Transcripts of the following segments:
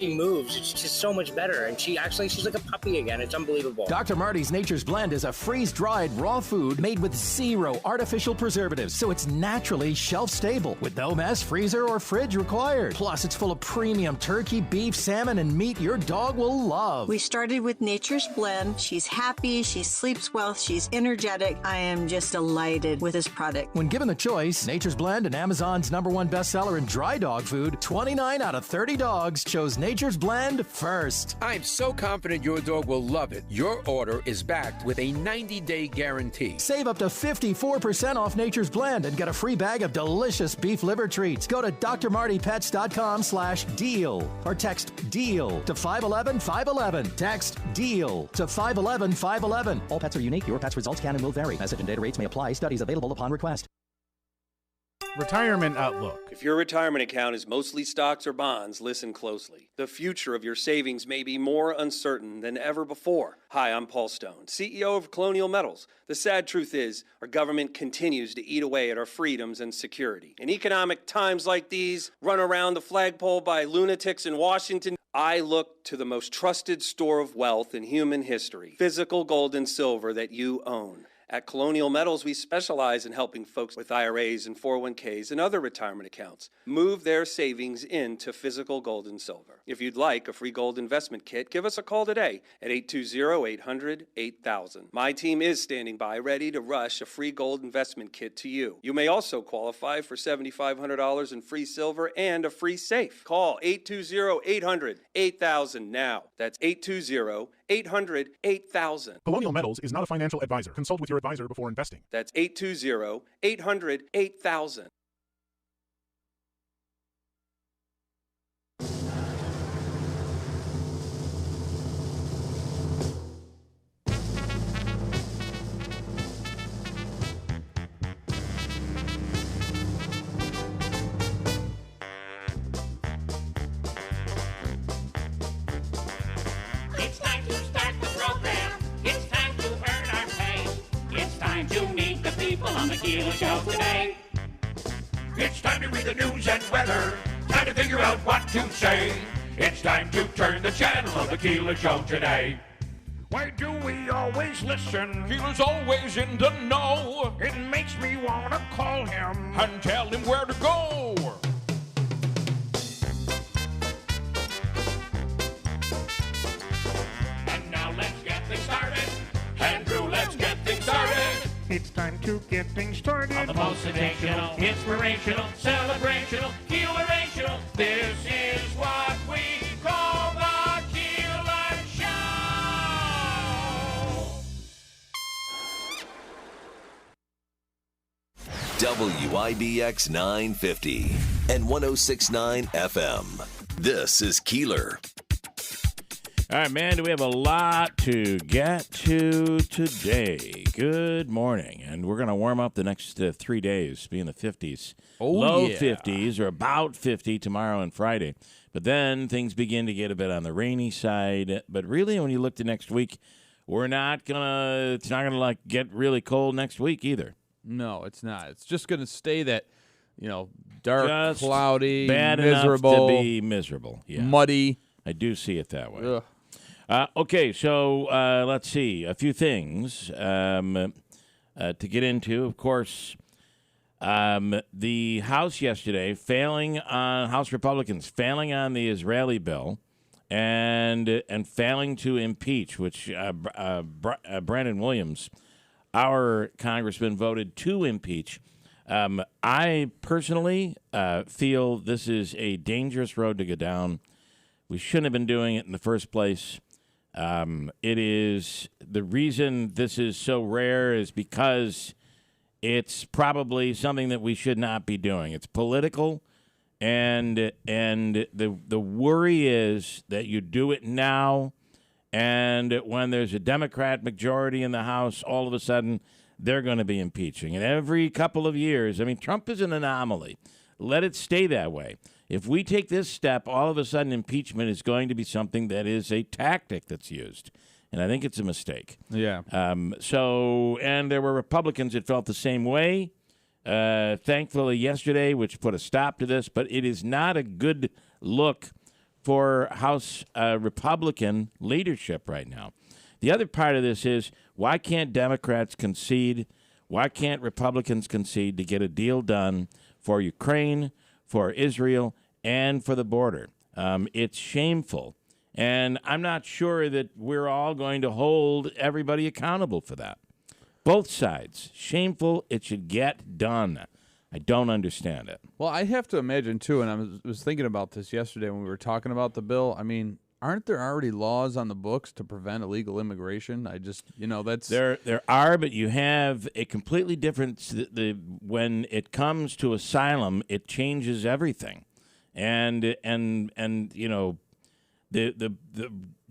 She moves. It's just so much better. And she's like a puppy again. It's unbelievable. Dr. Marty's Nature's Blend is a freeze-dried raw food made with 0 artificial preservatives, so it's naturally shelf-stable with no mess, freezer, or fridge required. Plus, it's full of premium turkey, beef, salmon, and meat your dog will love. We started with Nature's Blend. She's happy, she sleeps well, she's energetic. I am just delighted with this product. When given the choice, Nature's Blend and Amazon's #1 bestseller in dry dog food, 29 out of 30 dogs chose Nature's Blend first. I'm so confident your dog will love it. Your order is backed with a 90-day guarantee. Save up to 54% off Nature's Blend and get a free bag of delicious beef liver treats. Go to drmartypets.com/deal or text DEAL to 511-511. Text DEAL to 511-511. All pets are unique. Your pet's results can and will vary. Message and data rates may apply. Studies available upon request. Retirement Outlook. If your retirement account is mostly stocks or bonds, listen closely. The future of your savings may be more uncertain than ever before. Hi, I'm Paul Stone, CEO of Colonial Metals. The sad truth is, our government continues to eat away at our freedoms and security. In economic times like these, run around the flagpole by lunatics in Washington, I look to the most trusted store of wealth in human history, physical gold and silver that you own. At Colonial Metals, we specialize in helping folks with IRAs and 401ks and other retirement accounts move their savings into physical gold and silver. If you'd like a free gold investment kit, give us a call today at 820-800-8000. My team is standing by ready to rush a free gold investment kit to you. You may also qualify for $7,500 in free silver and a free safe. Call 820-800-8000 now. That's 820-800-8000. Colonial Metals is not a financial advisor. Consult with your advisor before investing. That's 820-800-8000. It's time to start the program. It's time to earn our pay. It's time to meet the people on the Keeler Show today. It's time to read the news and weather. Time to figure out what to say. It's time to turn the channel of the Keeler Show today. Why do we always listen? Keeler's always in the know. It makes me want to call him and tell him where to go. And now let's get things started. Andrew, let's get things started. It's time to get things started. On the most sensational, inspirational, celebrational, Keelerational. This is what we call the Keeler Show. WIBX 950 and 106.9 FM. This is Keeler. All right, man, do we have a lot to get to today? Good morning. And we're going to warm up the next 3 days, be in the 50s. Low 50s or about 50 tomorrow and Friday. But then things begin to get a bit on the rainy side. But really, when you look to next week, it's not going to get really cold next week either. No, it's not. It's just going to stay that, dark, just cloudy, bad miserable. Enough to be miserable. Yeah. Muddy. I do see it that way. Okay, so let's see. A few things to get into. Of course, the House yesterday House Republicans failing on the Israeli bill and failing to impeach, which Brandon Williams, our congressman, voted to impeach. I personally feel this is a dangerous road to go down. We shouldn't have been doing it in the first place. It is the reason this is so rare is because it's probably something that we should not be doing. It's political, and the worry is that you do it now, and when there's a Democrat majority in the House, all of a sudden they're going to be impeaching. And every couple of years, Trump is an anomaly. Let it stay that way. If we take this step, all of a sudden impeachment is going to be something that is a tactic that's used. And I think it's a mistake. Yeah. And there were Republicans that felt the same way, thankfully yesterday, which put a stop to this. But it is not a good look for House Republican leadership right now. The other part of this is, why can't Democrats concede? Why can't Republicans concede to get a deal done for Ukraine, for Israel, and for the border? It's shameful. And I'm not sure that we're all going to hold everybody accountable for that. Both sides. Shameful. It should get done. I don't understand it. Well, I have to imagine, too, and I was thinking about this yesterday when we were talking about the bill. I mean, aren't there already laws on the books to prevent illegal immigration? I just, that's... There are, but you have a completely different... when it comes to asylum, it changes everything. And the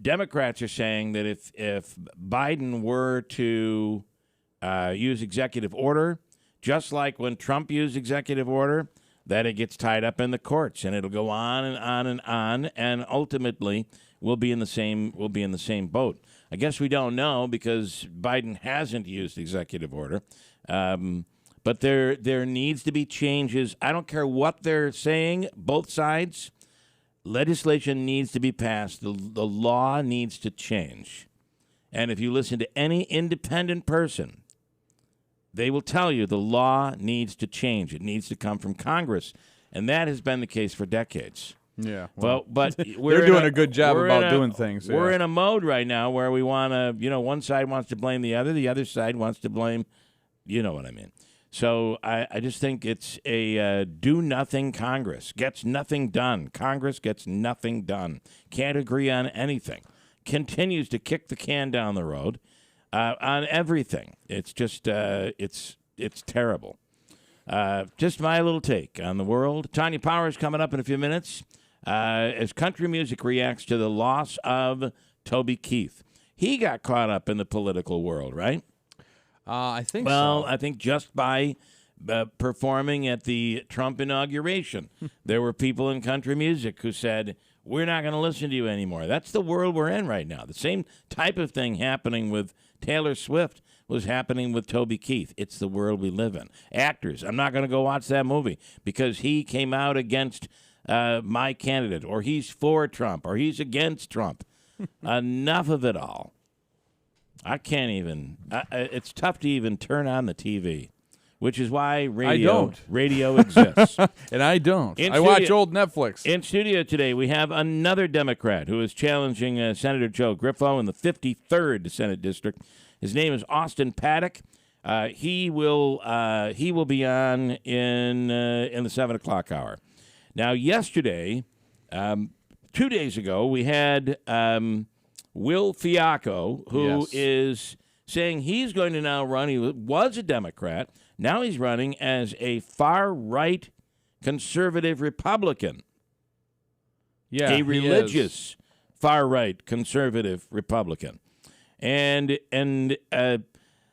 Democrats are saying that if Biden were to use executive order, just like when Trump used executive order, that it gets tied up in the courts, and it'll go on and on and on, and ultimately we'll be in the same boat. I guess we don't know because Biden hasn't used executive order, but there needs to be changes. I don't care what they're saying, both sides. Legislation needs to be passed. The law needs to change. And if you listen to any independent person, they will tell you the law needs to change. It needs to come from Congress. And that has been the case for decades. Yeah. Well, but they're doing a good job about doing things. We're in a mode right now where we want to, one side wants to blame the other side wants to blame, you know what I mean. So I just think it's a do-nothing Congress. Gets nothing done. Congress gets nothing done. Can't agree on anything. Continues to kick the can down the road on everything. It's just, it's terrible. Just my little take on the world. Tanya Powers coming up in a few minutes as country music reacts to the loss of Toby Keith. He got caught up in the political world, right? I think so. Well, I think just by performing at the Trump inauguration, there were people in country music who said, we're not going to listen to you anymore. That's the world we're in right now. The same type of thing happening with Taylor Swift was happening with Toby Keith. It's the world we live in. Actors, I'm not going to go watch that movie because he came out against my candidate, or he's for Trump, or he's against Trump. Enough of it all. I can't even. It's tough to even turn on the TV, which is why radio exists. And I don't. I watch old Netflix. In studio today, we have another Democrat who is challenging Senator Joe Griffo in the 53rd Senate District. His name is Austin Paddock. He will be on in the 7 o'clock hour. Now, yesterday, 2 days ago, we had Will Fako, who is saying he's going to now run. He was a Democrat. Now he's running as a far-right conservative Republican. Yeah, a religious far-right conservative Republican. And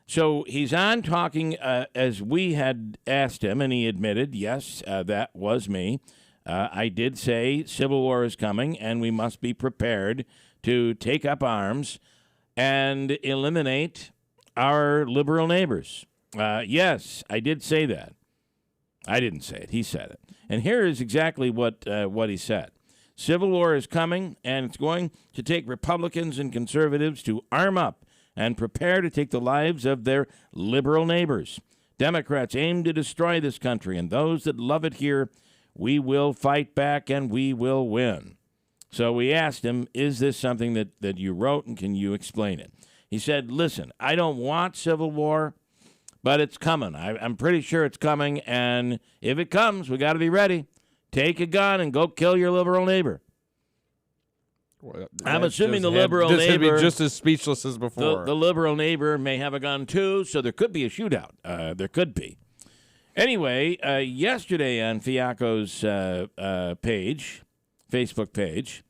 so he's on talking as we had asked him, and he admitted, yes, that was me. I did say civil war is coming, and we must be prepared to take up arms and eliminate our liberal neighbors. Yes, I did say that. I didn't say it. He said it. And here is exactly what he said. Civil war is coming, and it's going to take Republicans and conservatives to arm up and prepare to take the lives of their liberal neighbors. Democrats aim to destroy this country, and those that love it here, we will fight back and we will win. So we asked him, is this something that you wrote, and can you explain it? He said, listen, I don't want civil war, but it's coming. I'm pretty sure it's coming, and if it comes, we got to be ready. Take a gun and go kill your liberal neighbor. Well, I'm assuming the liberal neighbor... be just as speechless as before. The liberal neighbor may have a gun, too, so there could be a shootout. There could be. Anyway, yesterday on Fiaco's Facebook page,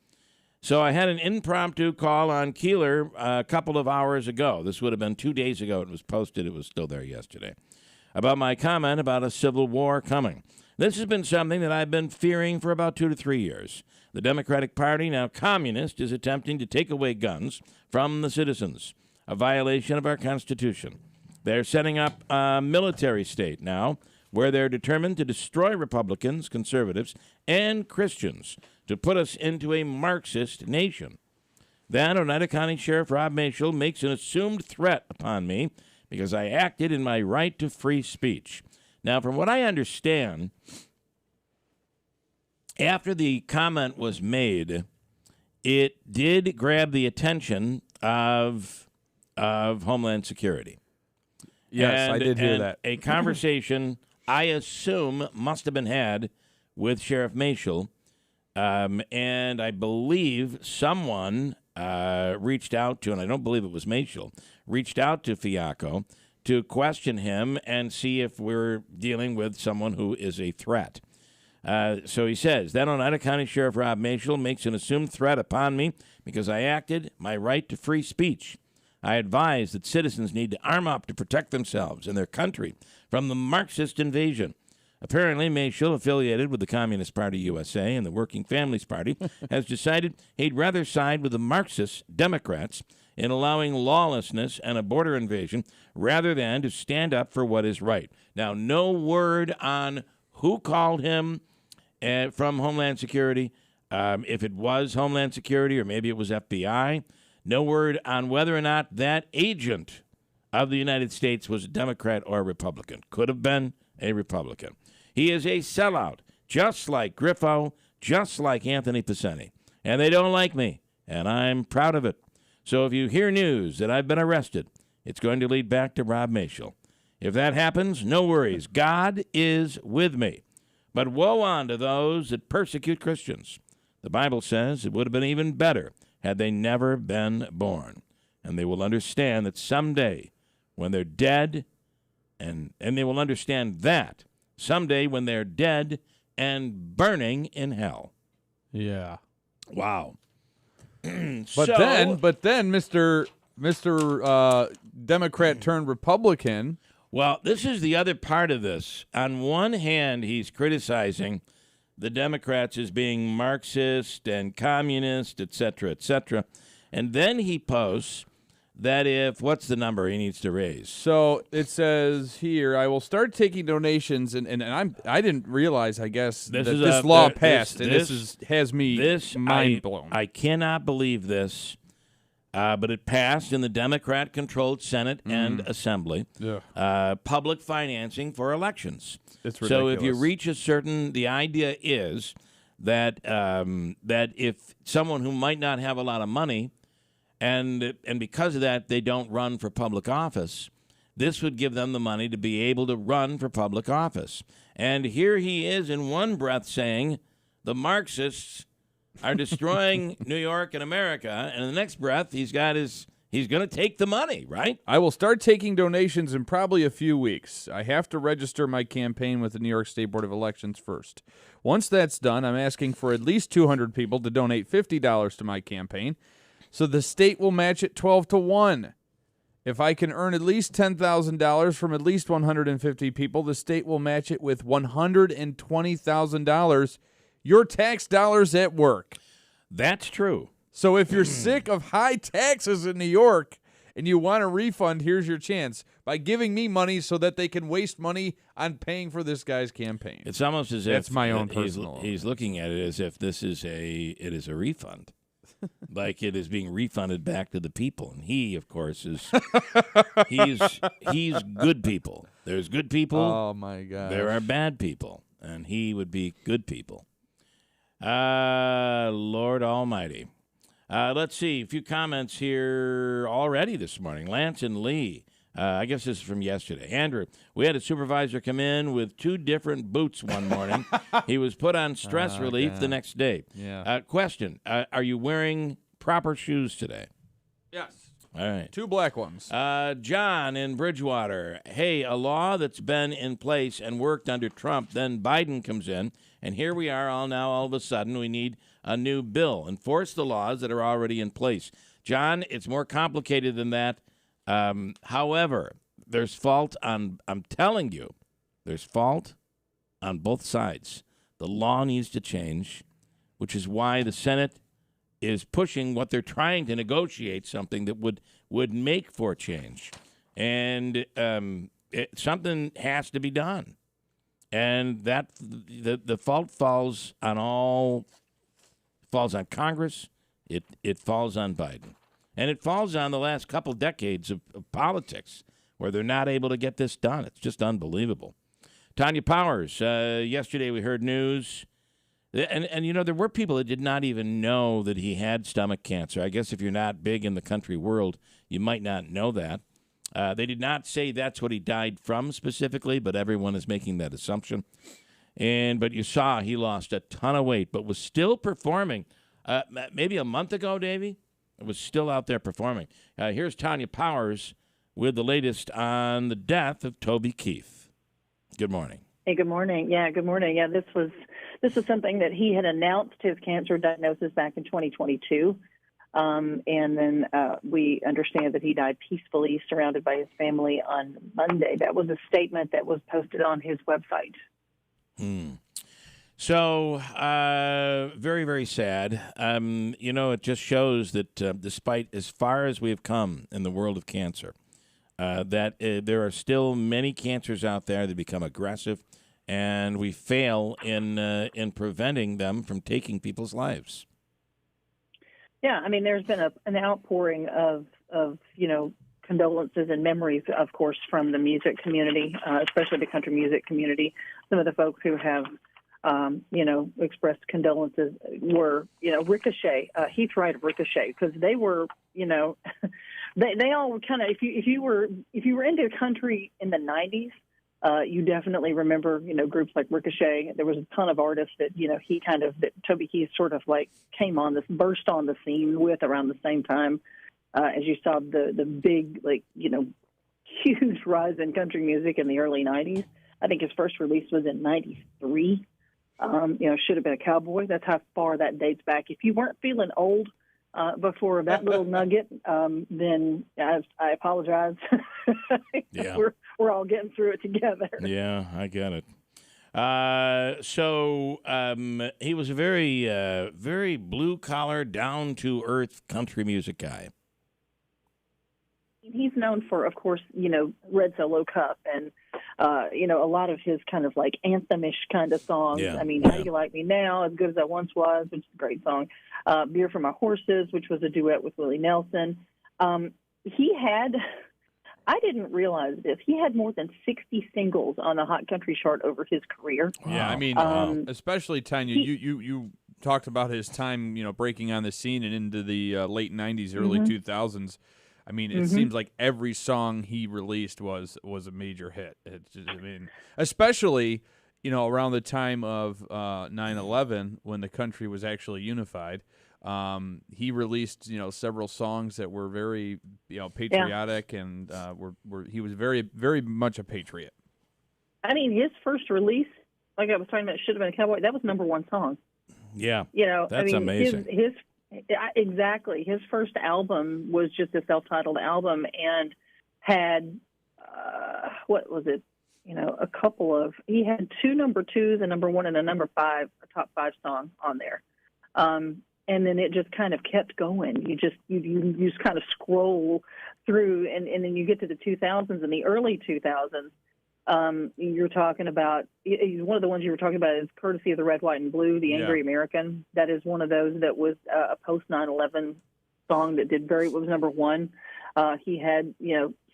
so I had an impromptu call on Keeler a couple of hours ago. This would have been 2 days ago. It was posted. It was still there yesterday. About my comment about a civil war coming. This has been something that I've been fearing for about 2 to 3 years. The Democratic Party, now communist, is attempting to take away guns from the citizens, a violation of our Constitution. They're setting up a military state now where they're determined to destroy Republicans, conservatives, and Christians to put us into a Marxist nation. Then Oneida County Sheriff Rob Mashel makes an assumed threat upon me because I acted in my right to free speech. Now, from what I understand, after the comment was made, it did grab the attention of Homeland Security. Yes, I did hear that. A conversation, I assume, must have been had with Sheriff Mashel, and I believe someone reached out to, and I don't believe it was Mashel, reached out to Fako to question him and see if we're dealing with someone who is a threat. So he says, then Oneida County Sheriff Rob Mashel makes an assumed threat upon me because I acted my right to free speech. I advise that citizens need to arm up to protect themselves and their country from the Marxist invasion. Apparently, Mashel, affiliated with the Communist Party USA and the Working Families Party, has decided he'd rather side with the Marxist Democrats in allowing lawlessness and a border invasion rather than to stand up for what is right. Now, no word on who called him from Homeland Security, if it was Homeland Security or maybe it was FBI. No word on whether or not that agent of the United States was a Democrat or a Republican. Could have been a Republican. He is a sellout, just like Griffo, just like Anthony Pacini. And they don't like me, and I'm proud of it. So if you hear news that I've been arrested, it's going to lead back to Rob Mashel. If that happens, no worries. God is with me. But woe unto those that persecute Christians. The Bible says it would have been even better had they never been born. And they will understand that someday when they're dead, and they will understand that someday when they're dead and burning in hell. Yeah. Wow. But then, Mr. Democrat turned Republican. Well, this is the other part of this. On one hand, he's criticizing the Democrats as being Marxist and communist, et cetera, and then he posts that what's the number he needs to raise? So it says here, I will start taking donations, and I didn't realize, I guess, this law passed, and this has me mind blown. I cannot believe this, but it passed in the Democrat-controlled Senate and Assembly. Yeah. Public financing for elections. It's ridiculous. So if you reach a certain, the idea is that that if someone who might not have a lot of money, and because of that they don't run for public office, this would give them the money to be able to run for public office. And here he is in one breath saying the Marxists are destroying New York and America, and in the next breath he's going to take the money, right? I will start taking donations in probably a few weeks. I have to register my campaign with the New York State Board of Elections first. Once that's done, I'm asking for at least 200 people to donate $50 to my campaign, so the state will match it 12-1. If I can earn at least $10,000 from at least 150 people, the state will match it with $120,000. Your tax dollars at work. That's true. So if you're sick of high taxes in New York and you want a refund, here's your chance by giving me money so that they can waste money on paying for this guy's campaign. It's almost as if that's my own personal. He's looking at it as if it is a refund, like it is being refunded back to the people. And he, of course, is he's good people. There's good people. Oh my God. There are bad people, and he would be good people. Lord Almighty. Let's see, a few comments here already this morning. Lance and Lee, I guess this is from yesterday. Andrew, we had a supervisor come in with 2 different boots one morning. He was put on stress relief the next day. Yeah. Question, are you wearing proper shoes today? Yes. All right. 2 black ones. John in Bridgewater. Hey, a law that's been in place and worked under Trump, then Biden comes in, and here we are all of a sudden we need a new bill. Enforce the laws that are already in place. John, it's more complicated than that. However, there's fault on, I'm telling you, there's fault on both sides. The law needs to change, which is why the Senate is pushing what they're trying to negotiate, something that would make for change. And something has to be done. And that the fault falls on Congress. It falls on Biden. And it falls on the last couple decades of politics where they're not able to get this done. It's just unbelievable. Tanya Powers, yesterday we heard news. And you know, there were people that did not even know that he had stomach cancer. I guess if you're not big in the country world, you might not know that. They did not say that's what he died from specifically, but everyone is making that assumption. But you saw he lost a ton of weight, but was still performing. Maybe a month ago, Davey, it was still out there performing. Here's Tanya Powers with the latest on the death of Toby Keith. Good morning. Hey, good morning. Yeah, good morning. Yeah, this was something that he had announced his cancer diagnosis back in 2022. And then we understand that he died peacefully, surrounded by his family on Monday. That was a statement that was posted on his website. So, very, very sad. You know, it just shows that despite as far as we have come in the world of cancer, that there are still many cancers out there that become aggressive, and we fail in preventing them from taking people's lives. Yeah, I mean, there's been an outpouring of condolences and memories, of course, from the music community, especially the country music community. Some of the folks who have, expressed condolences were, Ricochet, Heath Wright of Ricochet, because they were, they all kind of, if you were into country in the 90s, you definitely remember, groups like Ricochet. There was a ton of artists that, that Toby Keith sort of like burst on the scene with around the same time as you saw the big, huge rise in country music in the early 90s. I think his first release was in 93. Should have been a cowboy. That's how far that dates back. If you weren't feeling old before that little nugget, then I apologize. Yeah. We're all getting through it together. Yeah, I get it. So he was a very, very blue-collar, down-to-earth country music guy. He's known for, of course, Red Solo Cup and, a lot of his kind of like anthemish kind of songs. Yeah. I mean, How Do You Like Me Now, As Good As I Once Was, which is a great song. Beer for My Horses, which was a duet with Willie Nelson. He had, I didn't realize this, he had more than 60 singles on the Hot Country chart over his career. Wow. Yeah, I mean, especially Tanya, you talked about his time, breaking on the scene and into the late 90s, early 2000s. I mean, it seems like every song he released was a major hit. Especially, around the time of 9/11, when the country was actually unified. He released, several songs that were very, patriotic, and he was very, very much a patriot. I mean, his first release, like I was talking about, Should Have Been a Cowboy. That was #1 song. Yeah, that's amazing. Exactly. His first album was just a self-titled album and had, what was it? A couple of, he had 2 #2s, a #1 and a #5, a top 5 song on there. And then it just kind of kept going. You just kind of scroll through, and then you get to the 2000s and the early 2000s. You're talking about, one of the ones you were talking about is Courtesy of the Red, White, and Blue, The Angry American. That is one of those that was a post-9/11 song that was #1. He had,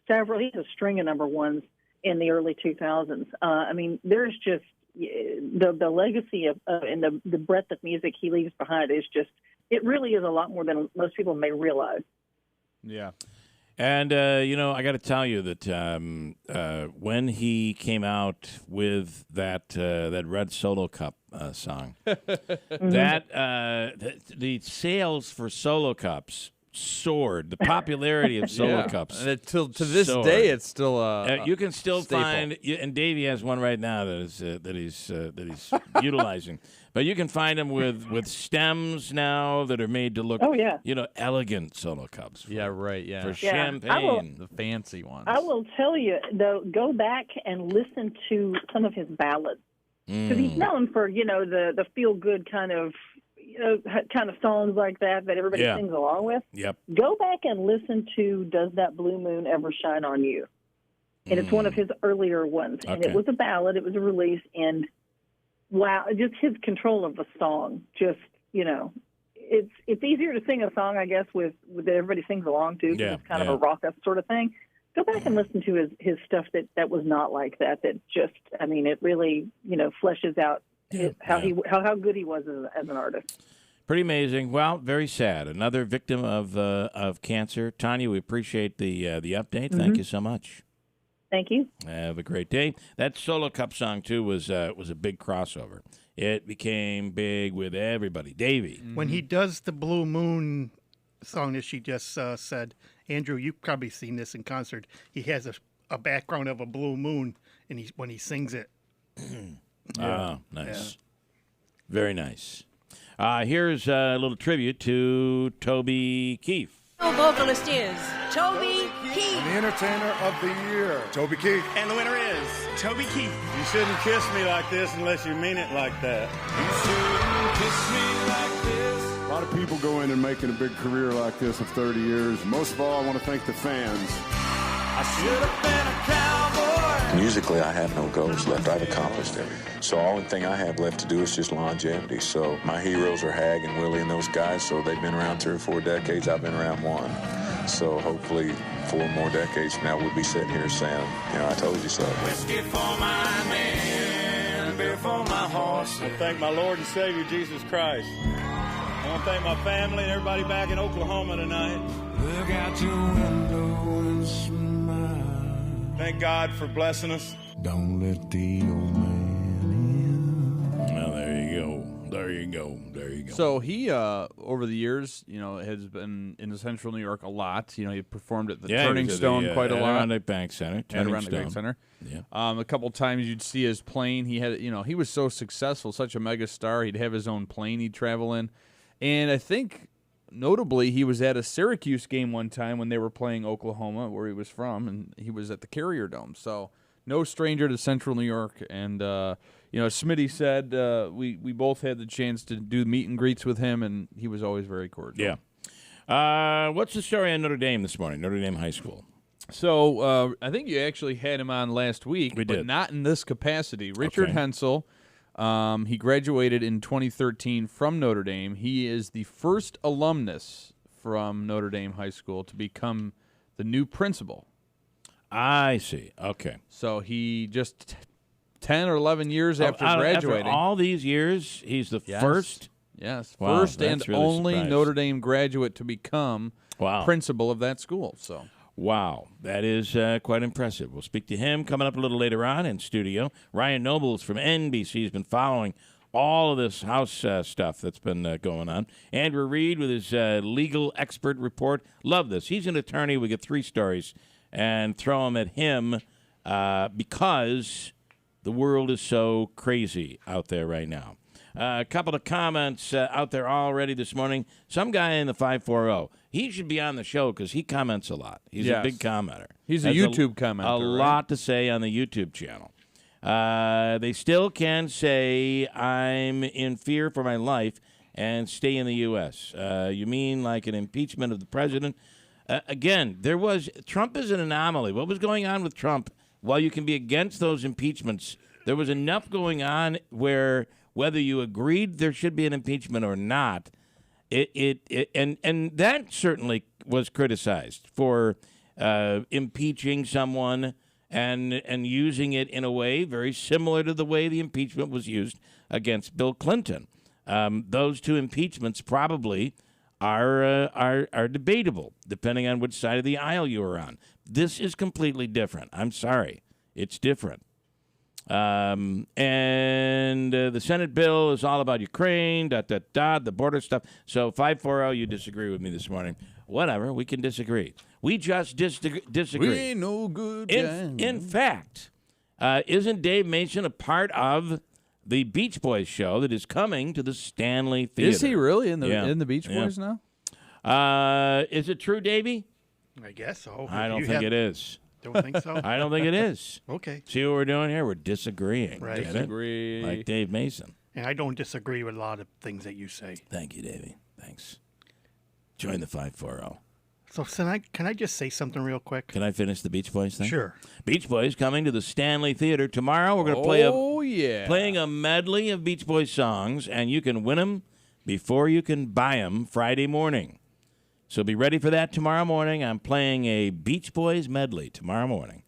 several, he had a string of #1s in the early 2000s. I mean, there's just the legacy of and the breadth of music he leaves behind is just, it really is a lot more than most people may realize. Yeah. And, I got to tell you that when he came out with that Red Solo Cup song, that the sales for Solo Cups soared. The popularity of Solo Cups. And to this day, it's still you can still staple. find, and Davey has one right now that he's utilizing. But you can find them with stems now that are made to look, elegant Solo Cups. For champagne, the fancy ones. I will tell you, though, go back and listen to some of his ballads. Because he's known for, the feel-good kind of songs like that everybody sings along with. Yep. Go back and listen to Does That Blue Moon Ever Shine on You? And it's one of his earlier ones. And it was a ballad. It was a release. And, wow, just his control of the song. Just, it's easier to sing a song, I guess, with that everybody sings along to. It's kind of a rock-up sort of thing. Go back and listen to his stuff that was not like that. That just, it really, fleshes out how good he was as an artist. Pretty amazing. Well, very sad. Another victim of cancer. Tanya, we appreciate the update. Thank you so much. Thank you. Have a great day. That Solo Cup song too was a big crossover. It became big with everybody. Davey, when he does the Blue Moon song that she just said, Andrew, you've probably seen this in concert. He has a background of a blue moon, and when he sings it. Oh, nice. Yeah. Very nice. Here's a little tribute to Toby Keith. The vocalist is Toby Keith. And the entertainer of the year, Toby Keith. And the winner is Toby Keith. You shouldn't kiss me like this unless you mean it like that. You shouldn't kiss me like this. A lot of people go in and making a big career like this of 30 years. Most of all, I want to thank the fans. I should have been a cowboy. Musically, I have no goals left. I've accomplished everything. So all the thing I have left to do is just longevity. So my heroes are Hag and Willie and those guys. So they've been around 3 or 4 decades. I've been around 1. So hopefully 4 more decades from now, we'll be sitting here saying, I told you so. Whiskey for my man, beer for my horse. I thank my Lord and Savior, Jesus Christ. I want to thank my family and everybody back in Oklahoma tonight. Look out your window and smile. Thank God for blessing us. Don't let the old man in. Well, there you go. There you go. There you go. So he, over the years, has been in the Central New York a lot. He performed at the Turning Stone quite a lot. Adirondack Bank Center. Adirondack Bank Center. Yeah. A couple times you'd see his plane. He had, he was so successful, such a mega star. He'd have his own plane he'd travel in. And I think, notably, he was at a Syracuse game one time when they were playing Oklahoma, where he was from, and he was at the Carrier Dome. So no stranger to Central New York. And, Smitty said we both had the chance to do meet and greets with him, and he was always very cordial. Yeah. What's the story on Notre Dame this morning, Notre Dame High School? So I think you actually had him on last week, but not in this capacity. Richard Hensel. He graduated in 2013 from Notre Dame. He is the first alumnus from Notre Dame High School to become the new principal. I see. Okay. So he just 10 or 11 years after graduating. After all these years, he's the first? Yes. Wow, first and really only surprised. Notre Dame graduate to become principal of that school. So. Wow, that is quite impressive. We'll speak to him coming up a little later on in studio. Ryan Nobles from NBC has been following all of this house stuff that's been going on. Andrew Reed with his legal expert report. Love this. He's an attorney. We get 3 stories and throw them at him because the world is so crazy out there right now. A couple of comments out there already this morning. Some guy in the 540. He should be on the show because he comments a lot. He's a big commenter. He's a YouTube commenter. A lot to say on the YouTube channel. They still can say, I'm in fear for my life and stay in the U.S. You mean like an impeachment of the president? Again, Trump is an anomaly. What was going on with Trump? While you can be against those impeachments, there was enough going on where whether you agreed there should be an impeachment or not, and that certainly was criticized for impeaching someone and using it in a way very similar to the way the impeachment was used against Bill Clinton. Those 2 impeachments probably are debatable depending on which side of the aisle you are on. This is completely different. I'm sorry, it's different. And the Senate bill is all about Ukraine, the border stuff. So 540, you disagree with me this morning. Whatever, we can disagree. We just disagree. We ain't no good. In fact, isn't Dave Mason a part of the Beach Boys show that is coming to the Stanley Theater? Is he really in the Beach Boys now? Is it true, Davey? I guess so. I don't think it is. Don't think so? I don't think it is. Okay. See what we're doing here? We're disagreeing. Right. Disagree. Like Dave Mason. And I don't disagree with a lot of things that you say. Thank you, Davey. Thanks. Join the 540. So can I just say something real quick? Can I finish the Beach Boys thing? Sure. Beach Boys coming to the Stanley Theater tomorrow. We're going to playing a medley of Beach Boys songs, and you can win them before you can buy them Friday morning. So be ready for that tomorrow morning. I'm playing a Beach Boys medley tomorrow morning,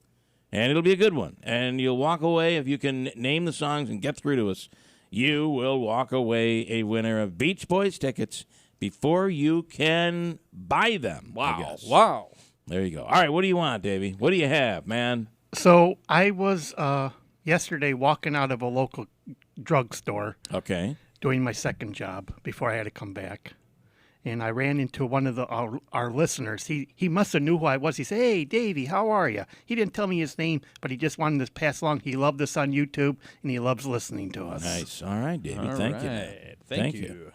and it'll be a good one. And you'll walk away, if you can name the songs and get through to us, you will walk away a winner of Beach Boys tickets before you can buy them. Wow. Wow. There you go. All right, what do you want, Davey? What do you have, man? So I was yesterday walking out of a local drugstore. Okay. Doing my second job before I had to come back. And I ran into one of our listeners. He must have knew who I was. He said, "Hey, Davey, how are you?" He didn't tell me his name, but he just wanted to pass along. He loved us on YouTube, and he loves listening to us. Nice. All right, Davey. Thank you. Thank you.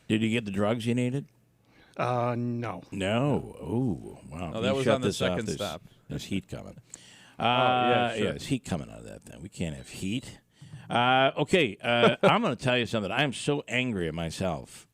Did you get the drugs you needed? No. No. Oh, wow. No, that was on the second stop. There's heat coming. Yeah, sure. There's heat coming out of that thing. We can't have heat. Okay, I'm going to tell you something. I am so angry at myself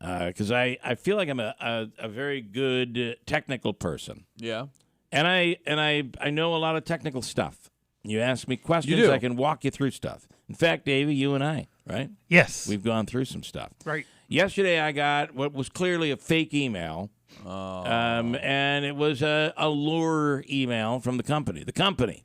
because I feel like I'm a very good technical person. Yeah. And I know a lot of technical stuff. You ask me questions, You do. I can walk you through stuff. In fact, Davey, you and I, right? Yes. We've gone through some stuff. Right. Yesterday, I got what was clearly a fake email, and it was a lure email from the company. The company.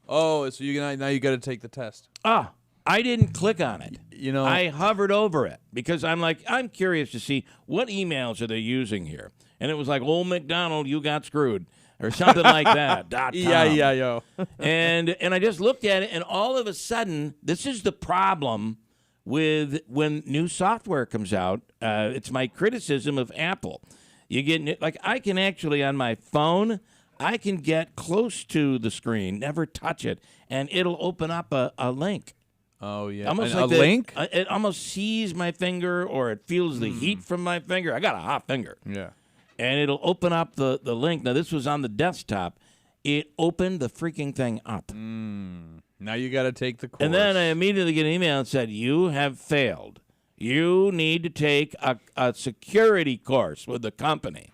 Oh, so now you got to take the test. I didn't click on it. You know, I hovered over it because I'm curious to see what emails are they using here, and it was like Old McDonald, you got screwed. Or something like that. .com. yo. and I just looked at it, and all of a sudden, this is the problem with when new software comes out. It's my criticism of Apple. You get I can actually on my phone, I can get close to the screen, never touch it, and it'll open up a link. Oh yeah, almost a like link. It almost sees my finger, or it feels the heat from my finger. I got a hot finger. Yeah. And it'll open up the link. Now, this was on the desktop. It opened the freaking thing up. Now you got to take the course. And then I immediately get an email that said, "You have failed. You need to take a security course with the company."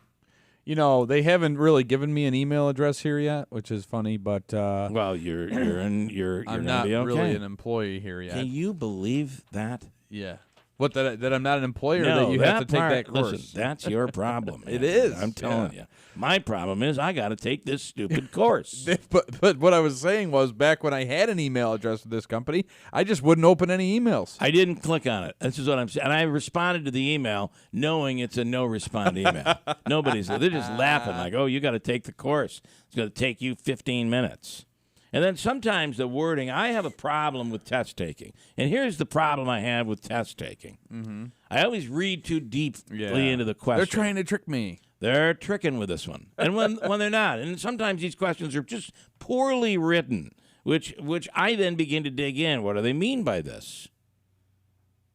You know, they haven't really given me an email address here yet, which is funny, but well, you're I'm not be okay. really an employee here yet. Can you believe that? Yeah. What, that I'm not an employee, or No, that you have to take that course? Listen, that's your problem. It is. I'm telling you. My problem is I got to take this stupid course. But what I was saying was, back when I had an email address with this company, I just wouldn't open any emails. I didn't click on it. This is what I'm saying. And I responded to the email knowing it's a no-respond email. They're just laughing like, "Oh, you got to take the course. It's going to take you 15 minutes. And then sometimes the wording, I have a problem with test taking. And here's the problem I have with test taking. Mm-hmm. I always read too deeply into the question. They're trying to trick me. They're tricking with this one. And when they're not. And sometimes these questions are just poorly written, which I then begin to dig in. What do they mean by this?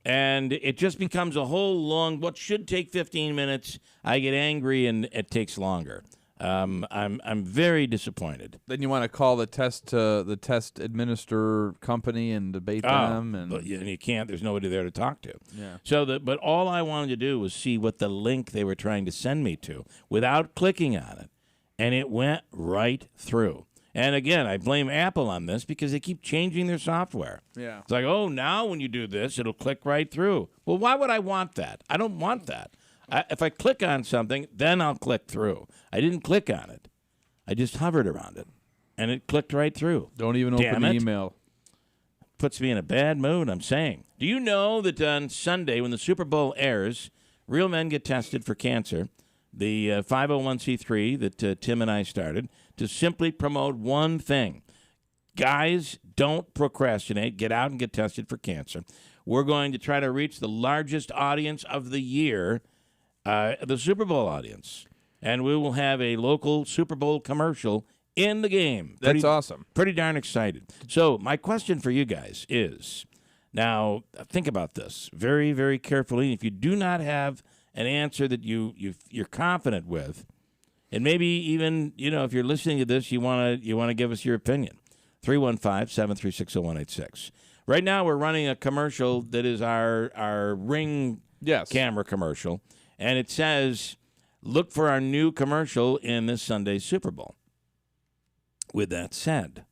And it just becomes a whole long, what should take 15 minutes, I get angry and it takes longer. I'm very disappointed. Then you want to call the test administrator company and debate them, and you can't. There's nobody there to talk to. Yeah. But all I wanted to do was see what the link they were trying to send me to without clicking on it, and it went right through. And again, I blame Apple on this because they keep changing their software. Yeah. It's like, oh, now when you do this, it'll click right through. Well, why would I want that? I don't want that. If I click on something, then I'll click through. I didn't click on it. I just hovered around it, and it clicked right through. Don't even open the email. Puts me in a bad mood, I'm saying. Do you know that on Sunday, when the Super Bowl airs, real men get tested for cancer, the 501c3 that Tim and I started, to simply promote one thing. Guys, don't procrastinate. Get out and get tested for cancer. We're going to try to reach the largest audience of the year, the Super Bowl audience. And we will have a local Super Bowl commercial in the game. That's awesome. Pretty darn excited. So my question for you guys is, now think about this very, very carefully. If you do not have an answer that you're confident with, and maybe even, if you're listening to this, you want to give us your opinion. 315-736-0186. Right now we're running a commercial that is our Ring camera commercial, and it says, look for our new commercial in this Sunday's Super Bowl. With that said,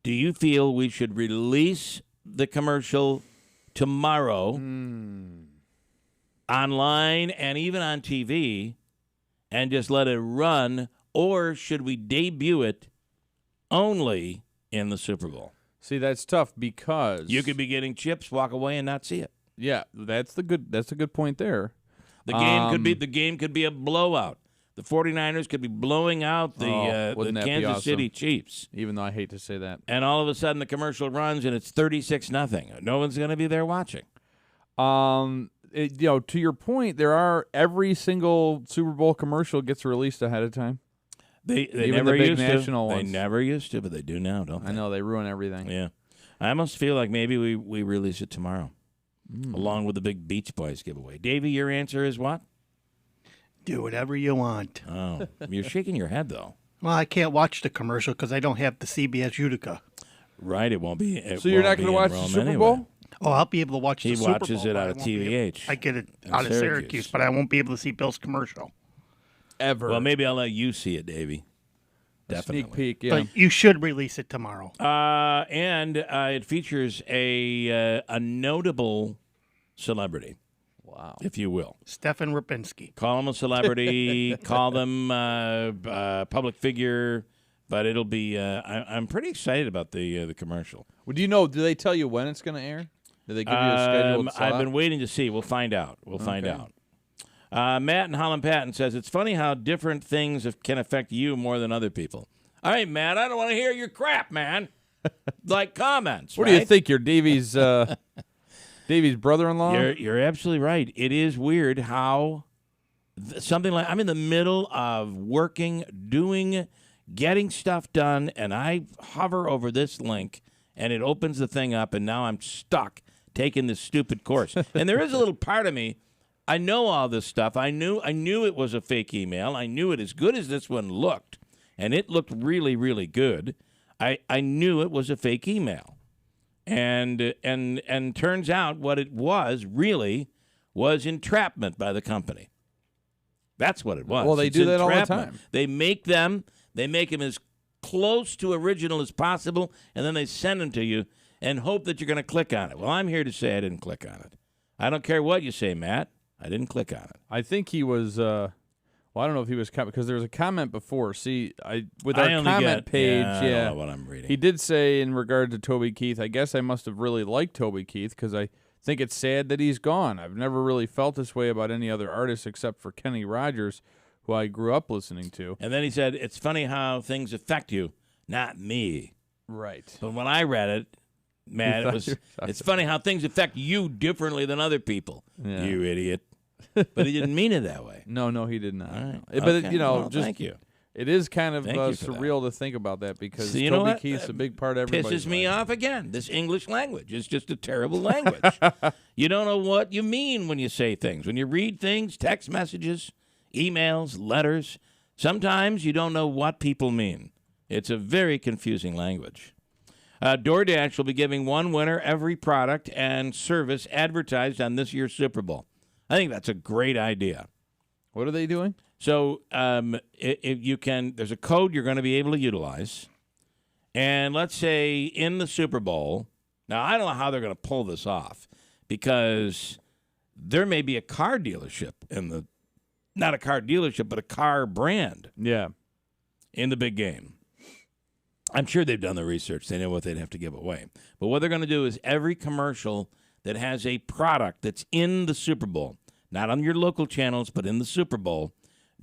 do you feel we should release the commercial tomorrow online and even on TV and just let it run, or should we debut it only in the Super Bowl? See, that's tough because you could be getting chips, walk away, and not see it. Yeah, that's a good point there. The game could be a blowout. The 49ers could be blowing out the Kansas City Chiefs. Even though I hate to say that. And all of a sudden the commercial runs and it's 36-0. No one's going to be there watching. To your point, every single Super Bowl commercial gets released ahead of time. They even never the big used national to. ones. They never used to, but they do now, don't they? I know, they ruin everything. Yeah. I almost feel like maybe we release it tomorrow, along with the big Beach Boys giveaway. Davey, your answer is what? Do whatever you want. Oh, you're shaking your head, though. Well, I can't watch the commercial because I don't have the CBS Utica. Right, it won't be. So you're not going to watch the Super Bowl? Oh, I'll be able to watch the Super Bowl. He watches it out of TVH. I get it out of Syracuse, but I won't be able to see Bill's commercial. Ever. Well, maybe I'll let you see it, Davey. Definitely. Sneak peek, yeah. But you should release it tomorrow. And it features a notable celebrity. Wow. If you will. Stefan Rapinski. Call him a celebrity. Call them public figure. But it'll be. I'm pretty excited about the commercial. Well, do they tell you when it's going to air? Do they give you a scheduled slot? I've been waiting to see. We'll find out. Find out. Matt in Holland Patton says, it's funny how different things can affect you more than other people. All right, Matt, I don't want to hear your crap, man. Like comments. What do you think? You're Davey's brother-in-law? You're absolutely right. It is weird how something like I'm in the middle of working, getting stuff done, and I hover over this link, and it opens the thing up, and now I'm stuck taking this stupid course. And there is a little part of me, I know all this stuff. I knew it was a fake email. I knew it as good as this one looked, and it looked really, really good. I knew it was a fake email. And turns out what it was really was entrapment by the company. That's what it was. Well, they do that all the time. They make them as close to original as possible, and then they send them to you and hope that you're going to click on it. Well, I'm here to say I didn't click on it. I don't care what you say, Matt. I didn't click on it. I think he was. I don't know if he was because there was a comment before. See, with our comment page, I don't know what I'm reading. He did say in regard to Toby Keith. I guess I must have really liked Toby Keith because I think it's sad that he's gone. I've never really felt this way about any other artist except for Kenny Rogers, who I grew up listening to. And then he said, "It's funny how things affect you, not me." Right. But when I read it, man, it's funny how things affect you differently than other people. Yeah. You idiot. But he didn't mean it that way. No, he did not. Right. But okay. Thank you. It is kind of surreal to think about that because Toby Keith's a big part of everybody's pisses me off again. This English language is just a terrible language. You don't know what you mean when you say things. When you read things, text messages, emails, letters, sometimes you don't know what people mean. It's a very confusing language. DoorDash will be giving one winner every product and service advertised on this year's Super Bowl. I think that's a great idea. What are they doing? So if you can, there's a code you're going to be able to utilize. And let's say in the Super Bowl, now I don't know how they're going to pull this off because there may be a car dealership not a car dealership, but a car brand. Yeah. In the big game. I'm sure they've done the research. They know what they'd have to give away. But what they're going to do is every commercial that has a product that's in the Super Bowl, not on your local channels, but in the Super Bowl,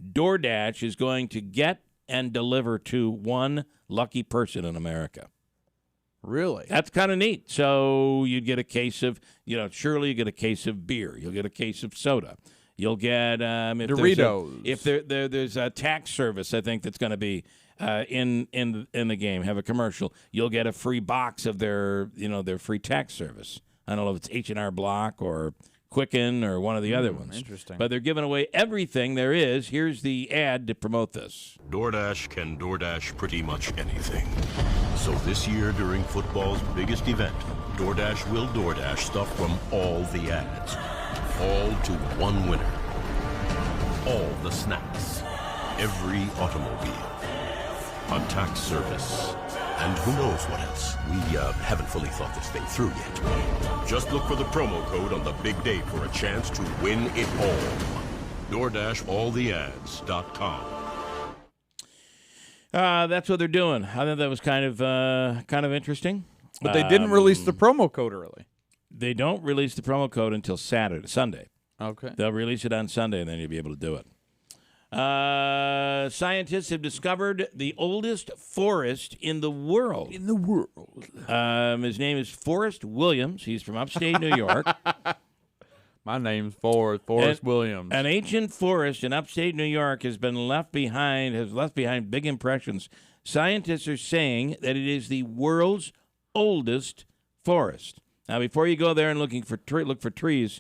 DoorDash is going to get and deliver to one lucky person in America. Really? That's kind of neat. So you'd get a case of, surely you get a case of beer. You'll get a case of soda. You'll get Doritos. If there's a tax service, I think that's going to be in the game. Have a commercial. You'll get a free box of their free tax service. I don't know if it's H&R Block or Quicken or one of the other ones. Interesting. But they're giving away everything there is. Here's the ad to promote this. DoorDash can DoorDash pretty much anything. So this year during football's biggest event, DoorDash will DoorDash stuff from all the ads. All to one winner. all the snacks, every automobile, a tax service, and who knows what else. We haven't fully thought this thing through yet. Just look for the promo code on the big day for a chance to win it all. DoorDashAllTheAds.com. That's what they're doing. I thought that was kind of interesting. But they didn't release the promo code early. They don't release the promo code until Sunday. Okay. They'll release it on Sunday, and then you'll be able to do it. Scientists have discovered the oldest forest in the world. In the world. His name is Forrest Williams. He's from upstate New York. My name's Forrest Williams. An ancient forest in upstate New York has left behind big impressions. Scientists are saying that it is the world's oldest forest. Now, before you go there and look for trees,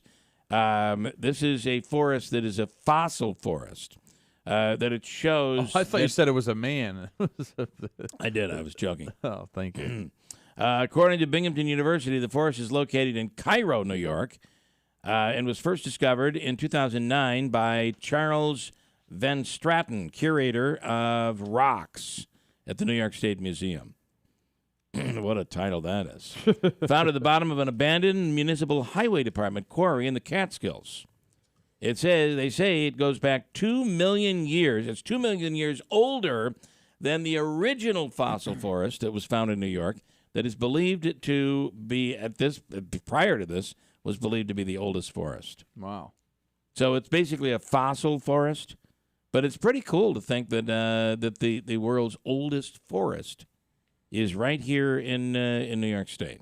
this is a forest that is a fossil forest. That it shows. Oh, I thought you said it was a man. I did. I was joking. Oh, thank you. According to Binghamton University, the forest is located in Cairo, New York, and was first discovered in 2009 by Charles Van Straten, curator of rocks at the New York State Museum. What a title that is. Found at the bottom of an abandoned municipal highway department quarry in the Catskills. They say it goes back 2 million years. It's 2 million years older than the original fossil forest that was found in New York that is believed to be, prior to this, was believed to be the oldest forest. Wow. So it's basically a fossil forest, but it's pretty cool to think that the world's oldest forest is right here in New York State.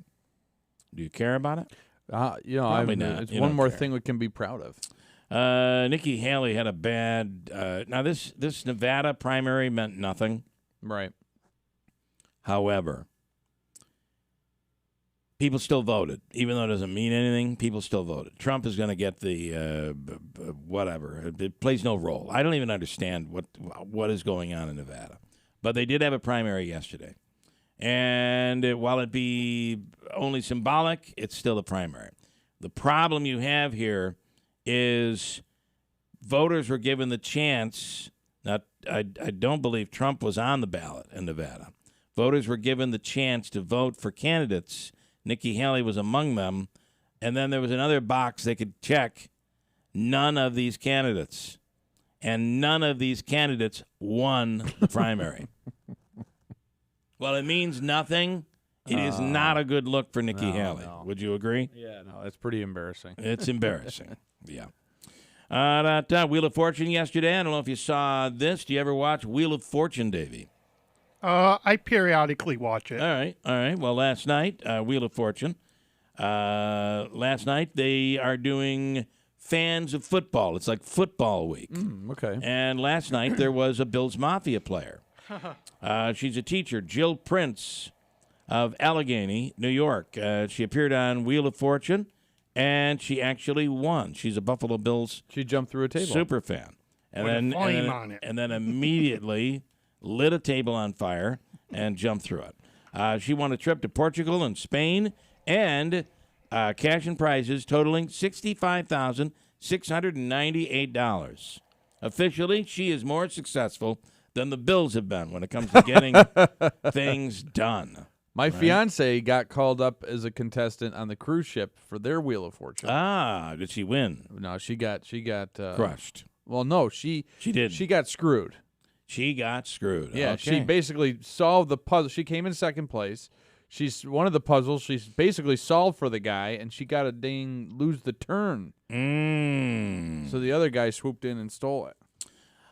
Do you care about it? Probably not. It's one more thing we can be proud of. Nikki Haley had a bad. Now this Nevada primary meant nothing. Right. However, people still voted, even though it doesn't mean anything. People still voted. Trump is going to get the whatever. It plays no role. I don't even understand what is going on in Nevada, but they did have a primary yesterday, and while it be only symbolic, it's still a primary. The problem you have here is voters were given the chance. Now, I don't believe Trump was on the ballot in Nevada. Voters were given the chance to vote for candidates. Nikki Haley was among them. And then there was another box they could check. None of these candidates. And none of these candidates won the primary. Well, it means nothing. It is not a good look for Nikki Haley. No. Would you agree? Yeah, no, that's pretty embarrassing. It's embarrassing. Yeah. Wheel of Fortune yesterday. I don't know if you saw this. Do you ever watch Wheel of Fortune, Davey? I periodically watch it. All right. Well, last night, Wheel of Fortune. Last night, they are doing fans of football. It's like football week. Okay. And last night, there was a Bills Mafia player. She's a teacher, Jill Prince of Allegheny, New York. She appeared on Wheel of Fortune, and she actually won. She's a Buffalo Bills. She jumped through a table. Super fan, and then immediately lit a table on fire and jumped through it. She won a trip to Portugal and Spain, and cash and prizes totaling $65,698. Officially, she is more successful than the Bills have been when it comes to getting things done. My fiance got called up as a contestant on the cruise ship for their Wheel of Fortune. Did she win? No, she got crushed. Well, no, she did. She got screwed. She got screwed. Yeah, okay. She basically solved the puzzle. She came in second place. She's one of the puzzles. She's basically solved for the guy, and she got to lose the turn. So the other guy swooped in and stole it.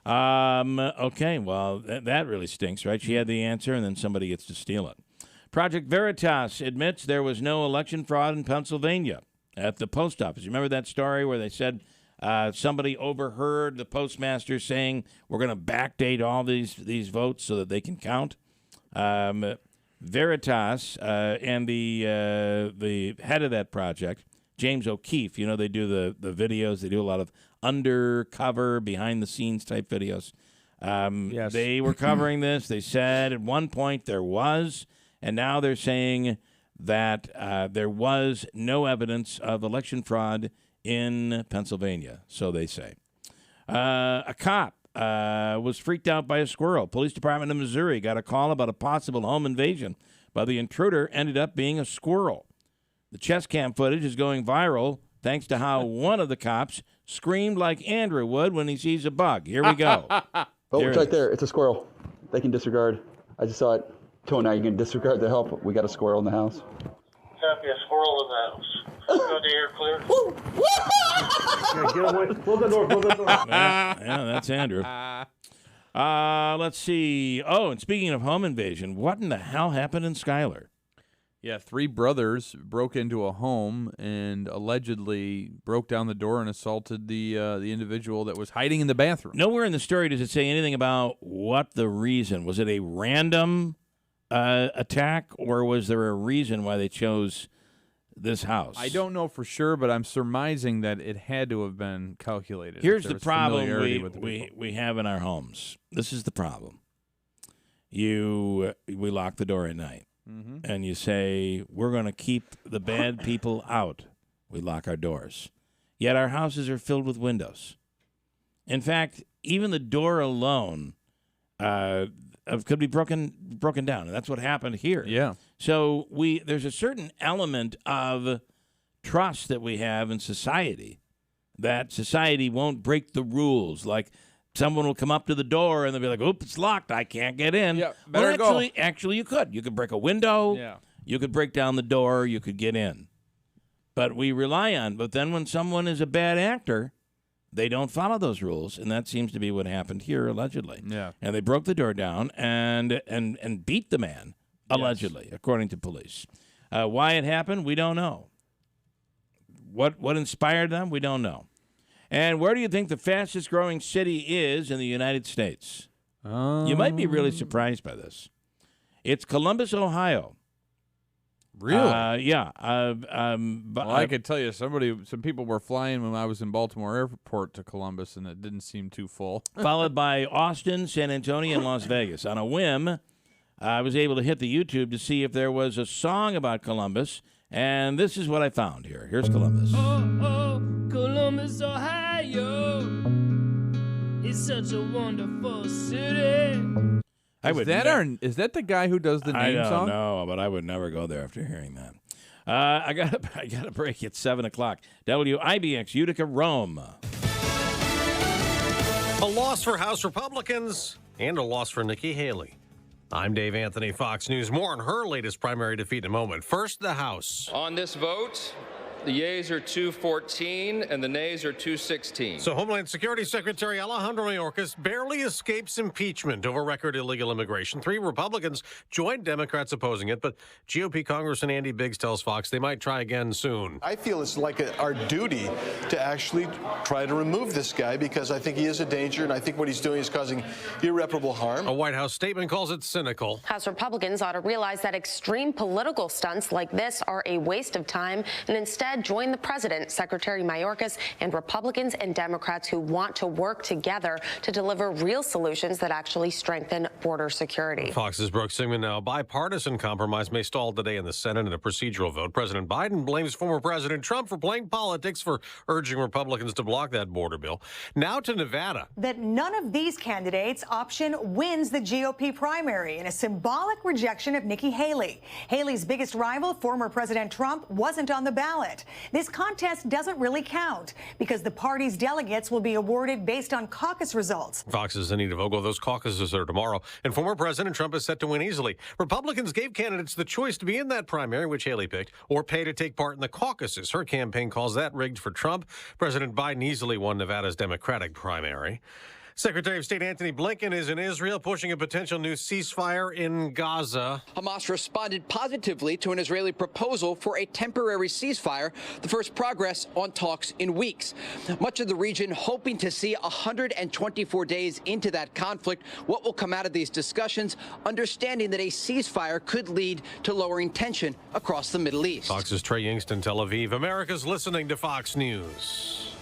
Okay, well, that really stinks, right? She had the answer, and then somebody gets to steal it. Project Veritas admits there was no election fraud in Pennsylvania at the post office. You remember that story where they said somebody overheard the postmaster saying, we're going to backdate all these votes so that they can count? Veritas and the head of that project, James O'Keefe, they do the videos. They do a lot of undercover, behind-the-scenes type videos. Yes. They were covering this. They said at one point there was, and now they're saying that there was no evidence of election fraud in Pennsylvania, so they say. A cop was freaked out by a squirrel. Police department in Missouri got a call about a possible home invasion, but the intruder ended up being a squirrel. The chest cam footage is going viral thanks to how one of the cops screamed like Andrew would when he sees a bug. Here we go. It's right there. It's a squirrel. They can disregard. I just saw it. Tony, now you can disregard the help. We got a squirrel in the house. Copy, a squirrel in the house. Go to air clear. Get away. Close the door. Close the door. Yeah, that's Andrew. Let's see. Oh, and speaking of home invasion, what in the hell happened in Schuyler? Yeah, 3 brothers broke into a home and allegedly broke down the door and assaulted the individual that was hiding in the bathroom. Nowhere in the story does it say anything about what the reason. Was it a random attack, or was there a reason why they chose this house? I don't know for sure, but I'm surmising that it had to have been calculated. Here's the problem we have in our homes. This is the problem. We lock the door at night. Mm-hmm. And you say, we're going to keep the bad people out. We lock our doors. Yet our houses are filled with windows. In fact, even the door alone could be broken down. And that's what happened here. Yeah. So there's a certain element of trust that we have in society, that society won't break the rules. Like, someone will come up to the door and they'll be like, "Oops, it's locked. I can't get in." Yeah, better well, go. Actually, you could. You could break a window. Yeah. You could break down the door. You could get in. But we rely on. But then when someone is a bad actor, they don't follow those rules, and that seems to be what happened here, allegedly. Yeah. And they broke the door down and beat the man, allegedly, according to police. Why it happened, we don't know. What inspired them, we don't know. And where do you think the fastest growing city is in the United States? You might be really surprised by this. It's Columbus, Ohio. Really? Yeah. Well, I could tell you, some people were flying when I was in Baltimore Airport to Columbus, and it didn't seem too full. Followed by Austin, San Antonio, and Las Vegas. On a whim, I was able to hit the YouTube to see if there was a song about Columbus, and this is what I found here. Here's Columbus. Oh, Columbus, Ohio is such a wonderful city. Is that the guy who does the name song? I don't know, but I would never go there after hearing that. I got a break at 7 o'clock. WIBX Utica, Rome. A loss for House Republicans and a loss for Nikki Haley. I'm Dave Anthony, Fox News. More on her latest primary defeat in a moment. First, the House. On this vote, the yeas are 214 and the nays are 216. So Homeland Security Secretary Alejandro Mayorkas barely escapes impeachment over record illegal immigration. 3 Republicans joined Democrats opposing it, but GOP Congressman Andy Biggs tells Fox they might try again soon. I feel it's like our duty to actually try to remove this guy because I think he is a danger, and I think what he's doing is causing irreparable harm. A White House statement calls it cynical. House Republicans ought to realize that extreme political stunts like this are a waste of time and instead join the president, Secretary Mayorkas, and Republicans and Democrats who want to work together to deliver real solutions that actually strengthen border security. Fox's Brooke Singman. Now, a bipartisan compromise may stall today in the Senate in a procedural vote. President Biden blames former President Trump for playing politics, for urging Republicans to block that border bill. Now to Nevada. That none of these candidates' option wins the GOP primary in a symbolic rejection of Nikki Haley. Haley's biggest rival, former President Trump, wasn't on the ballot. This contest doesn't really count because the party's delegates will be awarded based on caucus results. Fox's Anita Vogel. Those caucuses are tomorrow, and former President Trump is set to win easily. Republicans gave candidates the choice to be in that primary, which Haley picked, or pay to take part in the caucuses. Her campaign calls that rigged for Trump. President Biden easily won Nevada's Democratic primary. Secretary of State Antony Blinken is in Israel pushing a potential new ceasefire in Gaza. Hamas responded positively to an Israeli proposal for a temporary ceasefire, the first progress on talks in weeks. Much of the region hoping to see 124 days into that conflict. What will come out of these discussions, understanding that a ceasefire could lead to lowering tension across the Middle East. Fox's Trey Yingst in Tel Aviv. America's listening to Fox News.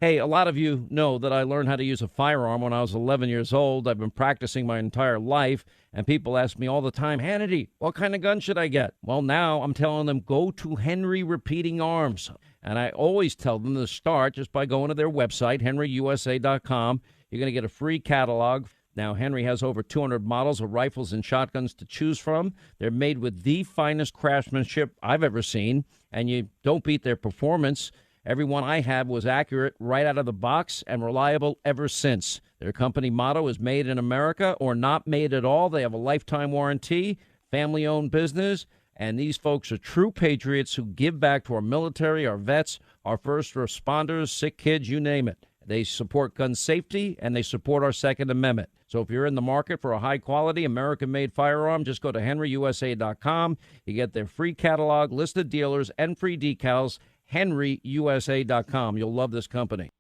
Hey, a lot of you know that I learned how to use a firearm when I was 11 years old. I've been practicing my entire life, and people ask me all the time, Hannity, what kind of gun should I get? Well, now I'm telling them, go to Henry Repeating Arms. And I always tell them to start just by going to their website, henryusa.com. You're going to get a free catalog. Now, Henry has over 200 models of rifles and shotguns to choose from. They're made with the finest craftsmanship I've ever seen, and you don't beat their performance. Every one I had was accurate right out of the box and reliable ever since. Their company motto is made in America or not made at all. They have a lifetime warranty, family-owned business, and these folks are true patriots who give back to our military, our vets, our first responders, sick kids, you name it. They support gun safety, and they support our Second Amendment. So if you're in the market for a high-quality, American-made firearm, just go to henryusa.com. You get their free catalog, list of dealers, and free decals, henryusa.com. You'll love this company.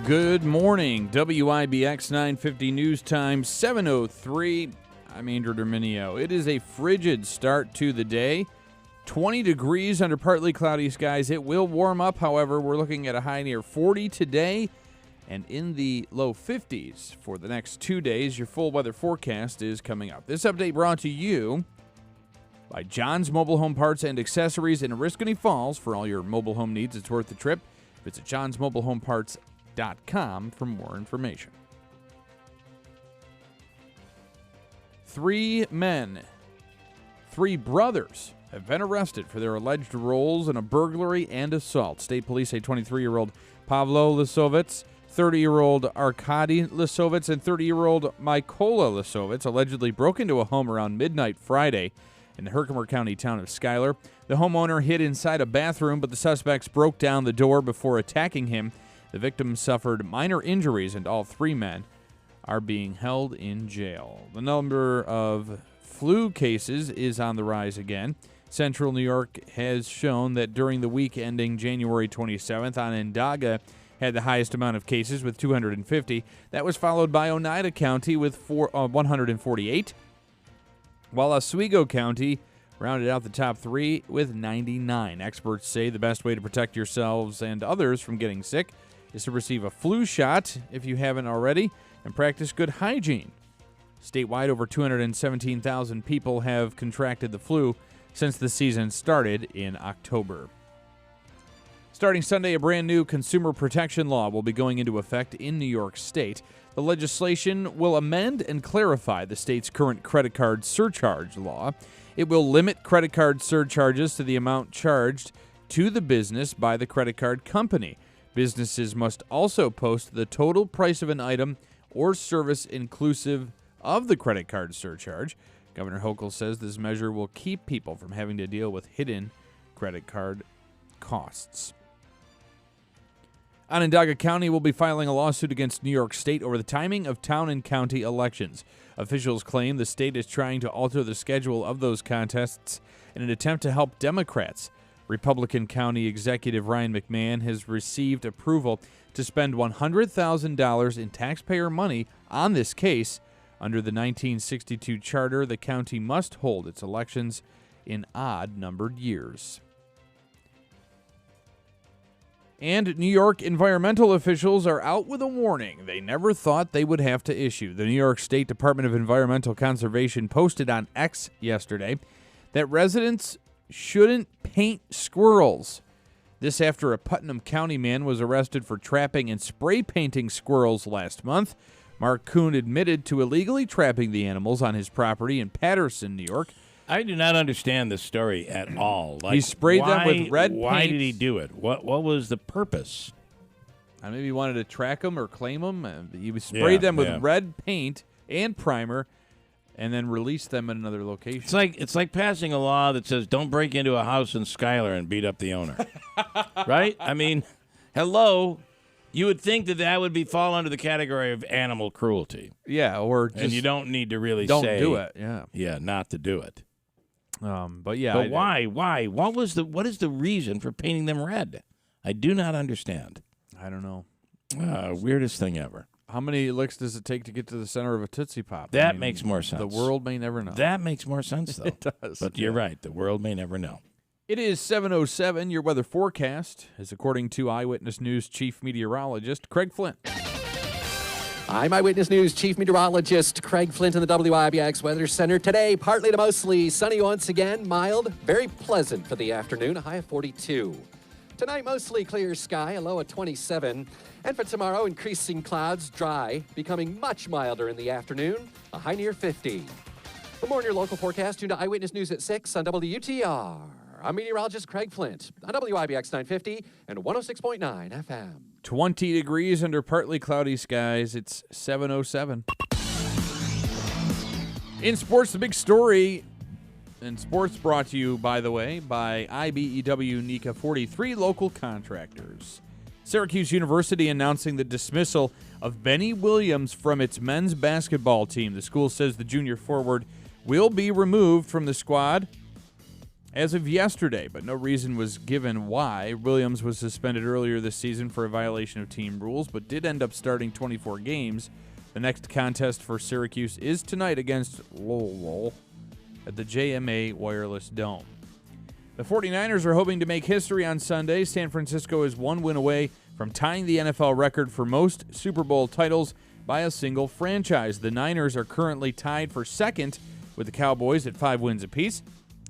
Good morning. WIBX 950 News Time, 7:03. I'm Andrew Derminio. It is a frigid start to the day. 20 degrees under partly cloudy skies. It will warm up, however. We're looking at a high near 40 today and in the low 50s for the next 2 days. Your full weather forecast is coming up. This update brought to you by John's Mobile Home Parts and Accessories in Oriskany Falls. For all your mobile home needs, it's worth the trip. Visit johnsmobilehomeparts.com for more information. 3 brothers have been arrested for their alleged roles in a burglary and assault. State police say 23-year-old Pavlo Lisovitz, 30-year-old Arkady Lisovitz, and 30-year-old Mykola Lisovitz allegedly broke into a home around midnight Friday in the Herkimer County town of Schuyler. The homeowner hid inside a bathroom, but the suspects broke down the door before attacking him. The victim suffered minor injuries, and all 3 men are being held in jail. The number of flu cases is on the rise again. Central New York has shown that during the week ending January 27th, Onondaga had the highest amount of cases with 250. That was followed by Oneida County with 148. While Oswego County rounded out the top 3 with 99. Experts say the best way to protect yourselves and others from getting sick is to receive a flu shot if you haven't already and practice good hygiene. Statewide, over 217,000 people have contracted the flu since the season started in October. Starting Sunday, a brand new consumer protection law will be going into effect in New York State. The legislation will amend and clarify the state's current credit card surcharge law. It will limit credit card surcharges to the amount charged to the business by the credit card company. Businesses must also post the total price of an item or service inclusive of the credit card surcharge. Governor Hochul says this measure will keep people from having to deal with hidden credit card costs. Onondaga County will be filing a lawsuit against New York State over the timing of town and county elections. Officials claim the state is trying to alter the schedule of those contests in an attempt to help Democrats. Republican County Executive Ryan McMahon has received approval to spend $100,000 in taxpayer money on this case. Under the 1962 charter, the county must hold its elections in odd-numbered years. And New York environmental officials are out with a warning they never thought they would have to issue. The New York State Department of Environmental Conservation posted on X yesterday that residents shouldn't paint squirrels. This after a Putnam County man was arrested for trapping and spray painting squirrels last month. Mark Kuhn admitted to illegally trapping the animals on his property in Patterson, New York. I do not understand this story at all. He sprayed them with red paint. Why did he do it? What was the purpose? Maybe he wanted to track them or claim them. He sprayed them with red paint and primer and then released them in another location. It's like passing a law that says don't break into a house in Schuyler and beat up the owner. Right? I mean, hello. You would think that would fall under the category of animal cruelty. Yeah, or just and you don't need to really don't say do it. Yeah, yeah, not to do it. But why? What is the reason for painting them red? I do not understand. I don't know. Weirdest thing ever. How many licks does it take to get to the center of a Tootsie Pop? That makes more sense. The world may never know. That makes more sense, though. It does. But you're right. The world may never know. It is 7:07. Your weather forecast is according to Eyewitness News Chief Meteorologist Craig Flint. I'm Eyewitness News Chief Meteorologist Craig Flint in the WIBX Weather Center. Today, partly to mostly sunny once again, mild, very pleasant for the afternoon, a high of 42. Tonight, mostly clear sky, a low of 27. And for tomorrow, increasing clouds, dry, becoming much milder in the afternoon, a high near 50. For more on your local forecast, tune to Eyewitness News at 6 on WTR. I'm meteorologist Craig Flint on WIBX 950 and 106.9 FM. 20 degrees under partly cloudy skies. It's 7:07. In sports, the big story in sports brought to you, by the way, by IBEW NECA 43 local contractors. Syracuse University announcing the dismissal of Benny Williams from its men's basketball team. The school says the junior forward will be removed from the squad as of yesterday, but no reason was given why. Williams was suspended earlier this season for a violation of team rules, but did end up starting 24 games. The next contest for Syracuse is tonight against Lowell at the JMA Wireless Dome. The 49ers are hoping to make history on Sunday. San Francisco is one win away from tying the NFL record for most Super Bowl titles by a single franchise. The Niners are currently tied for second with the Cowboys at 5 wins apiece.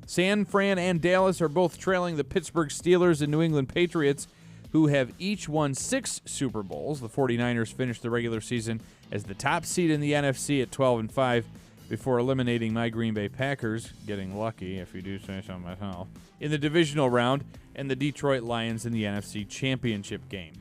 San Fran and Dallas are both trailing the Pittsburgh Steelers and New England Patriots, who have each won 6 Super Bowls. The 49ers finished the regular season as the top seed in the NFC at 12-5 before eliminating my Green Bay Packers, getting lucky, if you do say so myself, in the divisional round, and the Detroit Lions in the NFC Championship game.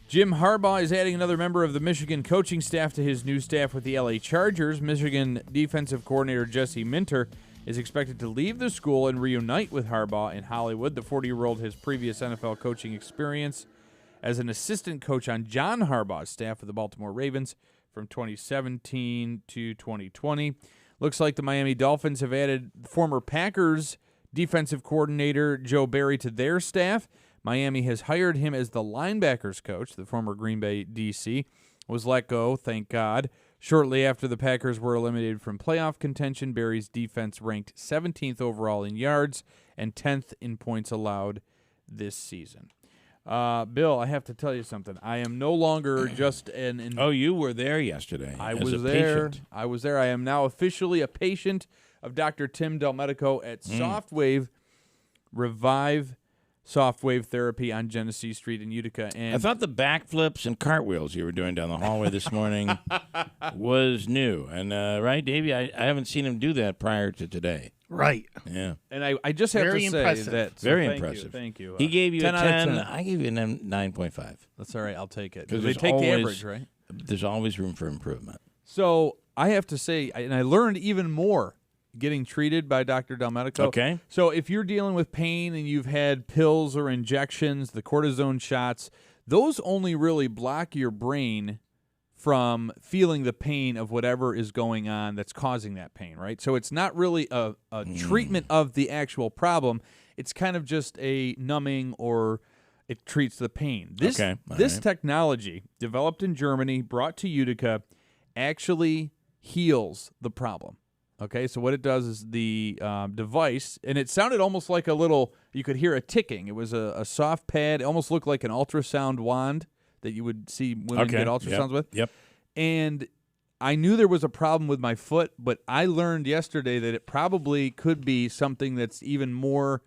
Jim Harbaugh is adding another member of the Michigan coaching staff to his new staff with the LA Chargers. Michigan defensive coordinator Jesse Minter is expected to leave the school and reunite with Harbaugh in Hollywood. The 40-year-old has previous NFL coaching experience as an assistant coach on John Harbaugh's staff with the Baltimore Ravens from 2017 to 2020. Looks like the Miami Dolphins have added former Packers defensive coordinator Joe Barry to their staff. Miami has hired him as the linebackers coach. The former Green Bay DC was let go, thank God. Shortly after the Packers were eliminated from playoff contention, Barry's defense ranked 17th overall in yards and 10th in points allowed this season. Bill, I have to tell you something. I am no longer just an... Oh, you were there yesterday. I was there. Patient. I was there. I am now officially a patient of Dr. Tim Delmedico at Softwave Revive Softwave Therapy on Genesee Street in Utica. And I thought the backflips and cartwheels you were doing down the hallway this morning was new. And, right, Davey? I haven't seen him do that prior to today. Right. Yeah. And I just have Very to say impressive. that. Very thank impressive. You, thank you. He gave you 10 a out of 10. 10. I gave you a 9.5. That's all right. I'll take it. Because They take the average, right? There's always room for improvement. So I have to say, and I learned even more getting treated by Dr. Delmedico. Okay. So if you're dealing with pain and you've had pills or injections, the cortisone shots, those only really block your brain from feeling the pain of whatever is going on that's causing that pain, right? So it's not really a treatment of the actual problem. It's kind of just a numbing, or it treats the pain. This technology, developed in Germany, brought to Utica, actually heals the problem. Okay, so what it does is the device, and it sounded almost like a little, you could hear a ticking. It was a soft pad. It almost looked like an ultrasound wand that you would see women get ultrasounds with. Yep. And I knew there was a problem with my foot, but I learned yesterday that it probably could be something that's even more,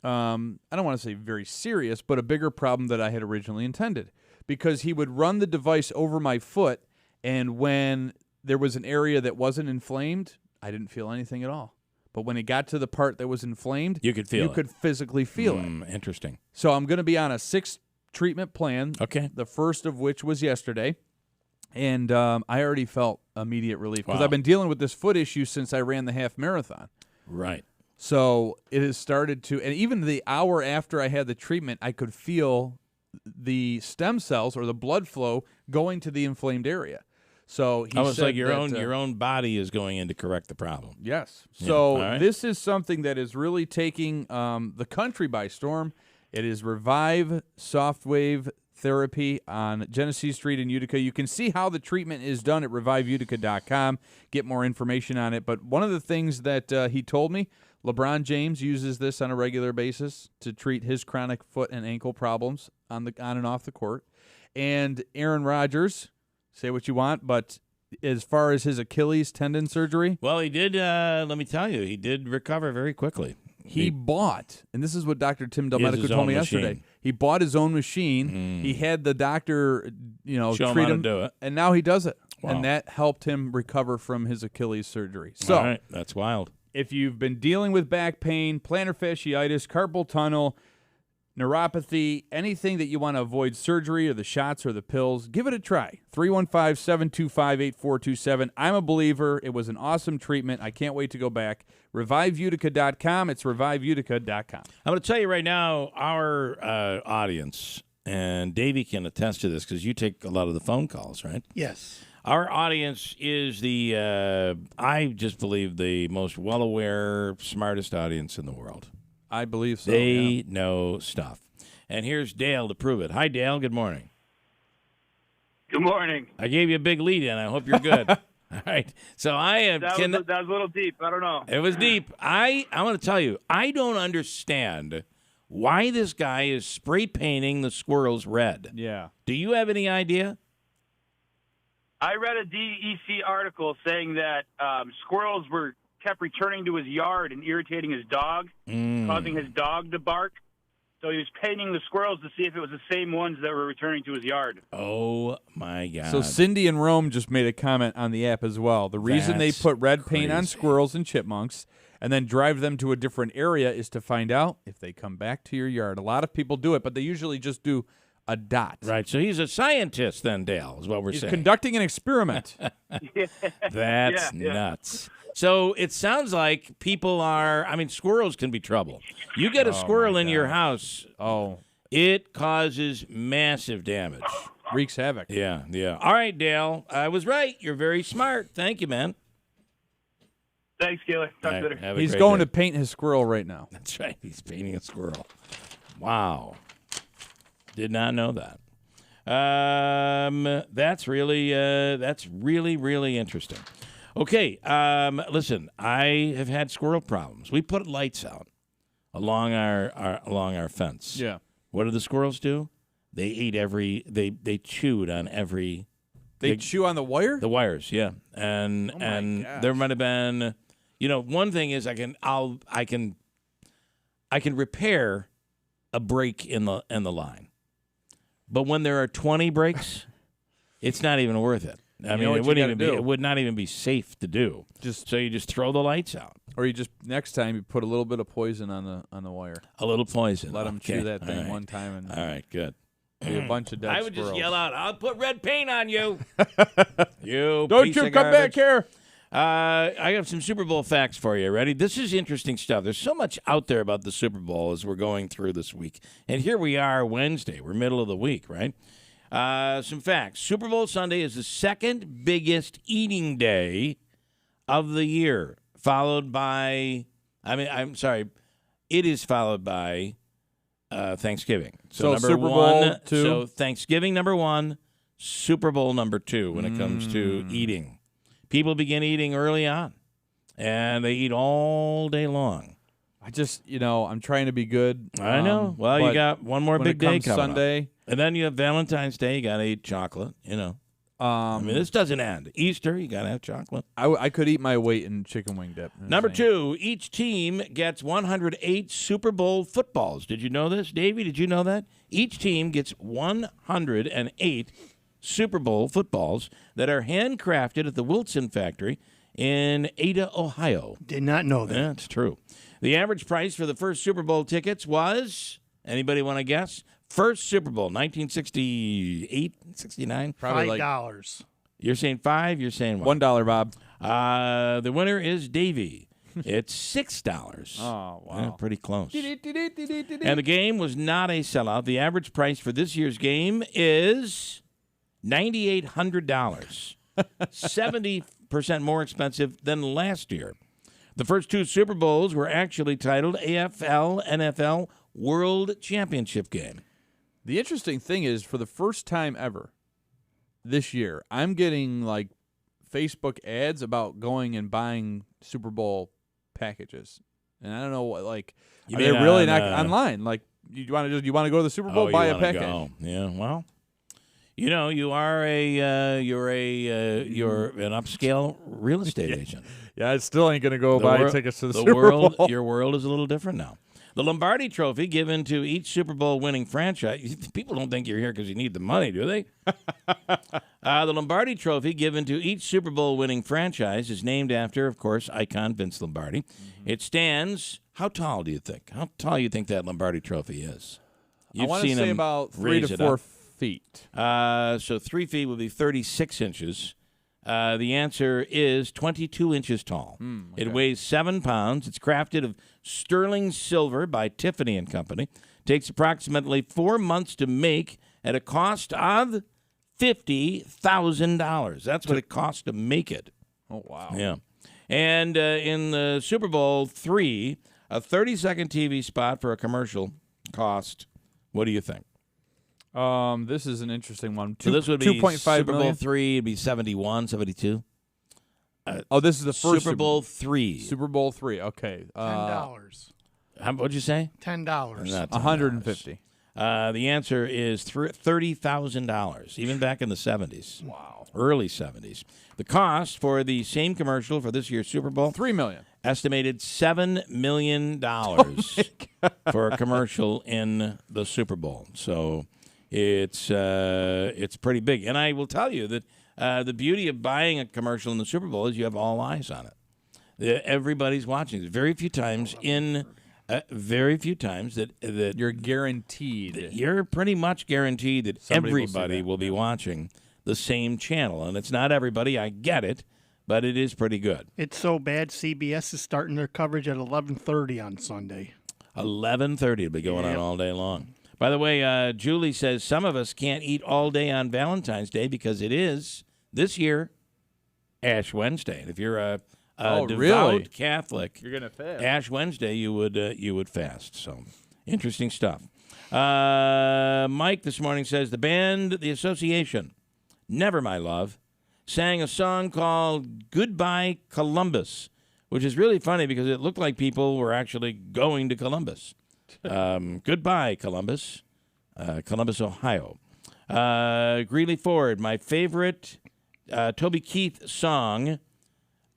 I don't want to say very serious, but a bigger problem that I had originally intended. Because he would run the device over my foot, and when there was an area that wasn't inflamed, I didn't feel anything at all. But when it got to the part that was inflamed, you could feel you could physically feel it. Interesting. So I'm going to be on a 6-treatment plan. Okay. The first of which was yesterday. And I already felt immediate relief. Because Wow. I've been dealing with this foot issue since I ran the half marathon. Right. So it has started to, and even the hour after I had the treatment, I could feel the stem cells or the blood flow going to the inflamed area. So he it's said like your that, own own body is going in to correct the problem. Yes. Yeah. So All right. this is something that is really taking the country by storm. It is Revive Softwave Therapy on Genesee Street in Utica. You can see how the treatment is done at reviveutica.com. Get more information on it. But one of the things that he told me LeBron James uses this on a regular basis to treat his chronic foot and ankle problems on and off the court. And Aaron Rodgers, say what you want, but as far as his Achilles tendon surgery, well, he did. Let me tell you, he did recover very quickly. He bought, and this is what Dr. Tim Delmedico his told me own yesterday. machine. He bought his own machine. He had the doctor, Show him treat how to him, do it. and now he does it. Wow. And that helped him recover from his Achilles surgery. So, all right, that's wild. If you've been dealing with back pain, plantar fasciitis, carpal tunnel, neuropathy, anything that you want to avoid surgery or the shots or the pills, give it a try. 315-725-8427. I'm a believer. It was an awesome treatment. I can't wait to go back. ReviveUtica.com. It's ReviveUtica.com. I'm going to tell you right now, our audience, and Davey can attest to this because you take a lot of the phone calls, right? Yes. Our audience is I just believe, the most well-aware, smartest audience in the world. I believe so. They know stuff. And here's Dale to prove it. Hi, Dale. Good morning. Good morning. I gave you a big lead in. I hope you're good. All right. So I am. That was a little deep. I don't know. It was deep. I want to tell you, I don't understand why this guy is spray painting the squirrels red. Yeah. Do you have any idea? I read a DEC article saying that squirrels kept returning to his yard and irritating his dog, causing his dog to bark. So he was painting the squirrels to see if it was the same ones that were returning to his yard. Oh, my God. So Cindy in Rome just made a comment on the app as well. The reason they put red paint on squirrels and chipmunks and then drive them to a different area is to find out if they come back to your yard. A lot of people do it, but they usually just do a dot. Right, so he's a scientist then, Dale, is what we're saying. He's conducting an experiment. That's nuts. So it sounds like people squirrels can be trouble. You get a squirrel in your house, it causes massive damage. Wreaks havoc. Yeah. All right, Dale, I was right. You're very smart. Thank you, man. Thanks, Keeler. Talk later. He's going to paint his squirrel right now. That's right. He's painting a squirrel. Wow. Did not know that. That's really, really interesting. Okay, listen, I have had squirrel problems. We put lights out along our fence. Yeah. What do the squirrels do? They ate they chewed on every. They chew on the wire? The wires, yeah. And there might have been, one thing is I can repair a break in the line. But when there are 20 breaks, it's not even worth it. It would not even be safe to do. So you just throw the lights out, or you just next time you put a little bit of poison on the wire. A little poison. Let them chew that thing one time, and all right, good. A bunch of dead I would squirrels. just yell out, "I'll put red paint on you." You don't piece you of come garbage. back here? I have some Super Bowl facts for you. Ready? This is interesting stuff. There's so much out there about the Super Bowl as we're going through this week. And here we are Wednesday. We're middle of the week, right? Some facts. Super Bowl Sunday is the second biggest eating day of the year, followed by, it is followed by Thanksgiving. So number Super Bowl one, 2. So Thanksgiving number 1, Super Bowl number 2 when it comes to eating. People begin eating early on, and they eat all day long. I just, I'm trying to be good. I know. Well, you got one more big day coming Sunday. Up. And then you have Valentine's Day. You got to eat chocolate, this doesn't end. Easter, you got to have chocolate. I could eat my weight in chicken wing dip. Number 2, each team gets 108 Super Bowl footballs. Did you know this, Davey? Did you know that? Each team gets 108 Super Bowl footballs that are handcrafted at the Wilson factory in Ada, Ohio. Did not know that. That's true. The average price for the first Super Bowl tickets was, anybody want to guess? First Super Bowl, 1968, 69? Probably $5. You're saying 5, you're saying what? $1, Bob. The winner is Davey. It's $6. Oh, wow. Yeah, pretty close. And the game was not a sellout. The average price for this year's game is $9,800, 70% more expensive than last year. The first 2 Super Bowls were actually titled AFL NFL World Championship Game. The interesting thing is, for the first time ever this year, I'm getting Facebook ads about going and buying Super Bowl packages. And I don't know what, like, You are they mean really on, not online? Like, you want to go to the Super Bowl, you buy a wanna package? go. Yeah, well, you know, you are you're an upscale real estate agent. Yeah, I still ain't gonna go buy tickets to the Super world, Bowl. Your world is a little different now. The Lombardi Trophy given to each Super Bowl winning franchise. People don't think you're here because you need the money, do they? The Lombardi Trophy given to each Super Bowl winning franchise is named after, of course, icon Vince Lombardi. It stands. How tall do you think? How tall do you think that Lombardi Trophy is? I want to say about 3 to 4 feet. So 3 feet would be 36 inches. The answer is 22 inches tall. Okay. It weighs 7 pounds. It's crafted of sterling silver by Tiffany & Company. Takes approximately 4 months to make at a cost of $50,000. That's what it costs to make it. Oh, wow. Yeah. And in the Super Bowl III, a 30-second TV spot for a commercial cost, what do you think? This is an interesting one. So this would be 2.5 Super Bowl million? III, it'd be 71, 72. This is the first Super Bowl III. Super Bowl III. Okay. $10. What'd you say? $10. Not $10. 150. The answer is $30,000, even back in the 70s. Wow. Early 70s. The cost for the same commercial for this year's Super Bowl? $3 million. Estimated $7 million for a commercial in the Super Bowl. So it's pretty big. And I will tell you that the beauty of buying a commercial in the Super Bowl is you have all eyes on it. Everybody's watching. There's very few times that you're guaranteed. You're pretty much guaranteed that everybody will be watching the same channel. And it's not everybody, I get it, but it is pretty good. It's so bad, CBS is starting their coverage at 11:30 on Sunday. 11:30 will be going on all day long. By the way, Julie says some of us can't eat all day on Valentine's Day because it is, this year, Ash Wednesday. And if you're a devout Catholic, you're gonna fast. Ash Wednesday, you would fast. So interesting stuff. Mike this morning says the band, The Association, Never My Love, sang a song called Goodbye Columbus, which is really funny because it looked like people were actually going to Columbus. Goodbye Columbus, Columbus, Ohio. Greeley Ford, my favorite Toby Keith song,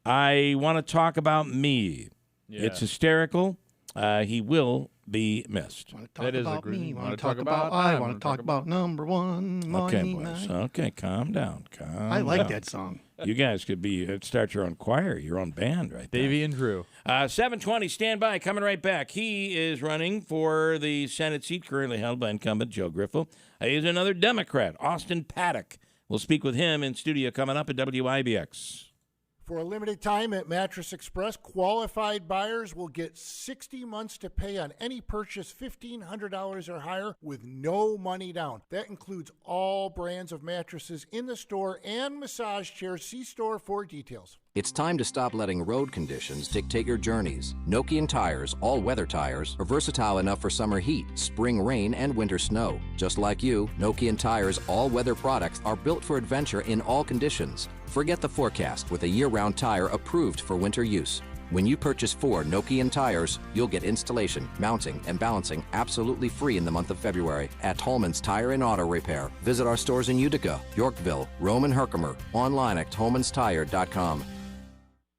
I Want to Talk About Me. Yeah. It's hysterical. He will be missed. Want to talk about me. Want to talk about I. Want to talk about number one. Okay, boys. Okay, calm down. I like that song. You guys could start your own choir, your own band right there. Davey and Drew. 7:20, stand by. Coming right back. He is running for the Senate seat currently held by incumbent Joe Griffel. He is another Democrat, Austin Paddock. We'll speak with him in studio coming up at WIBX. For a limited time at Mattress Express, qualified buyers will get 60 months to pay on any purchase $1,500 or higher with no money down. That includes all brands of mattresses in the store and massage chairs. See store for details. It's time to stop letting road conditions dictate your journeys. Nokian tires, all-weather tires, are versatile enough for summer heat, spring rain, and winter snow. Just like you, Nokian tires' all-weather products are built for adventure in all conditions. Forget the forecast with a year-round tire approved for winter use. When you purchase 4 Nokian tires, you'll get installation, mounting, and balancing absolutely free in the month of February at Tolman's Tire and Auto Repair. Visit our stores in Utica, Yorkville, Rome, and Herkimer. Online at tolmanstire.com.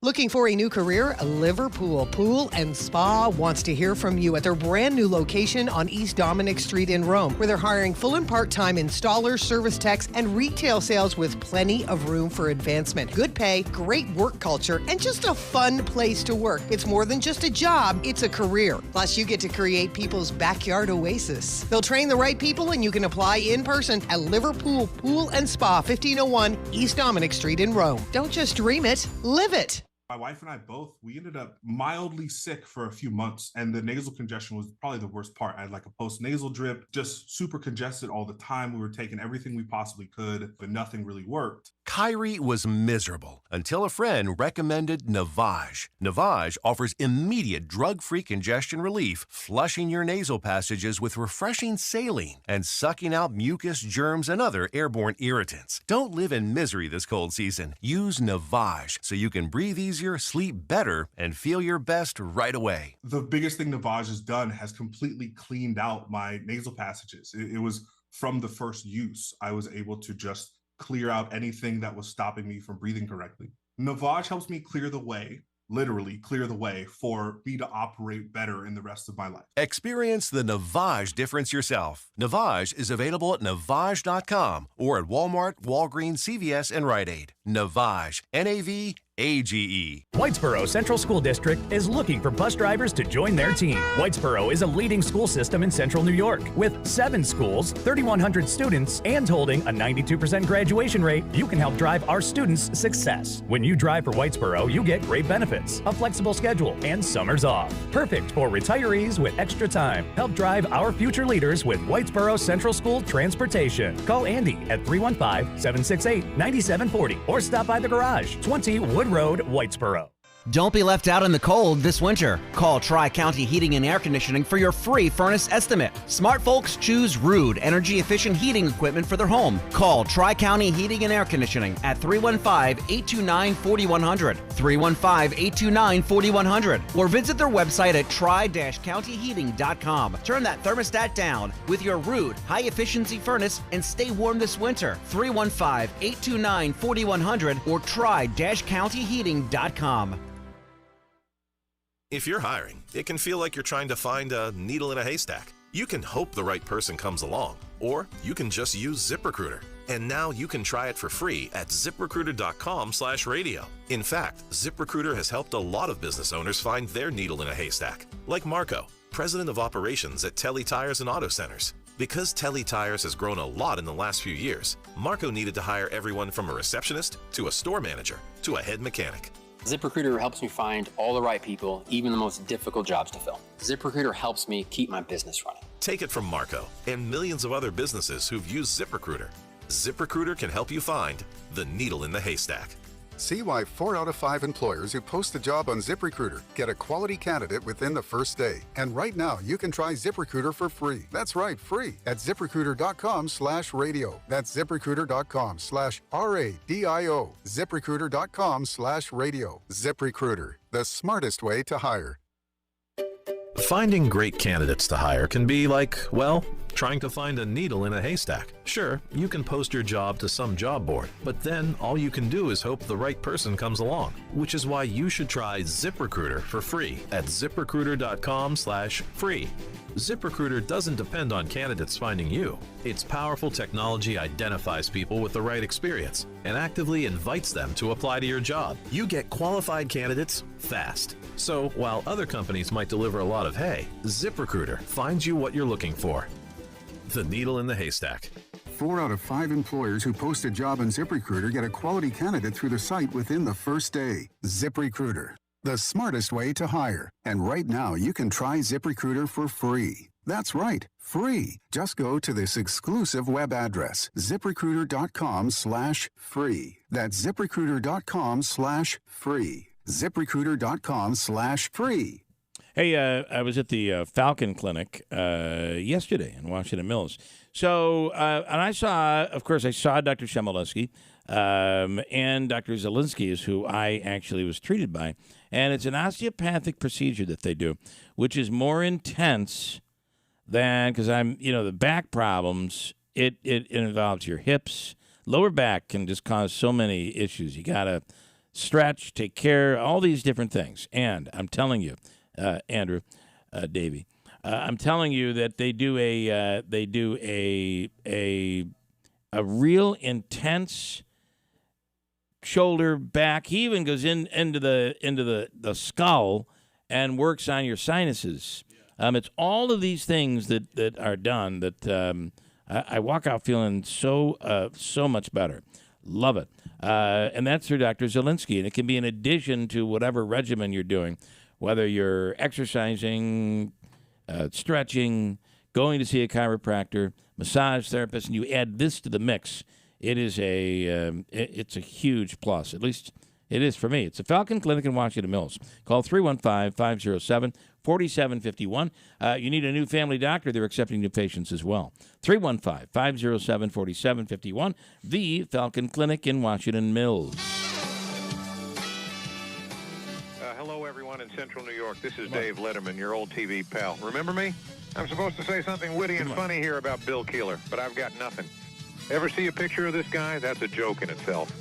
Looking for a new career? Liverpool Pool and Spa wants to hear from you at their brand new location on East Dominic Street in Rome, where they're hiring full and part-time installers, service techs, and retail sales with plenty of room for advancement. Good pay, great work culture, and just a fun place to work. It's more than just a job, it's a career. Plus, you get to create people's backyard oasis. They'll train the right people, and you can apply in person at Liverpool Pool and Spa, 1501 East Dominic Street in Rome. Don't just dream it, live it. My wife and I both, we ended up mildly sick for a few months, and the nasal congestion was probably the worst part. I had like a post-nasal drip, just super congested all the time. We were taking everything we possibly could, but nothing really worked. Kyrie was miserable until a friend recommended Navage. Navage offers immediate drug-free congestion relief, flushing your nasal passages with refreshing saline and sucking out mucus, germs, and other airborne irritants. Don't live in misery this cold season. Use Navage so you can breathe easier, sleep better, and feel your best right away. The biggest thing Navage has done has completely cleaned out my nasal passages. It was from the first use. I was able to just clear out anything that was stopping me from breathing correctly. Navage helps me clear the way, literally clear the way, for me to operate better in the rest of my life. Experience the Navage difference yourself. Navage is available at Navage.com or at Walmart, Walgreens, CVS, and Rite Aid. Navage, Navage. Whitesboro Central School District is looking for bus drivers to join their team. Whitesboro is a leading school system in central New York. With 7 schools, 3,100 students, and holding a 92% graduation rate, you can help drive our students' success. When you drive for Whitesboro, you get great benefits, a flexible schedule, and summers off. Perfect for retirees with extra time. Help drive our future leaders with Whitesboro Central School Transportation. Call Andy at 315-768-9740 or stop by the garage, 20 Wood Road, Whitesboro. Don't be left out in the cold this winter. Call Tri-County Heating and Air Conditioning for your free furnace estimate. Smart folks choose Rude energy-efficient heating equipment for their home. Call Tri-County Heating and Air Conditioning at 315-829-4100, 315-829-4100, or visit their website at tri-countyheating.com. Turn that thermostat down with your Rude high-efficiency furnace and stay warm this winter. 315-829-4100 or tri-countyheating.com. If you're hiring, it can feel like you're trying to find a needle in a haystack. You can hope the right person comes along, or you can just use ZipRecruiter. And now you can try it for free at ZipRecruiter.com/radio. In fact, ZipRecruiter has helped a lot of business owners find their needle in a haystack, like Marco, president of operations at Telly Tires and Auto Centers. Because Telly Tires has grown a lot in the last few years, Marco needed to hire everyone from a receptionist to a store manager to a head mechanic. ZipRecruiter helps me find all the right people, even the most difficult jobs to fill. ZipRecruiter helps me keep my business running. Take it from Marco and millions of other businesses who've used ZipRecruiter. ZipRecruiter can help you find the needle in the haystack. See why 4 out of 5 employers who post a job on ZipRecruiter get a quality candidate within the first day. And right now, you can try ZipRecruiter for free. That's right, free at ZipRecruiter.com/radio. That's ZipRecruiter.com/RADIO. ZipRecruiter.com/radio. ZipRecruiter, the smartest way to hire. Finding great candidates to hire can be like, well, trying to find a needle in a haystack. Sure, you can post your job to some job board, but then all you can do is hope the right person comes along, which is why you should try ZipRecruiter for free at ZipRecruiter.com/free. ZipRecruiter doesn't depend on candidates finding you. Its powerful technology identifies people with the right experience and actively invites them to apply to your job. You get qualified candidates fast. So while other companies might deliver a lot of hay, ZipRecruiter finds you what you're looking for. The needle in the haystack. 4 out of 5 employers who post a job on ZipRecruiter get a quality candidate through the site within the first day. ZipRecruiter, the smartest way to hire. And right now, you can try ZipRecruiter for free. That's right, free. Just go to this exclusive web address, ZipRecruiter.com/free. That's ZipRecruiter.com/free. ZipRecruiter.com/free. Hey, I was at the Falcon Clinic yesterday in Washington Mills. So, and I saw Dr. Shemolinsky, and Dr. Zielinski is who I actually was treated by. And it's an osteopathic procedure that they do, which is more intense than, because the back problems, it involves your hips. Lower back can just cause so many issues. You got to stretch, take care, all these different things. And I'm telling you, Andrew, Davey, I'm telling you that they do a real intense shoulder, back. He even goes into the skull and works on your sinuses. It's all of these things that are done that I walk out feeling so much better. Love it. And that's through Dr. Zielinski. And it can be in addition to whatever regimen you're doing, whether you're exercising, stretching, going to see a chiropractor, massage therapist, and you add this to the mix. it is it's a huge plus. At least it is for me. It's a Falcon Clinic in Washington Mills. Call 315-507-4751. You need a new family doctor. They're accepting new patients as well. 315-507-4751. The Falcon Clinic in Washington Mills. Hello, everyone in Central New York. This is Dave Letterman, your old TV pal. Remember me? I'm supposed to say something witty and funny here about Bill Keeler, but I've got nothing. Ever see a picture of this guy? That's a joke in itself.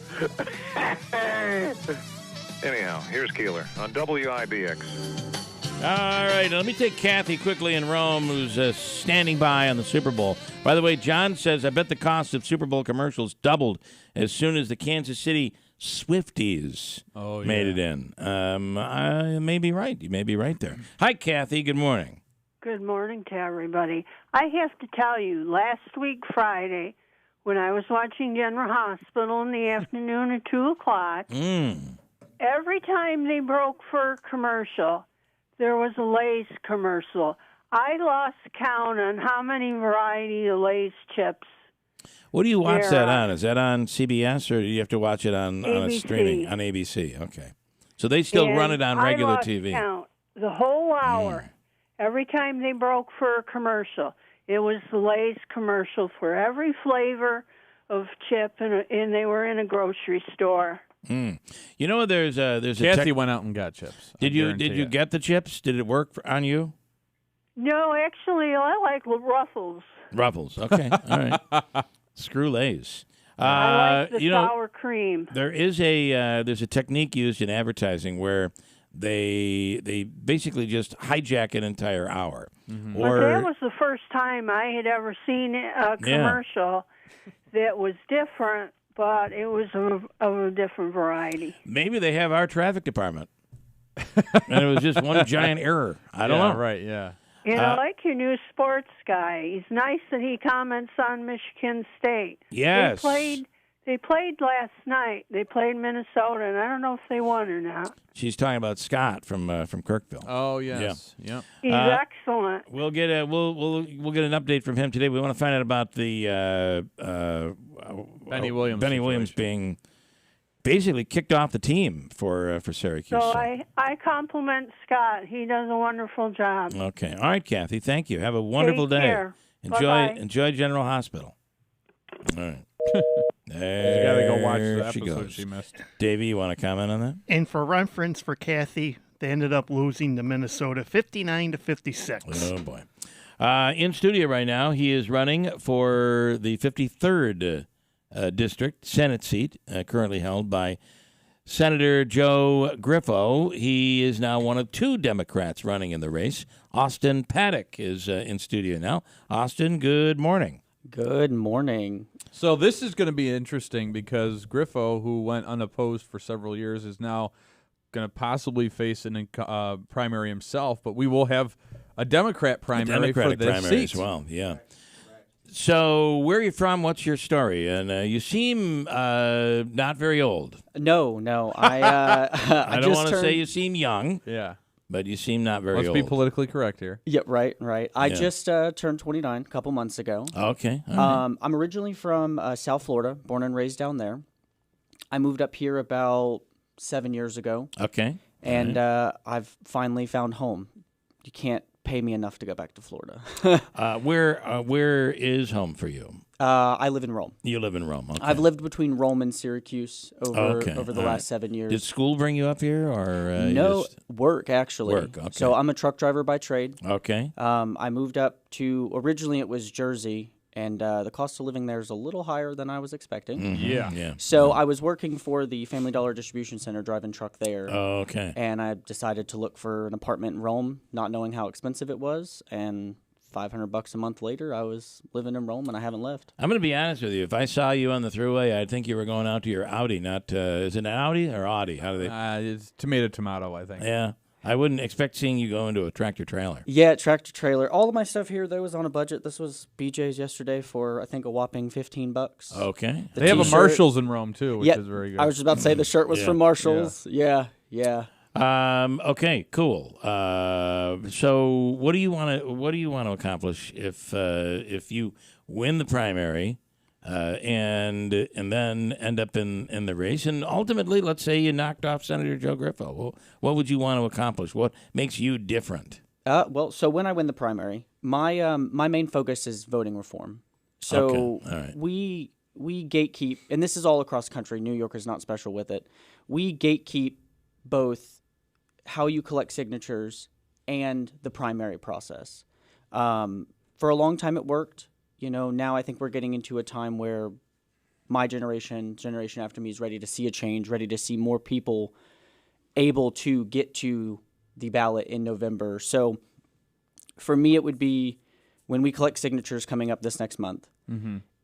Anyhow, here's Keeler on WIBX. All right, let me take Kathy quickly in Rome, who's standing by on the Super Bowl. By the way, John says, I bet the cost of Super Bowl commercials doubled as soon as the Kansas City Swifties made it in. I may be right. You may be right there. Hi, Kathy. Good morning. Good morning to everybody. I have to tell you, last week Friday, when I was watching General Hospital in the afternoon at 2 o'clock, every time they broke for a commercial, there was a Lay's commercial. I lost count on how many variety of Lay's chips. What do you watch that on? Is that on CBS, or do you have to watch it on a ABC. streaming? On ABC, okay. So they still run it on regular I lost TV. Count the whole hour. Every time they broke for a commercial, it was the Lay's commercial for every flavor of chip, and they were in a grocery store. You know, there's a Kathy went out and got chips. Did you get the chips? Did it work on you? No, actually, I like Ruffles. Ruffles. Okay. All right. Screw Lay's. I like the you know, sour cream. There's a technique used in advertising where they basically just hijack an entire hour. But that was the first time I had ever seen a commercial that was different, but it was of a different variety. Maybe they have our traffic department, and it was just one giant error. I don't know. Right? Yeah. And I like your new sports guy. He's nice that he comments on Michigan State. Yes. They played last night. They played Minnesota, and I don't know if they won or not. She's talking about Scott from Kirkville. Oh yes. Yeah. He's excellent. We'll get we'll get an update from him today. We want to find out about the Benny Williams. Benny Williams being basically kicked off the team for Syracuse. So I compliment Scott. He does a wonderful job. Okay. All right, Kathy. Thank you. Have a wonderful Take day. care. Enjoy Bye-bye. General Hospital. All right. There You gotta go watch the she episode goes. she missed. Davey, you want to comment on that? And for reference for Kathy, they ended up losing to Minnesota 59-56. Oh, boy. In studio right now, he is running for the 53rd District Senate seat, currently held by Senator Joe Griffo. He is now one of 2 Democrats running in the race. Austin Paddock is in studio now. Austin, good morning. Good morning. So this is going to be interesting because Griffo, who went unopposed for several years, is now going to possibly face a primary himself. But we will have a Democrat primary for this primary seat as well. Yeah. So where are you from? What's your story? And you seem not very old. No. I don't want to say you seem young. Yeah. But you seem not very Let's old. be politically correct here. Yeah, right. I just turned 29 a couple months ago. Okay. All right. I'm originally from South Florida, born and raised down there. I moved up here about 7 years ago. Okay. And I've finally found home. You can't pay me enough to go back to Florida. Where is home for you? I live in Rome. You live in Rome. Okay. I've lived between Rome and Syracuse over the last 7 years. Did school bring you up here, or no, work actually? Work. Okay. So I'm a truck driver by trade. Okay. I moved up to originally it was Jersey, and the cost of living there is a little higher than I was expecting. Mm-hmm. Yeah. So I was working for the Family Dollar Distribution Center, driving truck there. Okay. And I decided to look for an apartment in Rome, not knowing how expensive it was, and $500 a month later, I was living in Rome, and I haven't left. I'm going to be honest with you. If I saw you on the thruway, I'd think you were going out to your Audi. Not is it an Audi or Audi? How do they? It's tomato, I think. Yeah. I wouldn't expect seeing you go into a tractor trailer. Yeah, tractor trailer. All of my stuff here, though, was on a budget. This was BJ's yesterday for, I think, a whopping $15. Okay. The They have a t-shirt- Marshall's in Rome, too, which is very good. I was just about to say the shirt was Yeah. from Marshall's. Yeah. Okay. Cool. So what do you want to accomplish if you win the primary and then end up in the race. And ultimately, let's say you knocked off Senator Joe Griffo. Well, what would you want to accomplish? What makes you different? Well, so when I win the primary, my main focus is voting reform. So Okay, all right. we gatekeep, and this is all across the country. New York is not special with it. We gatekeep both how you collect signatures and the primary process. For a long time, it worked. Now I think we're getting into a time where my generation after me is ready to see a change, ready to see more people able to get to the ballot in November. So for me, it would be when we collect signatures coming up this next month,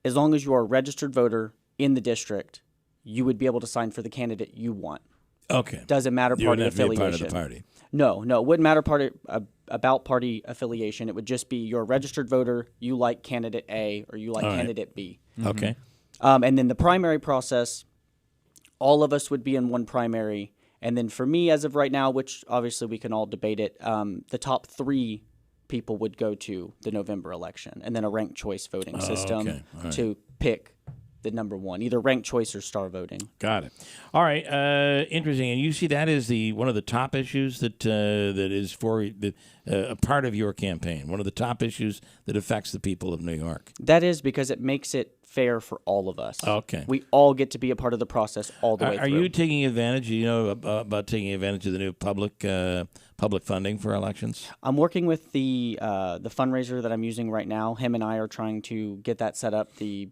as long as you are a registered voter in the district, you would be able to sign for the candidate you want. Okay. Doesn't matter You party wouldn't have to be affiliation. a part of the party. No, it wouldn't matter about party affiliation. It would just be you're a registered voter, you like candidate A or you like All right. candidate B. Okay. And then the primary process, all of us would be in one primary. And then for me, as of right now, which obviously we can all debate it, the top 3 people would go to the November election, and then a ranked choice voting system okay. All right. to pick the number 1, either ranked choice or star voting. Got it. All right. Interesting. And you see that is one of the top issues that is for a part of your campaign. One of the top issues that affects the people of New York. That is because it makes it fair for all of us. Okay. We all get to be a part of the process all the way Are through. you taking advantage? About taking advantage of the new public funding for elections? I'm working with the fundraiser that I'm using right now. Him and I are trying to get that set up. The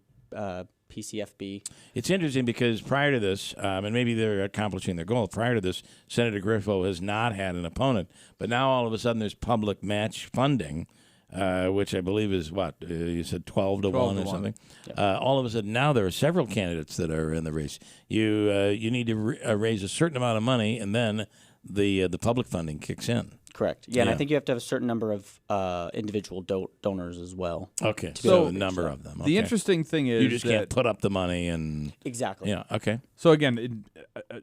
PCFB. It's interesting because prior to this, and maybe they're accomplishing their goal, prior to this, Senator Griffo has not had an opponent. But now all of a sudden there's public match funding, which I believe is what? You said 12 to 1 or something? Yep. All of a sudden now there are several candidates that are in the race. You need to raise a certain amount of money, and then the public funding kicks in. Correct. Yeah, and I think you have to have a certain number of individual donors as well. Okay, so a number of them. The Okay. interesting thing is you just can't put up the money and exactly. Yeah. Okay. So again,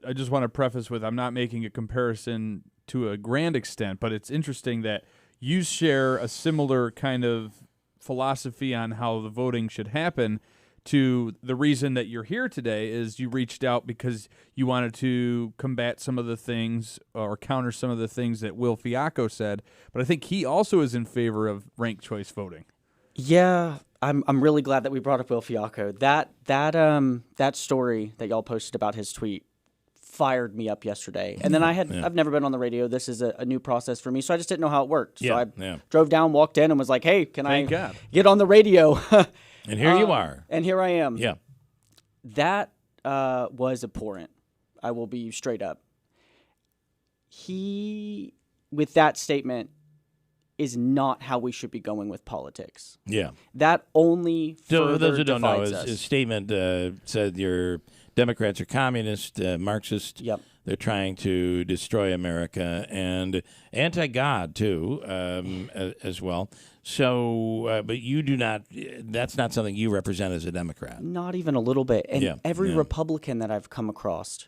I just want to preface with I'm not making a comparison to a grand extent, but it's interesting that you share a similar kind of philosophy on how the voting should happen. To the reason that you're here today is you reached out because you wanted to combat some of the things or counter some of the things that Will Fako said, but I think he also is in favor of ranked choice voting. Yeah, I'm really glad that we brought up Will Fako. That story that y'all posted about his tweet fired me up yesterday. And then I've never been on the radio. This is a new process for me, so I just didn't know how it worked. So I drove down, walked in, and was like, "Hey, can I get on the radio?" And here you are. And here I am. Yeah. That was abhorrent. I will be straight up. He, with that statement, is not how we should be going with politics. Yeah. That only So further those who don't know, divides us. his statement said your Democrats are communist, Marxist. Yep. They're trying to destroy America and anti-God, too, as well. So, but you do not, that's not something you represent as a Democrat. Not even a little bit. And every Republican that I've come across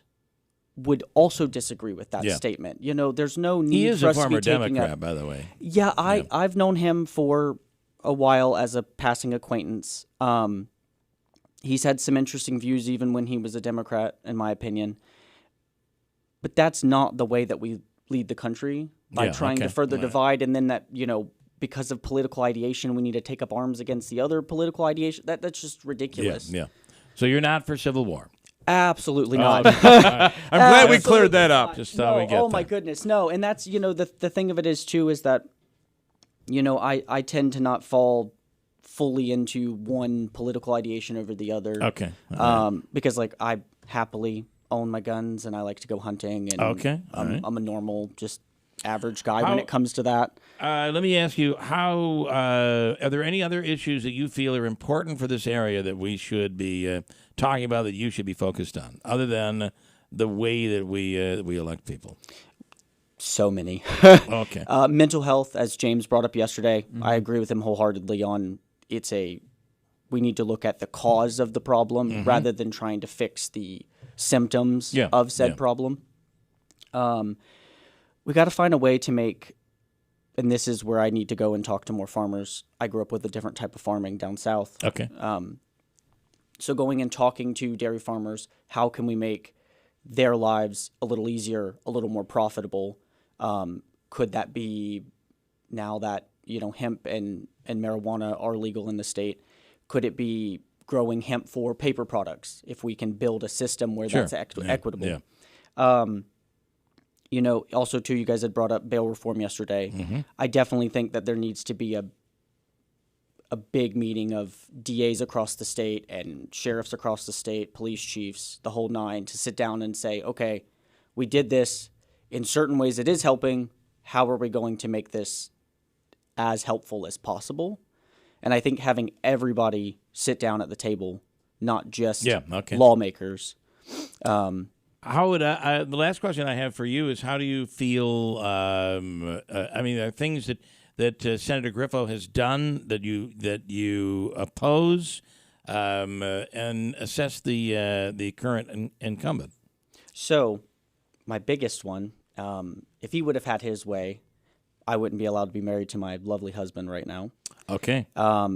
would also disagree with that statement. There's no need He is for a us to former be taking Democrat, by the way. Yeah, I've known him for a while as a passing acquaintance. He's had some interesting views even when he was a Democrat, in my opinion. But that's not the way that we lead the country, by trying to further divide, and then that, because of political ideation, we need to take up arms against the other political ideation. That's just ridiculous. Yeah. So you're not for civil war? Absolutely not. I'm glad we cleared that up. Just thought we get Oh my goodness, no. And that's the thing of it is too is that I tend to not fall fully into one political ideation over the other. Okay. Because I happily own my guns and I like to go hunting and I'm a normal just average guy when it comes to that. Let me ask you, are there any other issues that you feel are important for this area that we should be talking about, that you should be focused on, other than the way that we elect people? So many. Okay. Mental health, as James brought up yesterday, I agree with him wholeheartedly on we need to look at the cause of the problem rather than trying to fix the symptoms of said problem. We got to find a way to make, and this is where I need to go and talk to more farmers. I grew up with a different type of farming down south. Okay. So going and talking to dairy farmers, how can we make their lives a little easier, a little more profitable? Could that be, now that hemp and marijuana are legal in the state, could it be growing hemp for paper products if we can build a system where that's equitable? Also too, you guys had brought up bail reform yesterday. Mm-hmm. I definitely think that there needs to be a big meeting of DAs across the state and sheriffs across the state, police chiefs, the whole nine, to sit down and say, okay, we did this. In certain ways it is helping. How are we going to make this as helpful as possible? And I think having everybody sit down at the table, not just lawmakers. How would the last question I have for you is, how do you feel? There are things that Senator Griffo has done that you oppose, and assess the current incumbent. So, my biggest one, if he would have had his way, I wouldn't be allowed to be married to my lovely husband right now. Okay.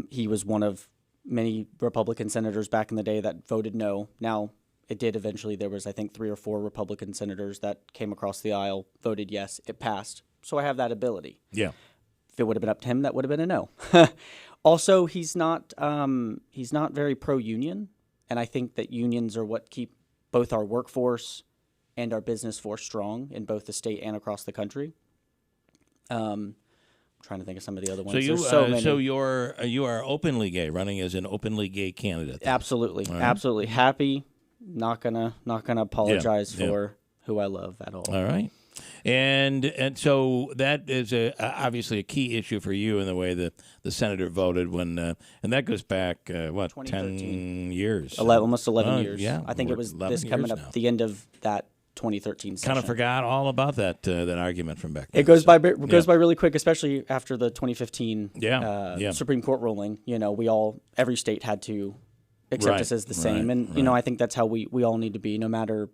He was one of many Republican senators back in the day that voted no. Now, it did eventually. There was, I think, 3 or 4 Republican senators that came across the aisle, voted yes. It passed. So I have that ability. Yeah. If it would have been up to him, that would have been a no. Also, he's not very pro-union, and I think that unions are what keep both our workforce and our business force strong in both the state and across the country. I'm trying to think of some of the other ones. So you are openly gay, running as an openly gay candidate. Absolutely, right. Absolutely happy. Not gonna apologize for who I love at all. All right. And so that is obviously a key issue for you in the way that the senator voted when, and that goes back 10 years, almost 11 years. Yeah, I think it was this coming up the end of that 2013 session. Kind of forgot all about that argument from back then. It goes by really quick, especially after the 2015 Supreme Court ruling. Every state had to accept us as the same, and I think that's how we all need to be, no matter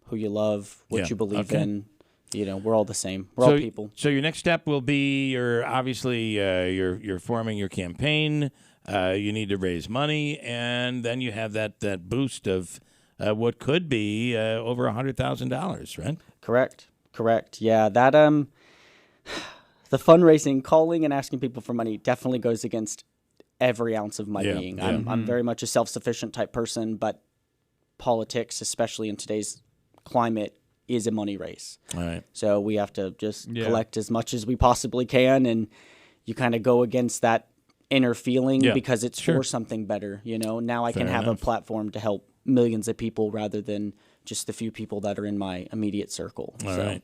who you love, what you believe in. We're all the same. We're all people. So your next step will be you're forming your campaign. You need to raise money, and then you have that boost of what could be over $100,000, right? Correct. Yeah, that the fundraising, calling and asking people for money definitely goes against every ounce of my being. Yeah. I'm very much a self-sufficient type person, but politics, especially in today's climate, is a money race. All right. So we have to just collect as much as we possibly can, and you kind of go against that inner feeling because it's for something better. Now I can have a platform to help millions of people rather than just the few people that are in my immediate circle. All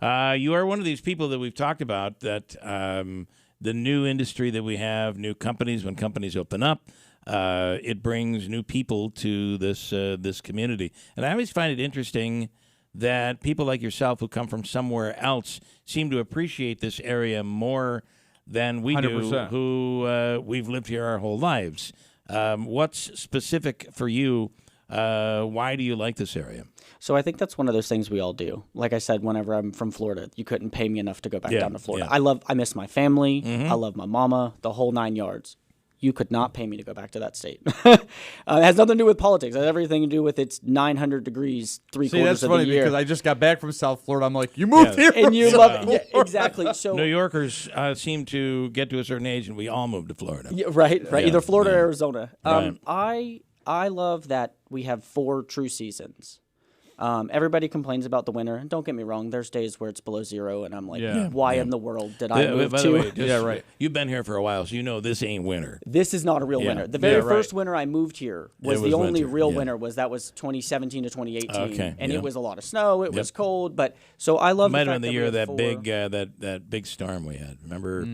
right. You are one of these people that we've talked about that the new industry that we have, new companies, when companies open up, it brings new people to this community. And I always find it interesting that people like yourself who come from somewhere else seem to appreciate this area more than we 100%. do, who we've lived here our whole lives. What's specific for you? Why do you like this area? So I think that's one of those things we all do. Like I said, whenever I'm from Florida, you couldn't pay me enough to go back down to Florida. I miss my family. I love my mama, the whole 9 yards. You could not pay me to go back to that state. It has nothing to do with politics. It has everything to do with it's 900 degrees 3/4 of the year. See, that's funny because I just got back from South Florida. I'm like, you moved here, and you love it. Yeah, exactly. So New Yorkers seem to get to a certain age, and we all move to Florida. Yeah, right. Yeah, either Florida or Arizona. I love that we have 4 true seasons. Everybody complains about the winter, and don't get me wrong, there's days where it's below 0, and I'm like, why in the world did I move by to? the way, right. You've been here for a while, so you know this ain't winter. This is not a real winter. The very first winter I moved here was the only real winter. That was 2017 to 2018, and it was a lot of snow. It was cold, but so I love. Might have been the year that big storm we had. Remember?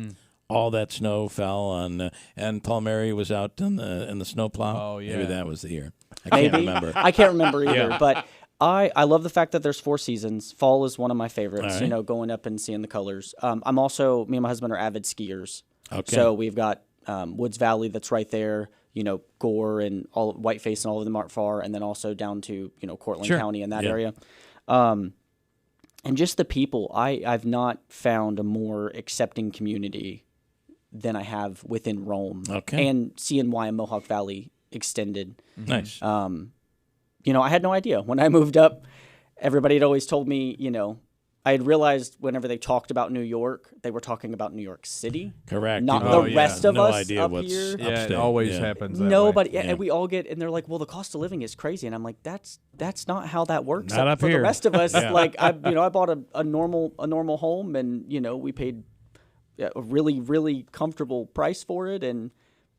All that snow fell on, and Paul Mary was out in the snowplow. Oh yeah, maybe that was the year. I can't remember. I can't remember either, but. I love the fact that there's 4 seasons. Fall is one of my favorites, right. Going up and seeing the colors. I'm also, me and my husband are avid skiers. Okay. So we've got Woods Valley that's right there, Gore and all Whiteface and all of them aren't far, and then also down to, Cortland County and that area. And just the people, I've not found a more accepting community than I have within Rome. Okay. And seeing why Mohawk Valley extended. Nice. You know, I had no idea. When I moved up, everybody had always told me, you know, I had realized whenever they talked about New York, they were talking about New York City. Correct. Not the rest of no us idea up what's here. Yeah, upstate. it always happens that Nobody, way. and we all get, and they're like, "Well, the cost of living is crazy," and I'm like, "That's not how that works." Not up for here. the rest of us, Yeah. like I bought a normal home, and you know, we paid a really comfortable price for it, and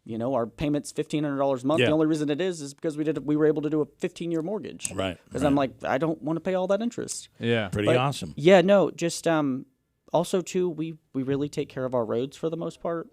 you know, our payment's $1,500 a month. Yeah. The only reason it is because we were able to do a 15-year mortgage. Right. Because I'm like, I don't want to pay all that interest. Yeah. Pretty But, awesome. Yeah, no, just also too, we really take care of our roads for the most part.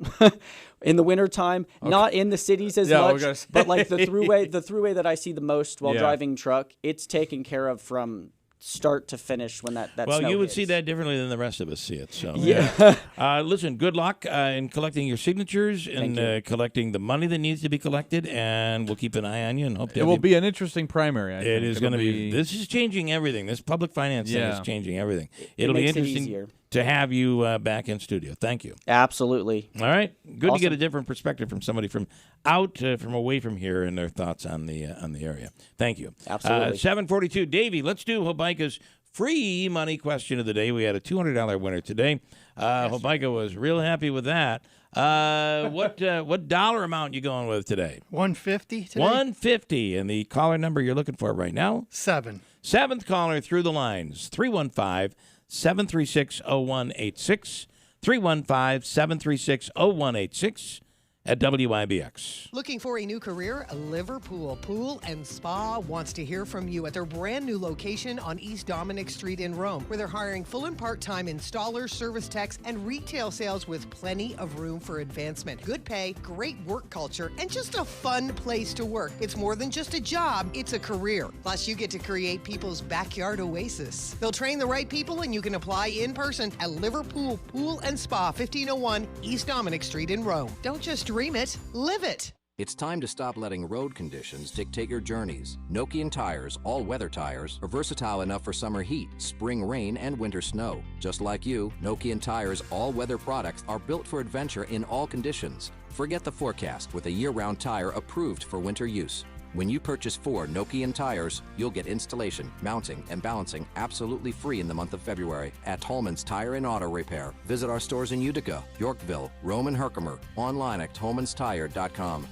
In the wintertime, not in the cities as Yeah, I was much, gonna say. but like the throughway that I see the most while Yeah. driving truck, it's taken care of from start to finish when that Well, snow you would hits. see that differently than the rest of us see it. So Yeah. Listen, good luck in collecting your signatures and collecting the money that needs to be collected, and we'll keep an eye on you and hope to It will be an interesting primary. I It think. is It'll going to be. This is changing everything. This public finance thing is Yeah. changing everything. It'll be makes it interesting easier. to have you back in studio. Thank you. Absolutely. All right, good to get Awesome. a different perspective from somebody from away from here and their thoughts on the area. Thank you. Absolutely. 7:42, Davey. Let's do Hobica's free money question of the day. We had a $200 winner today. Hobica was real happy with that. What dollar amount you going with today? $150 today. $150, and the caller number you're looking for right now? 7. Seventh caller through the lines, 315-736-0186, 315-736-0186 at WIBX. Looking for a new career? Liverpool Pool and Spa wants to hear from you at their brand new location on East Dominic Street in Rome, where they're hiring full and part-time installers, service techs, and retail sales with plenty of room for advancement. Good pay, great work culture, and just a fun place to work. It's more than just a job, it's a career. Plus, you get to create people's backyard oasis. They'll train the right people, and you can apply in person at Liverpool Pool and Spa, 1501 East Dominic Street in Rome. Don't just dream it, live it. It's time to stop letting road conditions dictate your journeys. Nokian tires, all-weather tires, are versatile enough for summer heat, spring rain, and winter snow. Just like you, Nokian tires' all-weather products are built for adventure in all conditions. Forget the forecast with a year-round tire approved for winter use. When you purchase 4 Nokian tires, you'll get installation, mounting, and balancing absolutely free in the month of February at Tolman's Tire and Auto Repair. Visit our stores in Utica, Yorkville, Rome, and Herkimer. Online at tolmanstire.com.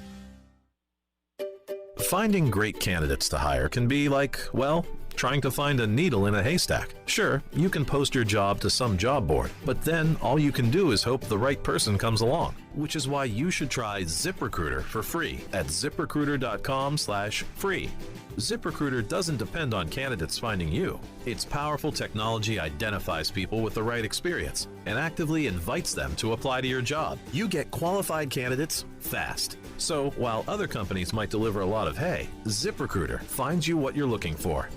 Finding great candidates to hire can be like, well, trying to find a needle in a haystack. Sure, you can post your job to some job board, but then all you can do is hope the right person comes along, which is why you should try ZipRecruiter for free at ziprecruiter.com/free. ZipRecruiter doesn't depend on candidates finding you. Its powerful technology identifies people with the right experience and actively invites them to apply to your job. You get qualified candidates fast. So while other companies might deliver a lot of hay, ZipRecruiter finds you what you're looking for.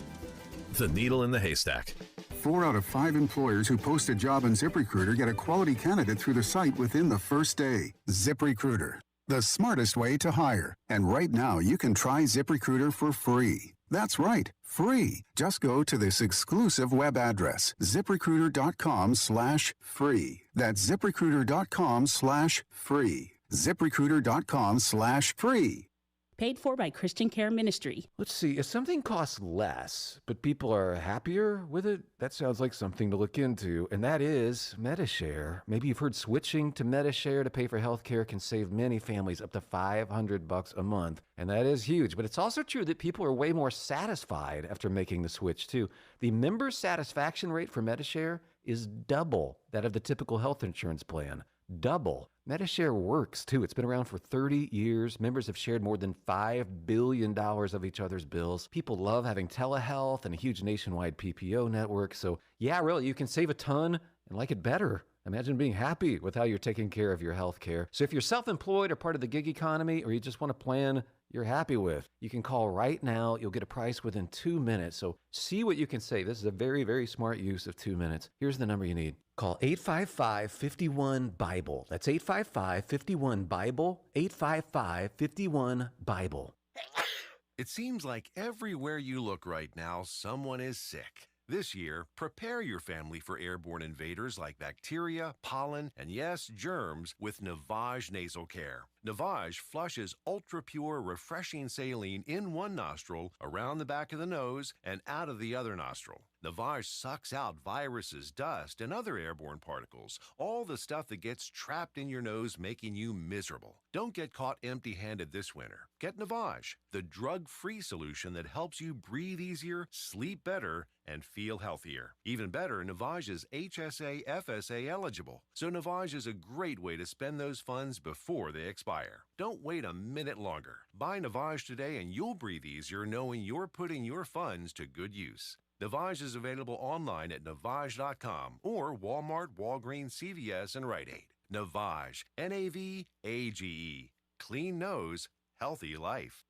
The needle in the haystack. 4 out of 5 employers who post a job on ZipRecruiter get a quality candidate through the site within the first day. ZipRecruiter, the smartest way to hire. And right now, you can try ZipRecruiter for free. That's right, free. Just go to this exclusive web address, ziprecruiter.com/free. That's ziprecruiter.com/free. ziprecruiter.com/free. Paid for by Christian Care Ministry. Let's see, if something costs less, but people are happier with it, that sounds like something to look into, and that is MediShare. Maybe you've heard switching to MediShare to pay for healthcare can save many families up to $500 a month, and that is huge. But it's also true that people are way more satisfied after making the switch, too. The member satisfaction rate for MediShare is double that of the typical health insurance plan. Double. MediShare works, too. It's been around for 30 years. Members have shared more than $5 billion of each other's bills. People love having telehealth and a huge nationwide PPO network. So, yeah, really, you can save a ton and like it better. Imagine being happy with how you're taking care of your health care. So if you're self-employed or part of the gig economy, or you just want a plan you're happy with, you can call right now. You'll get a price within 2 minutes. So see what you can save. This is a very, very smart use of 2 minutes. Here's the number you need. Call 855-51-BIBLE. That's 855-51-BIBLE, 855-51-BIBLE. It seems like everywhere you look right now, someone is sick. This year, prepare your family for airborne invaders like bacteria, pollen, and yes, germs with Navage Nasal Care. Navage flushes ultra-pure, refreshing saline in one nostril, around the back of the nose, and out of the other nostril. Navage sucks out viruses, dust, and other airborne particles, all the stuff that gets trapped in your nose, making you miserable. Don't get caught empty-handed this winter. Get Navage, the drug-free solution that helps you breathe easier, sleep better, and feel healthier. Even better, Navage is HSA, FSA eligible, so Navage is a great way to spend those funds before they expire. Don't wait a minute longer. Buy Navage today and you'll breathe easier knowing you're putting your funds to good use. Navage is available online at Navage.com or Walmart, Walgreens, CVS, and Rite Aid. Navage, N-A-V-A-G-E. Clean nose, healthy life.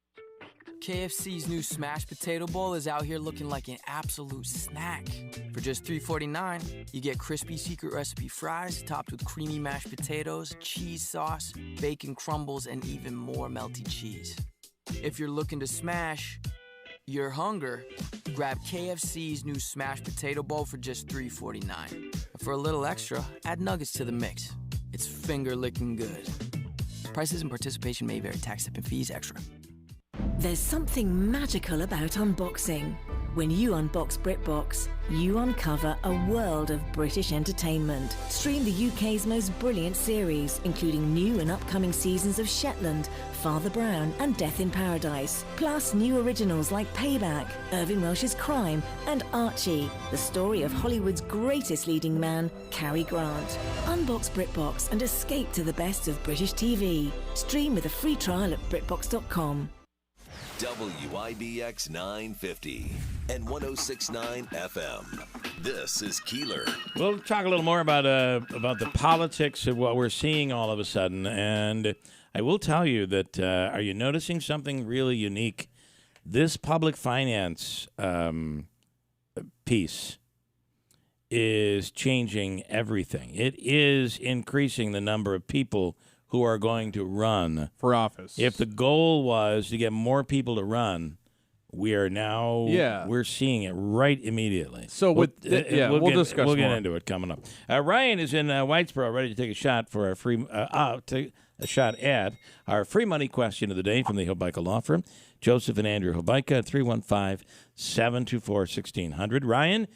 KFC's new smashed potato bowl is out here looking like an absolute snack. For just $3.49, you get crispy secret recipe fries topped with creamy mashed potatoes, cheese sauce, bacon crumbles, and even more melty cheese. If you're looking to smash your hunger, grab KFC's new smashed potato bowl for just $3.49. For a little extra, add nuggets to the mix. It's finger-licking good. Prices and participation may vary. Tax, tip, and fees extra. There's something magical about unboxing. When you unbox BritBox, you uncover a world of British entertainment. Stream the UK's most brilliant series, including new and upcoming seasons of Shetland, Father Brown, and Death in Paradise. Plus new originals like Payback, Irving Welsh's Crime, and Archie, the story of Hollywood's greatest leading man, Cary Grant. Unbox BritBox and escape to the best of British TV. Stream with a free trial at BritBox.com. WIBX 950 and 106.9 FM. This is Keeler. We'll talk a little more about the politics of what we're seeing all of a sudden. And I will tell you that, are you noticing something really unique? This public finance piece is changing everything. It is increasing the number of people who are going to run for office. If the goal was to get more people to run, we are now we're seeing it right immediately. So we'll discuss. We'll get into it coming up. Ryan is in Whitesboro, ready to take a shot for our free a shot at our free money question of the day from the Hobeika Law Firm. Joseph and Andrew Hobeika, 315-724-1600. Ryan,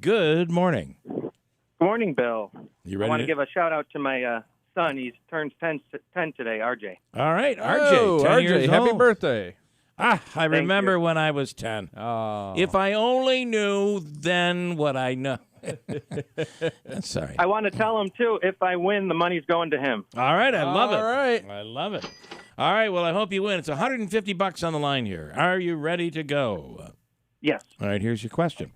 good morning. Good morning, Bill. You ready? I want to give a shout out to my son. He turns 10 today, RJ. All right, RJ. Oh, 10 RJ, years happy old. birthday. I remember when I was 10. Oh. If I only knew then what I know. Sorry. I want to tell him, too, if I win, the money's going to him. All right, I love it. All right. I love it. All right, well, I hope you win. It's $150 on the line here. Are you ready to go? Yes. All right, here's your question.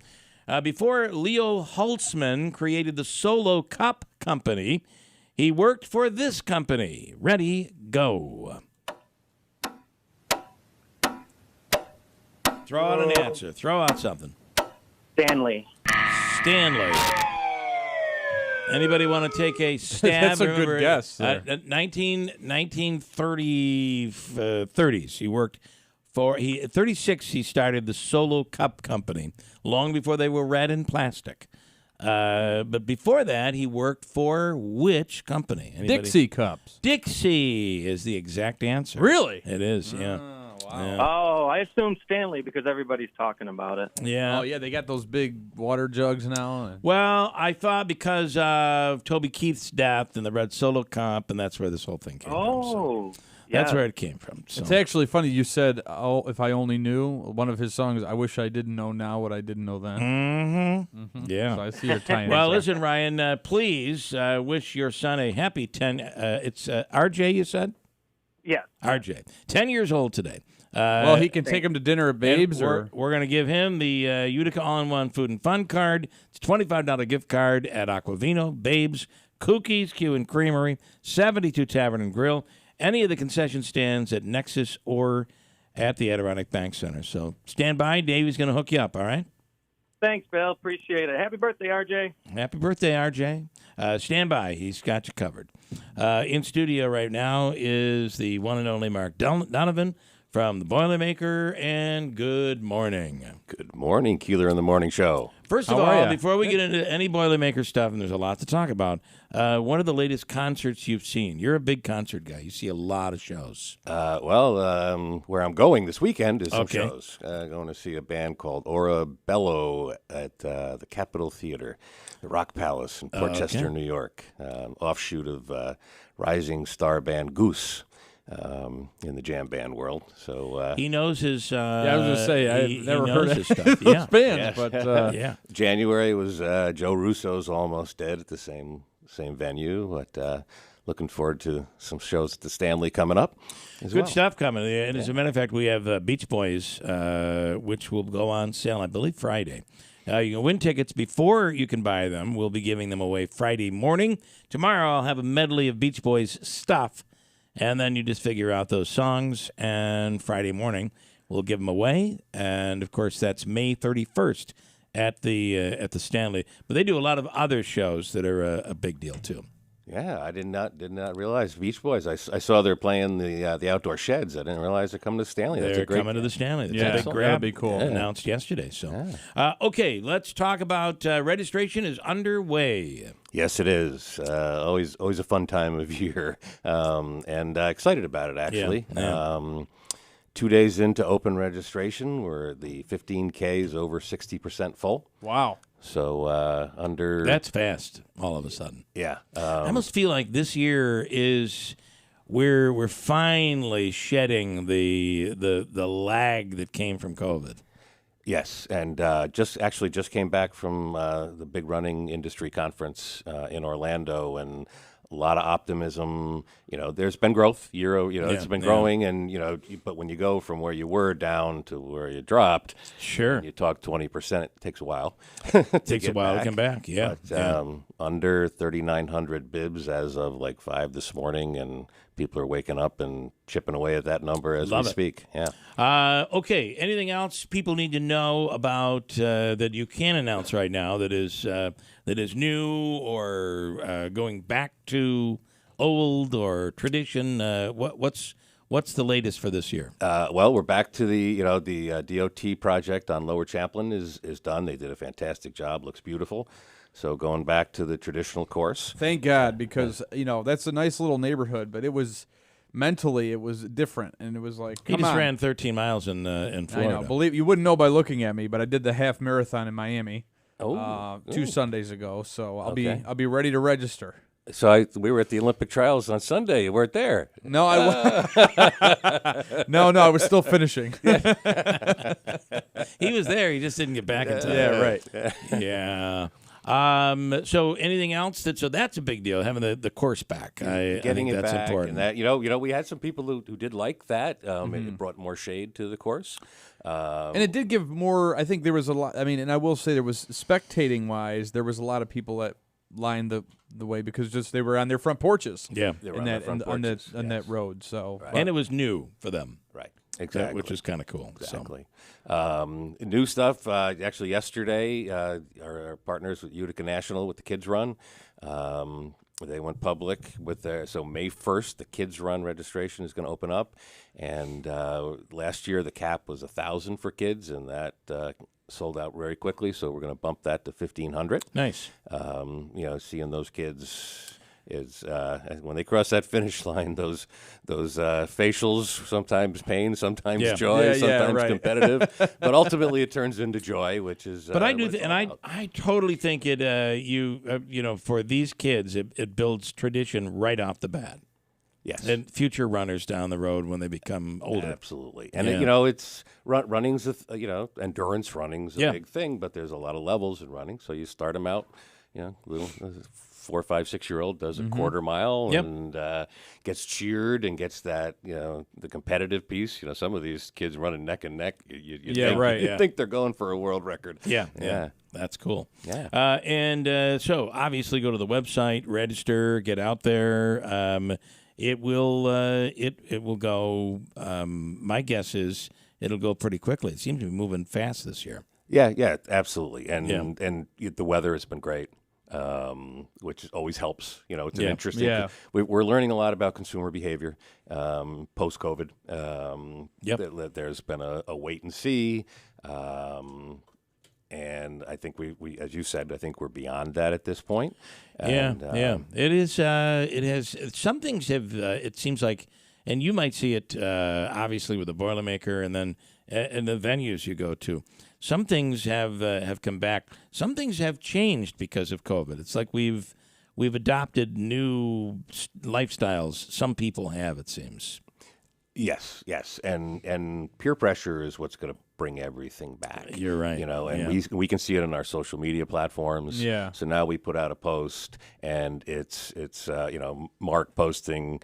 Before Leo Holtzman created the Solo Cup Company, he worked for this company. Ready, go. Throw out an answer. Throw out something. Stanley. Anybody want to take a stab? That's a good guess. 30s. He worked for, at 36, he started the Solo Cup Company, long before they were red and plastic. But before that, he worked for which company? Anybody? Dixie Cups. Dixie is the exact answer. Really? It is, yeah. Wow. Yeah. Oh, I assumed Stanley because everybody's talking about it. Yeah. Oh, yeah, they got those big water jugs now. Well, I thought because of Toby Keith's death and the Red Solo Cup, and that's where this whole thing came from. So that's where it came from. So. It's actually funny you said, "Oh, if I only knew." One of his songs, "I wish I didn't know now what I didn't know then." Mm-hmm. Yeah. So I see your tie-in. Well, listen, Ryan, please wish your son a happy 10. It's RJ, you said? Yes. RJ, 10 years old today. Well, he can take him to dinner at Babes. We're going to give him the Utica All-in-One Food and Fun card. It's a $25 gift card at Aquavino, Babes, Cookies, Q and Creamery, 72 Tavern and Grill, any of the concession stands at Nexus or at the Adirondack Bank Center. So stand by. Davey's going to hook you up, all right? Thanks, Bill. Appreciate it. Happy birthday, RJ. Happy birthday, RJ. Stand by. He's got you covered. In studio right now is the one and only Mark Donovan from the Boilermaker, and good morning. Good morning, Keeler in the Morning Show. First of all, before we get into any Boilermaker stuff, and there's a lot to talk about, one of the latest concerts you've seen. You're a big concert guy. You see a lot of shows. Where I'm going this weekend is some shows. Going to see a band called Ora Bello at the Capitol Theater, the Rock Palace in Port Chester, New York, offshoot of rising star band Goose. In the jam band world, so he knows his. I was gonna say I've never heard of his stuff. those bands, but January was Joe Russo's Almost Dead at the same venue, but looking forward to some shows at the Stanley coming up. Good stuff coming. And as a matter of fact, we have Beach Boys, which will go on sale, I believe, Friday. You can win tickets before you can buy them. We'll be giving them away Friday morning. Tomorrow, I'll have a medley of Beach Boys stuff. And then you just figure out those songs, and Friday morning we'll give them away. And of course, that's May 31st at the Stanley. But they do a lot of other shows that are a big deal too. Yeah, I did not realize Beach Boys. I saw they're playing the outdoor sheds. I didn't realize they're coming to Stanley. They're coming to the Stanley. That's a big grab. That'd be cool. Announced yesterday. So, okay, let's talk about registration is underway. Yes, it is. Always a fun time of year, and excited about it actually. Yeah. 2 days into open registration, where the 15K is over 60% full. Wow. So that's fast. All of a sudden, yeah. I almost feel like this year is we're finally shedding the lag that came from COVID. Yes, and just came back from the big running industry conference in Orlando, and a lot of optimism. There's been growth it's been growing, and but when you go from where you were down to where you dropped, sure, you talk 20%. It takes a while. Takes a while to come back. Yeah, but, under 3,900 bibs as of like 5 this morning, and people are waking up and chipping away at that number as we speak. Yeah. Okay. Anything else people need to know about that you can announce right now that is new or going back to old or tradition? What's the latest for this year? Well, we're back to the DOT project on Lower Champlain is done. They did a fantastic job. Looks beautiful. So going back to the traditional course. Thank God, because that's a nice little neighborhood, but it was mentally different, and it was like he just ran 13 miles in Florida. I know. Believe you wouldn't know by looking at me, but I did the half marathon in Miami 2 Sundays ago. So I'll be ready to register. So we were at the Olympic trials on Sunday. You weren't there. No, No, I was still finishing. He was there. He just didn't get back in time. Yeah, right. Yeah. So anything else? That's a big deal, having the course back. I think that's back important. And that, we had some people who did like that. It brought more shade to the course. And it did give more. I think there was a lot. I mean, and I will say there was spectating wise, there was a lot of people that lined the way because just they were on their front porches. Yeah, on that road. So and it was new for them. Right. Exactly. Which is kind of cool. Exactly. So. New stuff. Actually, yesterday, our partners with Utica National with the Kids Run, they went public with so May 1st, the Kids Run registration is going to open up. And last year, the cap was 1,000 for kids, and that sold out very quickly. So we're going to bump that to 1,500. Nice. Seeing those kids is when they cross that finish line, those facials, sometimes pain, sometimes joy, sometimes competitive, but ultimately it turns into joy, which is. But I do, I totally think it. For these kids, it builds tradition right off the bat. Yes, and future runners down the road when they become older. Absolutely, and it's running's endurance running's a big thing, but there's a lot of levels in running. So you start them out, little 4, 5, 6-year-old does a quarter mile and gets cheered and gets that the competitive piece. Some of these kids running neck and neck. You think they're going for a world record. Yeah. That's cool. Yeah, so obviously go to the website, register, get out there. It will go. My guess is it'll go pretty quickly. It seems to be moving fast this year. Yeah, absolutely. And the weather has been great. which always helps. It's an Yeah. interesting. Yeah. We're learning a lot about consumer behavior post-COVID. That there's been a wait and see. And I think we, as you said, I think we're beyond that at this point. And, It is. It has. Some things have. It seems like, and you might see it obviously with the Boilermaker, and then in the venues you go to. Some things have come back. Some things have changed because of COVID. It's like we've adopted new lifestyles. Some people have, it seems. Yes, and peer pressure is what's going to bring everything back. You're right. And we can see it on our social media platforms. Yeah. So now we put out a post, and it's Mark posting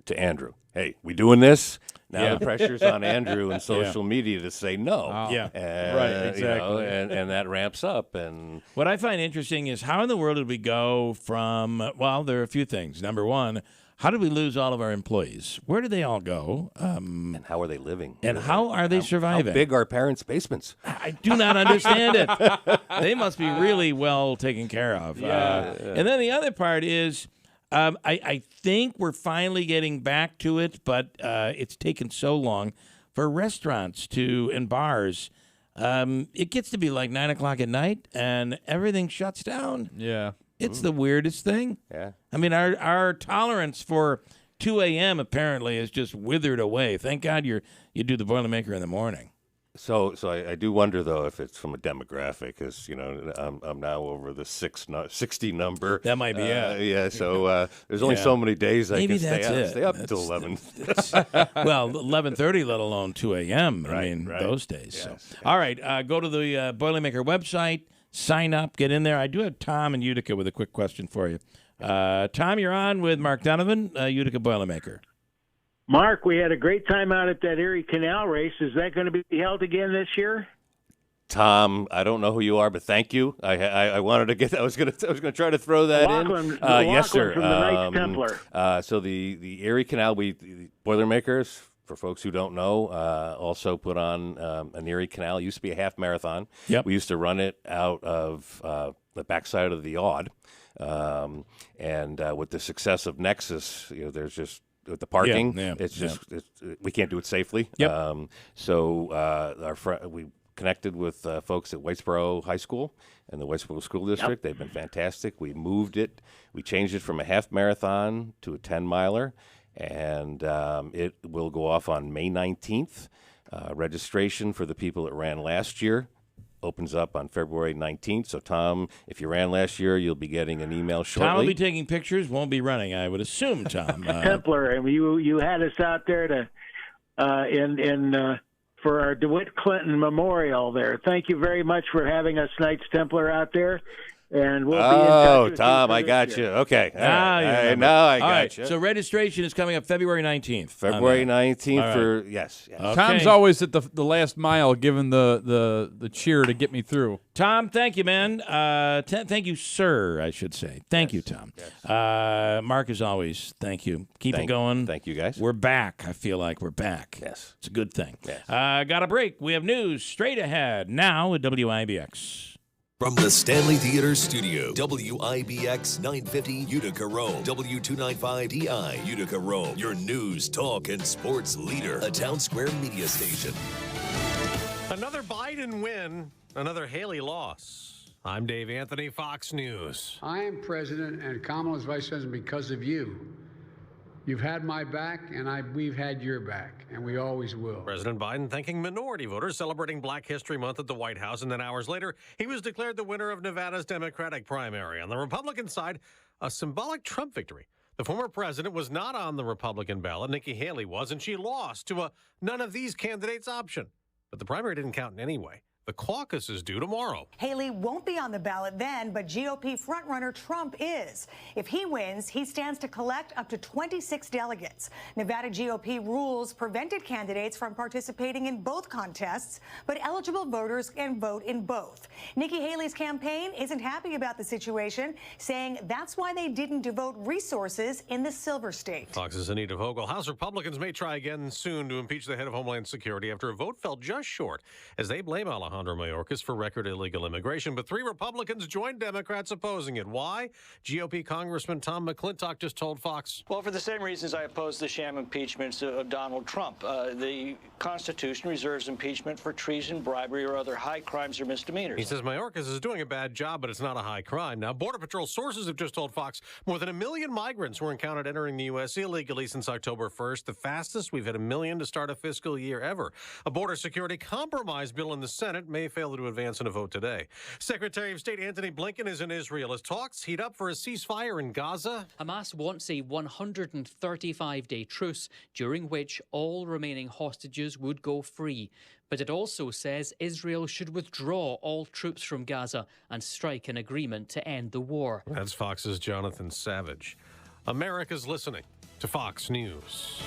to Andrew, "Hey, we doing this?" Now the pressure's on Andrew and social media to say no. Right, exactly. And that ramps up. And what I find interesting is how in the world did we go from? Well, there are a few things. Number one. How did we lose all of our employees? Where did they all go? And how are they living? And how are they surviving? How big are parents' basements? I do not understand it. They must be really well taken care of. And then the other part is I think we're finally getting back to it, but it's taken so long for restaurants and bars. It gets to be like 9 o'clock at night, and everything shuts down. Yeah. It's the weirdest thing. Yeah. I mean, our tolerance for 2 a.m. apparently is just withered away. Thank God you do the Boilermaker in the morning. So I do wonder, though, if it's from a demographic, because, I'm now over the 60 number. That might be it. Yeah, so there's only so many days I Maybe can stay up until 11. Well, 11:30, let alone 2 a.m. Right, those days. Yes. So. All right, go to the Boilermaker website, sign up, get in there. I do have Tom in Utica with a quick question for you. Tom, you're on with Mark Donovan, Utica Boilermaker. Mark, we had a great time out at that Erie Canal race. Is that going to be held again this year? Tom, I don't know who you are, but thank you. I wanted to get. I was going to try to throw that in. Yes, sir. From the Knights Templar. So the Erie Canal, the Boilermakers, for folks who don't know, also put on an Erie Canal. It used to be a half marathon. Yep. We used to run it out of the backside of the Aud, and with the success of Nexus, there's just. With the parking, we can't do it safely. Yep. So we connected with folks at Whitesboro High School and the Whitesboro School District. They've been fantastic. We moved it. We changed it from a half marathon to a 10-miler, and it will go off on May 19th. Registration for the people that ran last year opens up on February 19th. So, Tom, if you ran last year, you'll be getting an email shortly. Tom will be taking pictures, won't be running, I would assume, Tom. Templar, and you had us out there to for our DeWitt Clinton Memorial there. Thank you very much for having us Knights Templar out there. And we'll be in touch with Tom, you I got this you. year. Okay. Now I got you. So registration is coming up February 19th. February 19th All right. for, yes. Okay. Tom's always at the last mile giving the cheer to get me through. Tom, thank you, man. Thank you, sir, I should say. Thank you, Tom. Yes. Mark, as always, thank you. Keep it going. Thank you, guys. We're back. I feel like we're back. Yes. It's a good thing. Yes. Got a break. We have news straight ahead now at WIBX. From the Stanley Theater Studio, WIBX 950 Utica Rome, W295DI Utica Rome, your news, talk, and sports leader, a Town Square media station. Another Biden win, another Haley loss. I'm Dave Anthony, Fox News. I am president and Kamala's vice president because of you. You've had my back, and we've had your back, and we always will. President Biden thanking minority voters celebrating Black History Month at the White House, and then hours later, he was declared the winner of Nevada's Democratic primary. On the Republican side, a symbolic Trump victory. The former president was not on the Republican ballot. Nikki Haley was, and she lost to a none of these candidates option. But the primary didn't count in any way. The caucus is due tomorrow. Haley won't be on the ballot then, but GOP frontrunner Trump is. If he wins, he stands to collect up to 26 delegates. Nevada GOP rules prevented candidates from participating in both contests, but eligible voters can vote in both. Nikki Haley's campaign isn't happy about the situation, saying that's why they didn't devote resources in the Silver State. Fox's Anita Vogel. House Republicans may try again soon to impeach the head of Homeland Security after a vote fell just short as they blame Alejandro Alejandro Mayorkas for record illegal immigration, but 3 Republicans joined Democrats opposing it. Why? GOP Congressman Tom McClintock just told Fox. Well, for the same reasons I oppose the sham impeachments of Donald Trump. The Constitution reserves impeachment for treason, bribery, or other high crimes or misdemeanors. He says Mayorkas is doing a bad job, but it's not a high crime. Now, Border Patrol sources have just told Fox more than 1 million migrants were encountered entering the U.S. illegally since October 1st, the fastest we've hit 1 million to start a fiscal year ever. A border security compromise bill in the Senate may fail to advance in a vote today. Secretary of State Antony Blinken is in Israel as talks heat up for a ceasefire in Gaza. Hamas wants a 135-day truce during which all remaining hostages would go free. But it also says Israel should withdraw all troops from Gaza and strike an agreement to end the war. That's Fox's Jonathan Savage. America's listening to Fox News.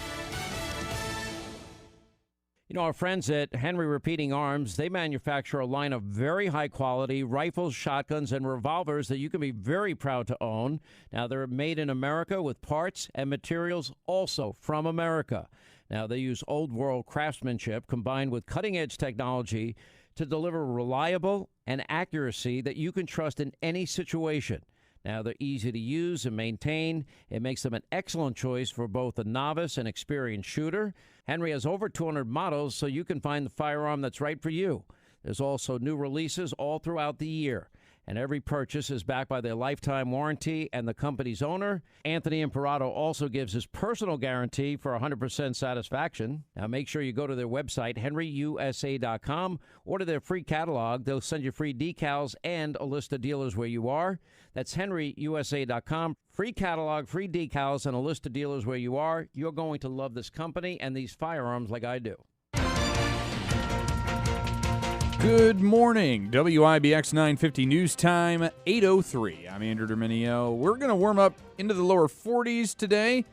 You know, our friends at Henry Repeating Arms, they manufacture a line of very high-quality rifles, shotguns, and revolvers that you can be very proud to own. Now, they're made in America with parts and materials also from America. Now, they use old-world craftsmanship combined with cutting-edge technology to deliver reliable and accuracy that you can trust in any situation. Now, they're easy to use and maintain. It makes them an excellent choice for both a novice and experienced shooter. Henry has over 200 models, so you can find the firearm that's right for you. There's also new releases all throughout the year. And every purchase is backed by their lifetime warranty and the company's owner. Anthony Imperato also gives his personal guarantee for 100% satisfaction. Now, make sure you go to their website, henryusa.com. Order their free catalog. They'll send you free decals and a list of dealers where you are. That's henryusa.com. Free catalog, free decals, and a list of dealers where you are. You're going to love this company and these firearms like I do. Good morning, WIBX 950 News Time, 8:03. I'm Andrew Dominio. We're going to warm up into the lower 40s today,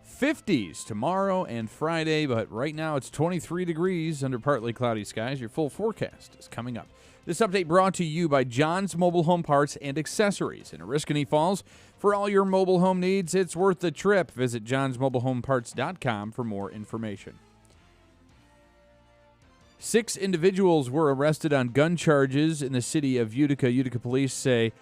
50s tomorrow and Friday, but right now it's 23 degrees under partly cloudy skies. Your full forecast is coming up. This update brought to you by John's Mobile Home Parts and Accessories in Oriskany Falls. For all your mobile home needs, it's worth the trip. Visit johnsmobilehomeparts.com for more information. 6 individuals were arrested on gun charges in the city of Utica. Utica police say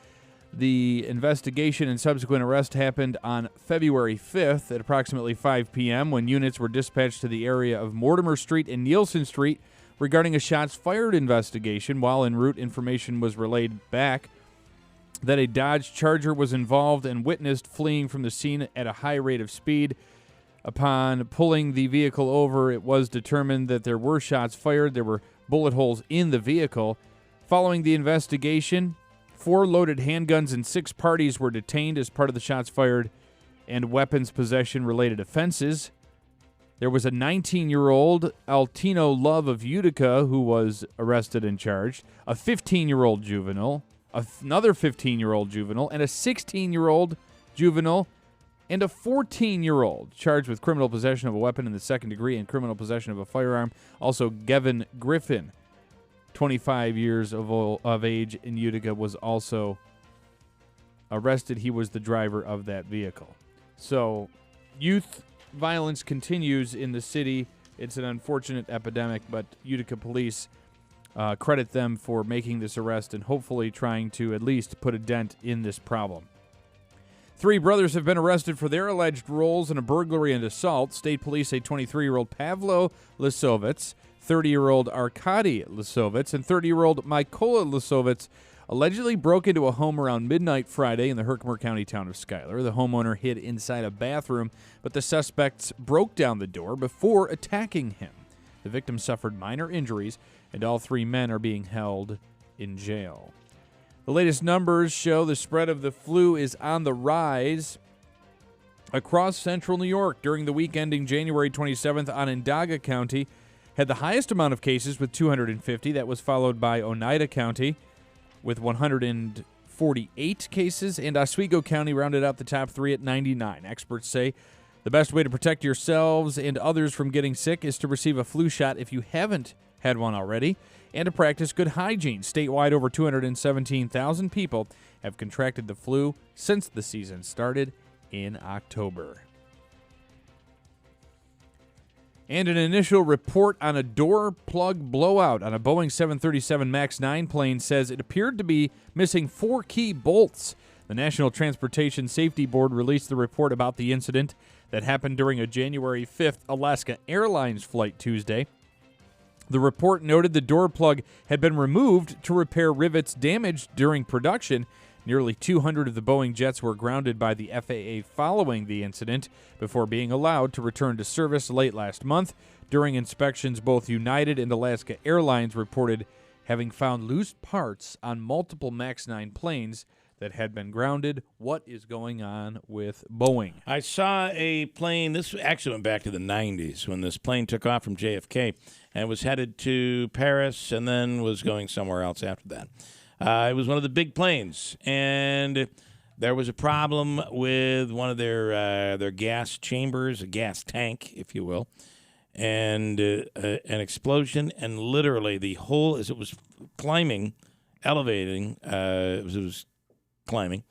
the investigation and subsequent arrest happened on February 5th at approximately 5 p.m. when units were dispatched to the area of Mortimer Street and Nielsen Street regarding a shots fired investigation. While en route, information was relayed back that a Dodge Charger was involved and witnessed fleeing from the scene at a high rate of speed. Upon pulling the vehicle over, it was determined that there were shots fired. There were bullet holes in the vehicle. Following the investigation, 4 loaded handguns and 6 parties were detained as part of the shots fired and weapons possession-related offenses. There was a 19-year-old Altino Love of Utica who was arrested and charged, a 15-year-old juvenile, another 15-year-old juvenile, and a 16-year-old juvenile, and a 14-year-old charged with criminal possession of a weapon in the second degree and criminal possession of a firearm. Also, Gavin Griffin, 25 years of age in Utica, was also arrested. He was the driver of that vehicle. So, youth violence continues in the city. It's an unfortunate epidemic, but Utica police credit them for making this arrest and hopefully trying to at least put a dent in this problem. 3 brothers have been arrested for their alleged roles in a burglary and assault. State police say 23-year-old Pavlo Lisovets, 30-year-old Arkady Lisovets, and 30-year-old Mykola Lisovets allegedly broke into a home around midnight Friday in the Herkimer County town of Schuyler. The homeowner hid inside a bathroom, but the suspects broke down the door before attacking him. The victim suffered minor injuries, and all 3 men are being held in jail. The latest numbers show the spread of the flu is on the rise across central New York. During the week ending January 27th, Onondaga County had the highest amount of cases with 250. That was followed by Oneida County with 148 cases, and Oswego County rounded out the top 3 at 99. Experts say the best way to protect yourselves and others from getting sick is to receive a flu shot if you haven't had one already, and to practice good hygiene. Statewide, over 217,000 people have contracted the flu since the season started in October. And an initial report on a door plug blowout on a Boeing 737 MAX 9 plane says it appeared to be missing 4 key bolts. The National Transportation Safety Board released the report about the incident that happened during a January 5th Alaska Airlines flight Tuesday. The report noted the door plug had been removed to repair rivets damaged during production. Nearly 200 of the Boeing jets were grounded by the FAA following the incident before being allowed to return to service late last month. During inspections, both United and Alaska Airlines reported having found loose parts on multiple MAX 9 planes that had been grounded. What is going on with Boeing? I saw a plane, this actually went back to the 90s, when this plane took off from JFK and was headed to Paris and then was going somewhere else after that. It was one of the big planes, and there was a problem with one of their gas chambers, a gas tank, if you will, and an explosion, and literally the whole, as it was climbing, elevating, it was climbing,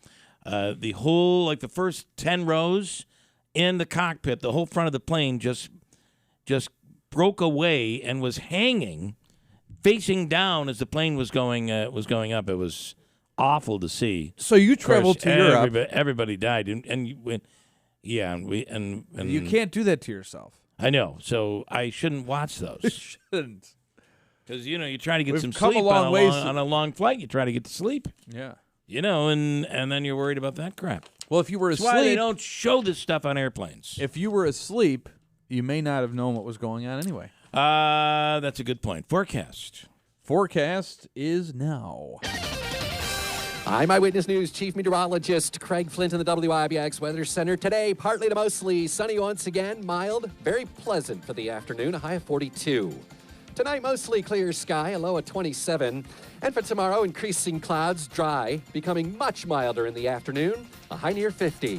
the whole, like the first 10 rows in the cockpit, the whole front of the plane just broke away and was hanging facing down as the plane was going up. It was awful to see. So you traveled to Europe. Everybody died, and you went. Yeah, and you can't do that to yourself. I know. So I shouldn't watch those. You shouldn't, because you try to get some come sleep a long ways on a long flight. You try to get to sleep. Yeah. And then you're worried about that crap. Well, if you were That's asleep, why they don't show this stuff on airplanes. If you were asleep, you may not have known what was going on anyway. That's a good point. Forecast. Forecast is now. I'm Eyewitness News Chief Meteorologist Craig Flint in the WIBX Weather Center. Today, partly to mostly sunny once again, mild, very pleasant for the afternoon, a high of 42. Tonight, mostly clear sky, a low of 27. And for tomorrow, increasing clouds, dry, becoming much milder in the afternoon, a high near 50.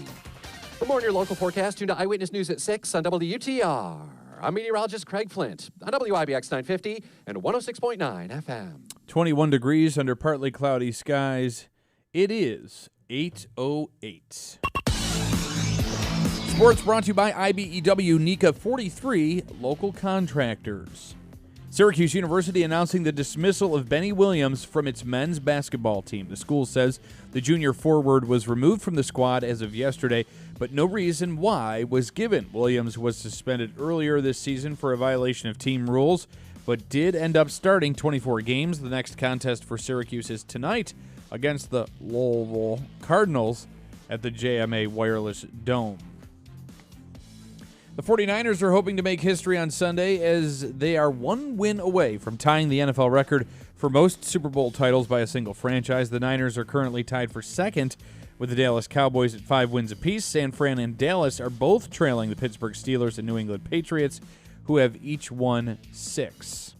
For more on your local forecast, tune to Eyewitness News at 6 on WUTR. I'm meteorologist Craig Flint on WIBX 950 and 106.9 FM. 21 degrees under partly cloudy skies. It is 8:08. Sports brought to you by IBEW NECA 43 local contractors. Syracuse University announcing the dismissal of Benny Williams from its men's basketball team. The school says the junior forward was removed from the squad as of yesterday, but no reason why was given. Williams was suspended earlier this season for a violation of team rules, but did end up starting 24 games. The next contest for Syracuse is tonight against the Louisville Cardinals at the JMA Wireless Dome. The 49ers are hoping to make history on Sunday as they are one win away from tying the NFL record for most Super Bowl titles by a single franchise. The Niners are currently tied for second with the Dallas Cowboys at 5 wins apiece. San Fran and Dallas are both trailing the Pittsburgh Steelers and New England Patriots, who have each won 6.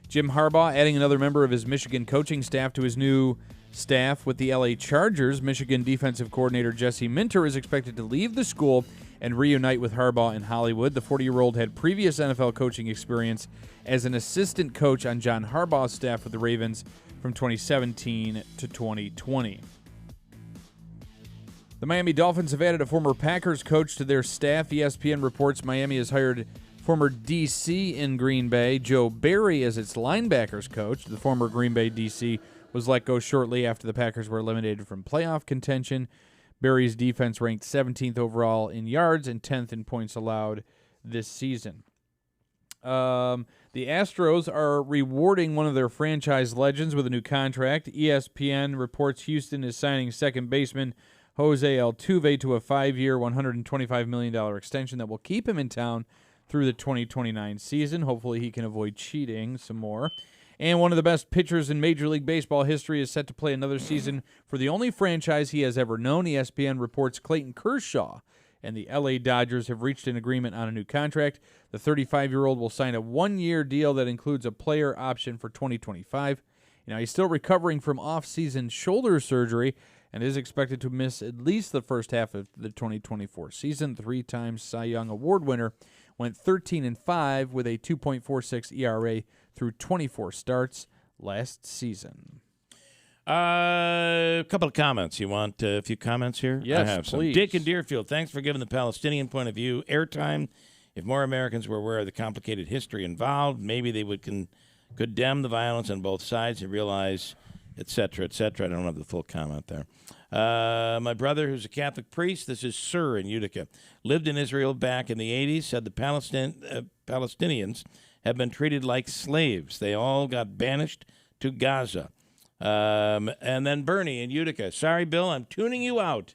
Jim Harbaugh adding another member of his Michigan coaching staff to his new staff with the LA Chargers. Michigan defensive coordinator Jesse Minter is expected to leave the school and reunite with Harbaugh in Hollywood. The 40-year-old had previous NFL coaching experience as an assistant coach on John Harbaugh's staff with the Ravens from 2017 to 2020. The Miami Dolphins have added a former Packers coach to their staff. ESPN reports Miami has hired former DC in Green Bay, Joe Barry, as its linebackers coach. The former Green Bay DC was let go shortly after the Packers were eliminated from playoff contention. Barry's defense ranked 17th overall in yards and 10th in points allowed this season. The Astros are rewarding one of their franchise legends with a new contract. ESPN reports Houston is signing second baseman Jose Altuve to a 5-year, $125 million extension that will keep him in town through the 2029 season. Hopefully he can avoid cheating some more. And one of the best pitchers in Major League Baseball history is set to play another season for the only franchise he has ever known. ESPN reports Clayton Kershaw and the LA Dodgers have reached an agreement on a new contract. The 35-year-old will sign a 1-year deal that includes a player option for 2025. Now, he's still recovering from off-season shoulder surgery and is expected to miss at least the first half of the 2024 season. 3-time Cy Young Award winner went 13-5 with a 2.46 ERA through 24 starts last season. A couple of comments. You want a few comments here? Yes, I have please. some. Dick in Deerfield, thanks for giving the Palestinian point of view airtime. If more Americans were aware of the complicated history involved, maybe they would condemn the violence on both sides and realize, et cetera, et cetera. I don't have the full comment there. My brother, who's a Catholic priest, this is Sir in Utica, lived in Israel back in the 80s, said the Palestinians have been treated like slaves. They all got banished to Gaza. And then Bernie in Utica. Sorry, Bill, I'm tuning you out.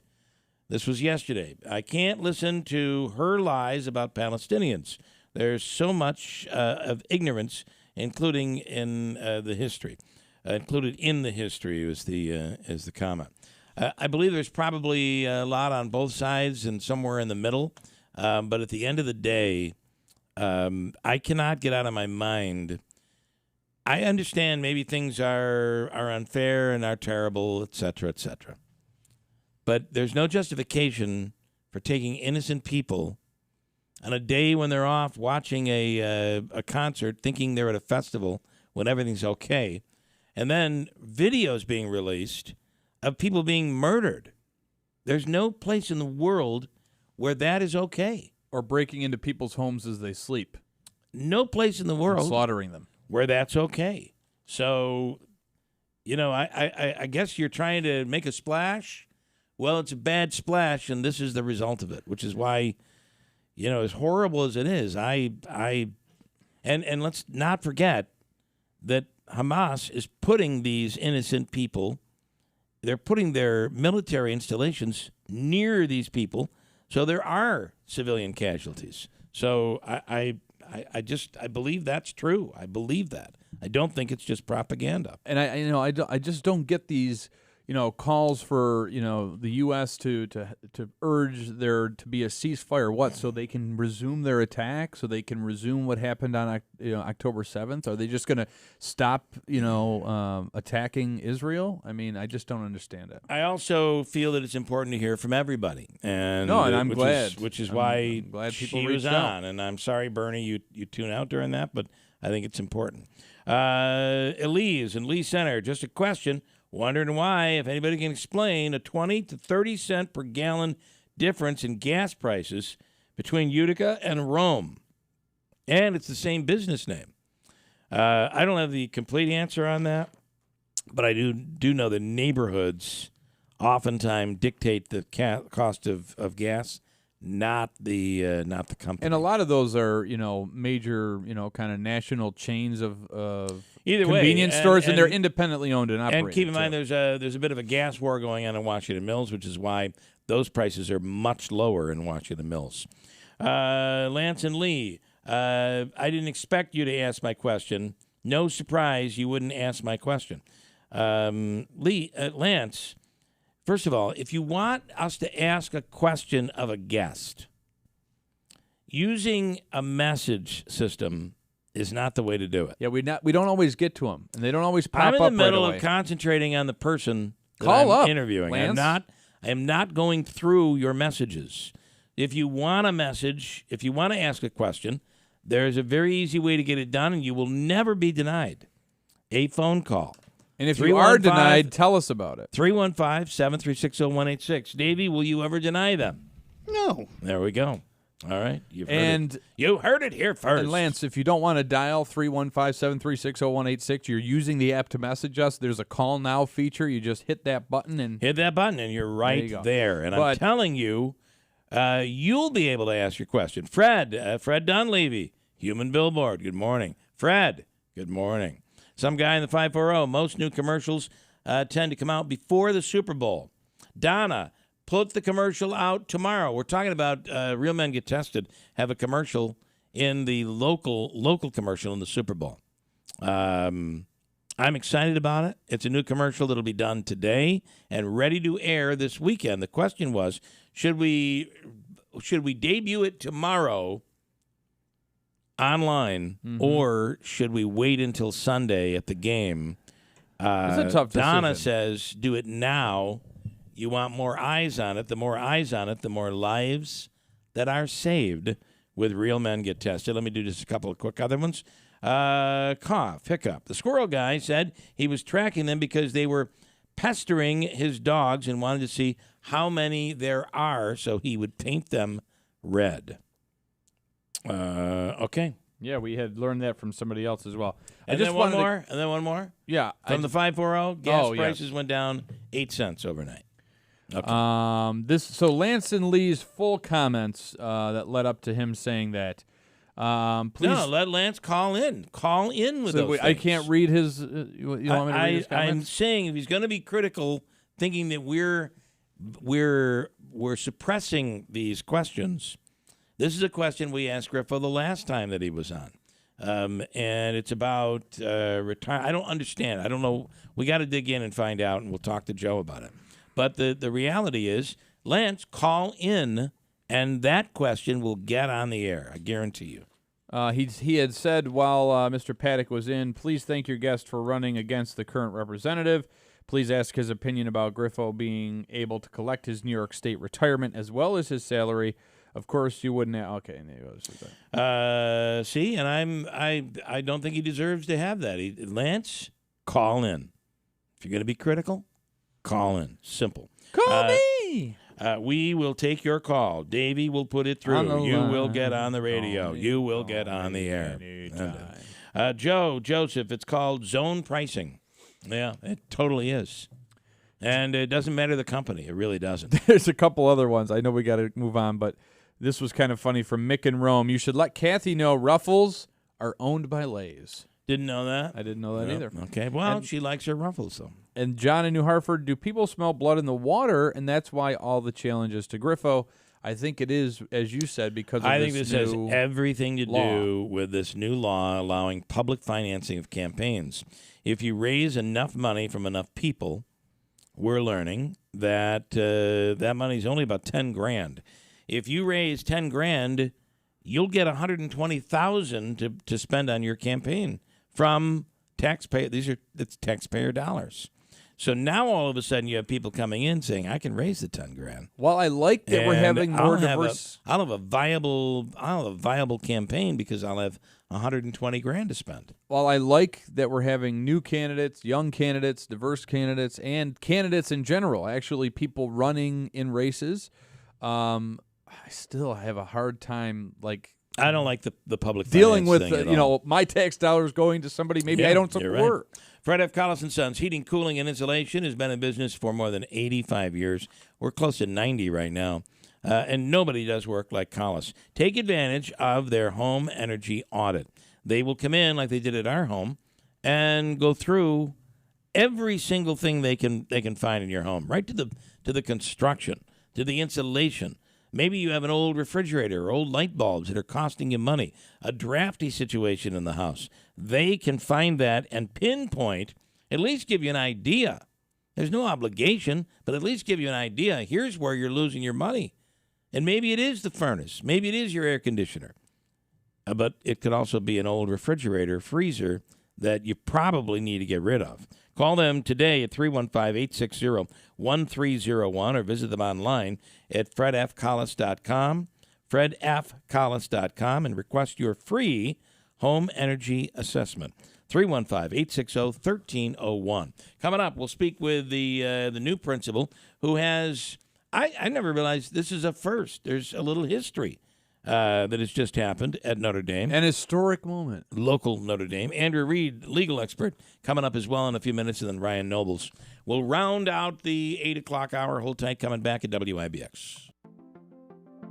This was yesterday. I can't listen to her lies about Palestinians. There's so much of ignorance, including in the history. Included in the history is the comment. I believe there's probably a lot on both sides and somewhere in the middle. But at the end of the day, I cannot get out of my mind. I understand maybe things are unfair and are terrible, et cetera, et cetera. But there's no justification for taking innocent people on a day when they're off watching a concert, thinking they're at a festival when everything's okay, and then videos being released of people being murdered. There's no place in the world where that is okay. Or breaking into people's homes as they sleep. No place in the world. And slaughtering them. Where that's okay. So, I guess you're trying to make a splash. Well, it's a bad splash, and this is the result of it, which is why, as horrible as it is, and let's not forget that Hamas is putting these innocent people, they're putting their military installations near these people, so there are civilian casualties. So I believe that's true. I believe that. I don't think it's just propaganda. And I just don't get these calls for the U.S. to urge there to be a ceasefire. What? So they can resume their attack? So they can resume what happened on October 7th? Are they just going to stop attacking Israel? I mean, I just don't understand it. I also feel that it's important to hear from everybody, and I'm glad. Which is why I'm glad people she was reached out. on. And I'm sorry, Bernie, you tune out during that, but I think it's important. Elise in Lee Center, just a question. Wondering why, if anybody can explain, a 20 to 30 cent per gallon difference in gas prices between Utica and Rome. And it's the same business name. I don't have the complete answer on that, but I do know that neighborhoods oftentimes dictate the cost of gas, not the company. And a lot of those are, major, kind of national chains of either convenience way, stores, and they're independently owned and operated. And keep in mind, there's a bit of a gas war going on in Washington Mills, which is why those prices are much lower in Washington Mills. Lance and Lee, I didn't expect you to ask my question. No surprise, you wouldn't ask my question. Lance, first of all, if you want us to ask a question of a guest, using a message system is not the way to do it. Yeah, we don't always get to them, and they don't always pop up right away. I'm in the middle of concentrating on the person that I'm interviewing. Lance. I am not going through your messages. If you want a message, if you want to ask a question, there's a very easy way to get it done, and you will never be denied. A phone call. And if you are denied, tell us about it. 315-736-0186. Davey, will you ever deny them? No. There we go. All right. You heard it here first. And Lance, if you don't want to dial 315-736-0186, you're using the app to message us. There's a call now feature. You just hit that button and you're right there. And I'm telling you, you'll be able to ask your question. Fred Dunleavy, Human Billboard. Good morning. Fred, good morning. Some guy in the 540. Most new commercials tend to come out before the Super Bowl. Donna, put the commercial out tomorrow. We're talking about Real Men Get Tested have a commercial in the local commercial in the Super Bowl. I'm excited about it. It's a new commercial that'll be done today and ready to air this weekend. The question was, should we debut it tomorrow online, or should we wait until Sunday at the game? It's a tough decision. Donna says, do it now. You want more eyes on it. The more eyes on it, the more lives that are saved with Real Men Get Tested. Let me do just a couple of quick other ones. Cough, hiccup. The squirrel guy said he was tracking them because they were pestering his dogs and wanted to see how many there are, so he would paint them red. Okay. Yeah, we had learned that from somebody else as well. And then one more. Yeah. From the 540, gas prices went down 8 cents overnight. Okay. So Lance and Lee's full comments that led up to him saying that. Please. No, let Lance call in. Call in with those things. I can't read his. You want me to read his comments? I'm saying if he's going to be critical, thinking that we're suppressing these questions. This is a question we asked Griffo the last time that he was on, and it's about retire. I don't understand. I don't know. We got to dig in and find out, and we'll talk to Joe about it. But the reality is, Lance, call in, and that question will get on the air. I guarantee you. He had said while Mr. Paddock was in, please thank your guest for running against the current representative. Please ask his opinion about Griffo being able to collect his New York State retirement as well as his salary. Of course, you wouldn't. Okay, see, and I don't think he deserves to have that. Lance, call in. If you're going to be critical, call in. Simple. Call me. We will take your call. Davey will put it through. You will get on the radio. You will get on the air. Joseph, it's called zone pricing. Yeah, it totally is. And it doesn't matter the company. It really doesn't. There's a couple other ones. I know we got to move on, but this was kind of funny from Mick and Rome. You should let Kathy know Ruffles are owned by Lay's. Didn't know that? I didn't know that either. Okay, well, she likes her Ruffles, though. And John in New Hartford, do people smell blood in the water, and that's why all the challenges to Griffo? I think it is, as you said, because of I think this has new everything to law. do with this new law allowing public financing of campaigns. If you raise enough money from enough people, we're learning that that money is only about $10,000. If you raise $10,000, you'll get $120,000 to spend on your campaign from taxpayer. It's taxpayer dollars. So now all of a sudden you have people coming in saying, "I can raise the $10,000." Well, I like that we're having more diverse. I'll have a viable campaign because I'll have $120,000 to spend. Well, I like that we're having new candidates, young candidates, diverse candidates, and candidates in general. Actually, people running in races. I still have a hard time I don't like the public dealing with all. my tax dollars going to somebody maybe I don't support. Right. Fred F. Collis & Sons Heating, Cooling, and Insulation has been in business for more than 85 years. We're close to 90 right now, and nobody does work like Collis. Take advantage of their home energy audit. They will come in like they did at our home and go through every single thing they can find in your home, right to the construction, to the insulation. Maybe you have an old refrigerator or old light bulbs that are costing you money, a drafty situation in the house. They can find that and pinpoint, at least give you an idea. There's no obligation, but at least give you an idea. Here's where you're losing your money. And maybe it is the furnace. Maybe it is your air conditioner. But it could also be an old refrigerator, freezer that you probably need to get rid of. Call them today at 315-860-1301 or visit them online at fredfcollis.com, fredfcollis.com, and request your free home energy assessment. 315-860-1301. Coming up, we'll speak with the new principal who has, I never realized this is a first. There's a little history that has just happened at Notre Dame. An historic moment. Local Notre Dame. Andrew Reed, legal expert, coming up as well in a few minutes, and then Ryan Nobles. We'll round out the 8 o'clock hour. Hold tight, coming back at WIBX.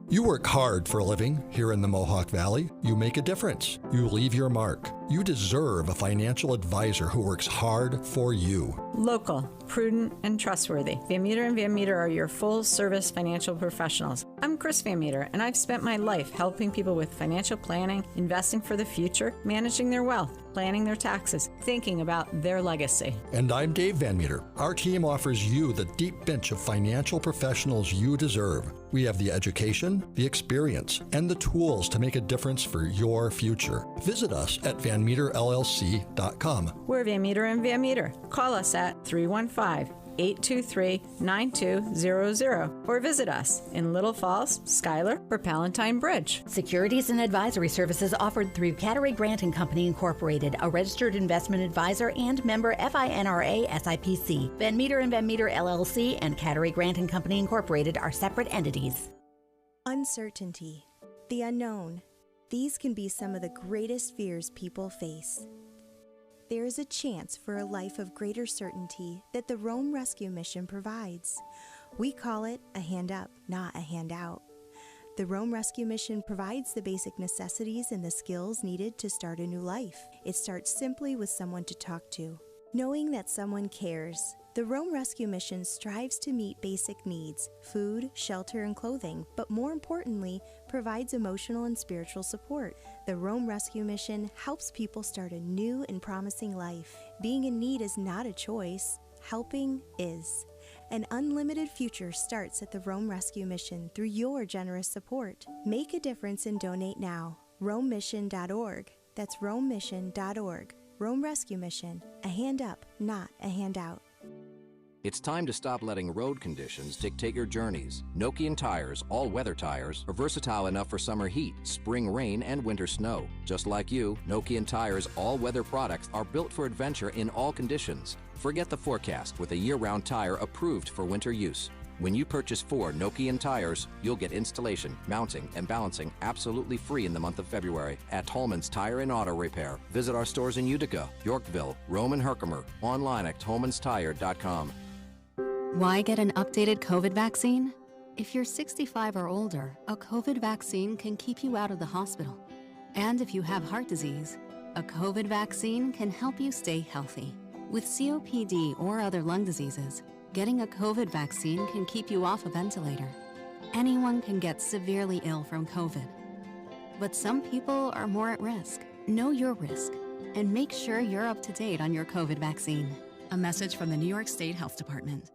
You work hard for a living here in the Mohawk Valley. You make a difference. You leave your mark. You deserve a financial advisor who works hard for you. Local, prudent, and trustworthy. Van Meter & Van Meter are your full-service financial professionals. I'm Chris Van Meter, and I've spent my life helping people with financial planning, investing for the future, managing their wealth, planning their taxes, thinking about their legacy. And I'm Dave Van Meter. Our team offers you the deep bench of financial professionals you deserve. We have the education, the experience, and the tools to make a difference for your future. Visit us at VanMeterLLC.com. We're Van Meter & Van Meter. Call us at 315-823-9200 or visit us in Little Falls, Schuyler, or Palatine Bridge. Securities and advisory services offered through Cattery Grant & Company Incorporated, a registered investment advisor and member FINRA SIPC. Van Meter & Van Meter LLC and Cattery Grant & Company Incorporated are separate entities. Uncertainty, the unknown, These can be some of the greatest fears people face. There is a chance for a life of greater certainty that the Rome Rescue Mission provides. We call it a hand up, not a handout. The Rome Rescue Mission provides the basic necessities and the skills needed to start a new life. It starts simply with someone to talk to. Knowing that someone cares. The Rome Rescue Mission strives to meet basic needs, food, shelter, and clothing, but more importantly, provides emotional and spiritual support. The Rome Rescue Mission helps people start a new and promising life. Being in need is not a choice. Helping is. An unlimited future starts at the Rome Rescue Mission through your generous support. Make a difference and donate now. RomeMission.org. That's RomeMission.org. Rome Rescue Mission. A hand up, not a handout. It's time to stop letting road conditions dictate your journeys. Nokian tires, all-weather tires, are versatile enough for summer heat, spring rain, and winter snow. Just like you, Nokian tires' all-weather products are built for adventure in all conditions. Forget the forecast with a year-round tire approved for winter use. When you purchase 4 Nokian tires, you'll get installation, mounting, and balancing absolutely free in the month of February at Tolman's Tire and Auto Repair. Visit our stores in Utica, Yorkville, Rome, and Herkimer. Online at tolmanstire.com. Why get an updated COVID vaccine? If you're 65 or older, a COVID vaccine can keep you out of the hospital. And if you have heart disease, a COVID vaccine can help you stay healthy. With COPD or other lung diseases, getting a COVID vaccine can keep you off a ventilator. Anyone can get severely ill from COVID. But some people are more at risk. Know your risk and make sure you're up to date on your COVID vaccine. A message from the New York State Health Department.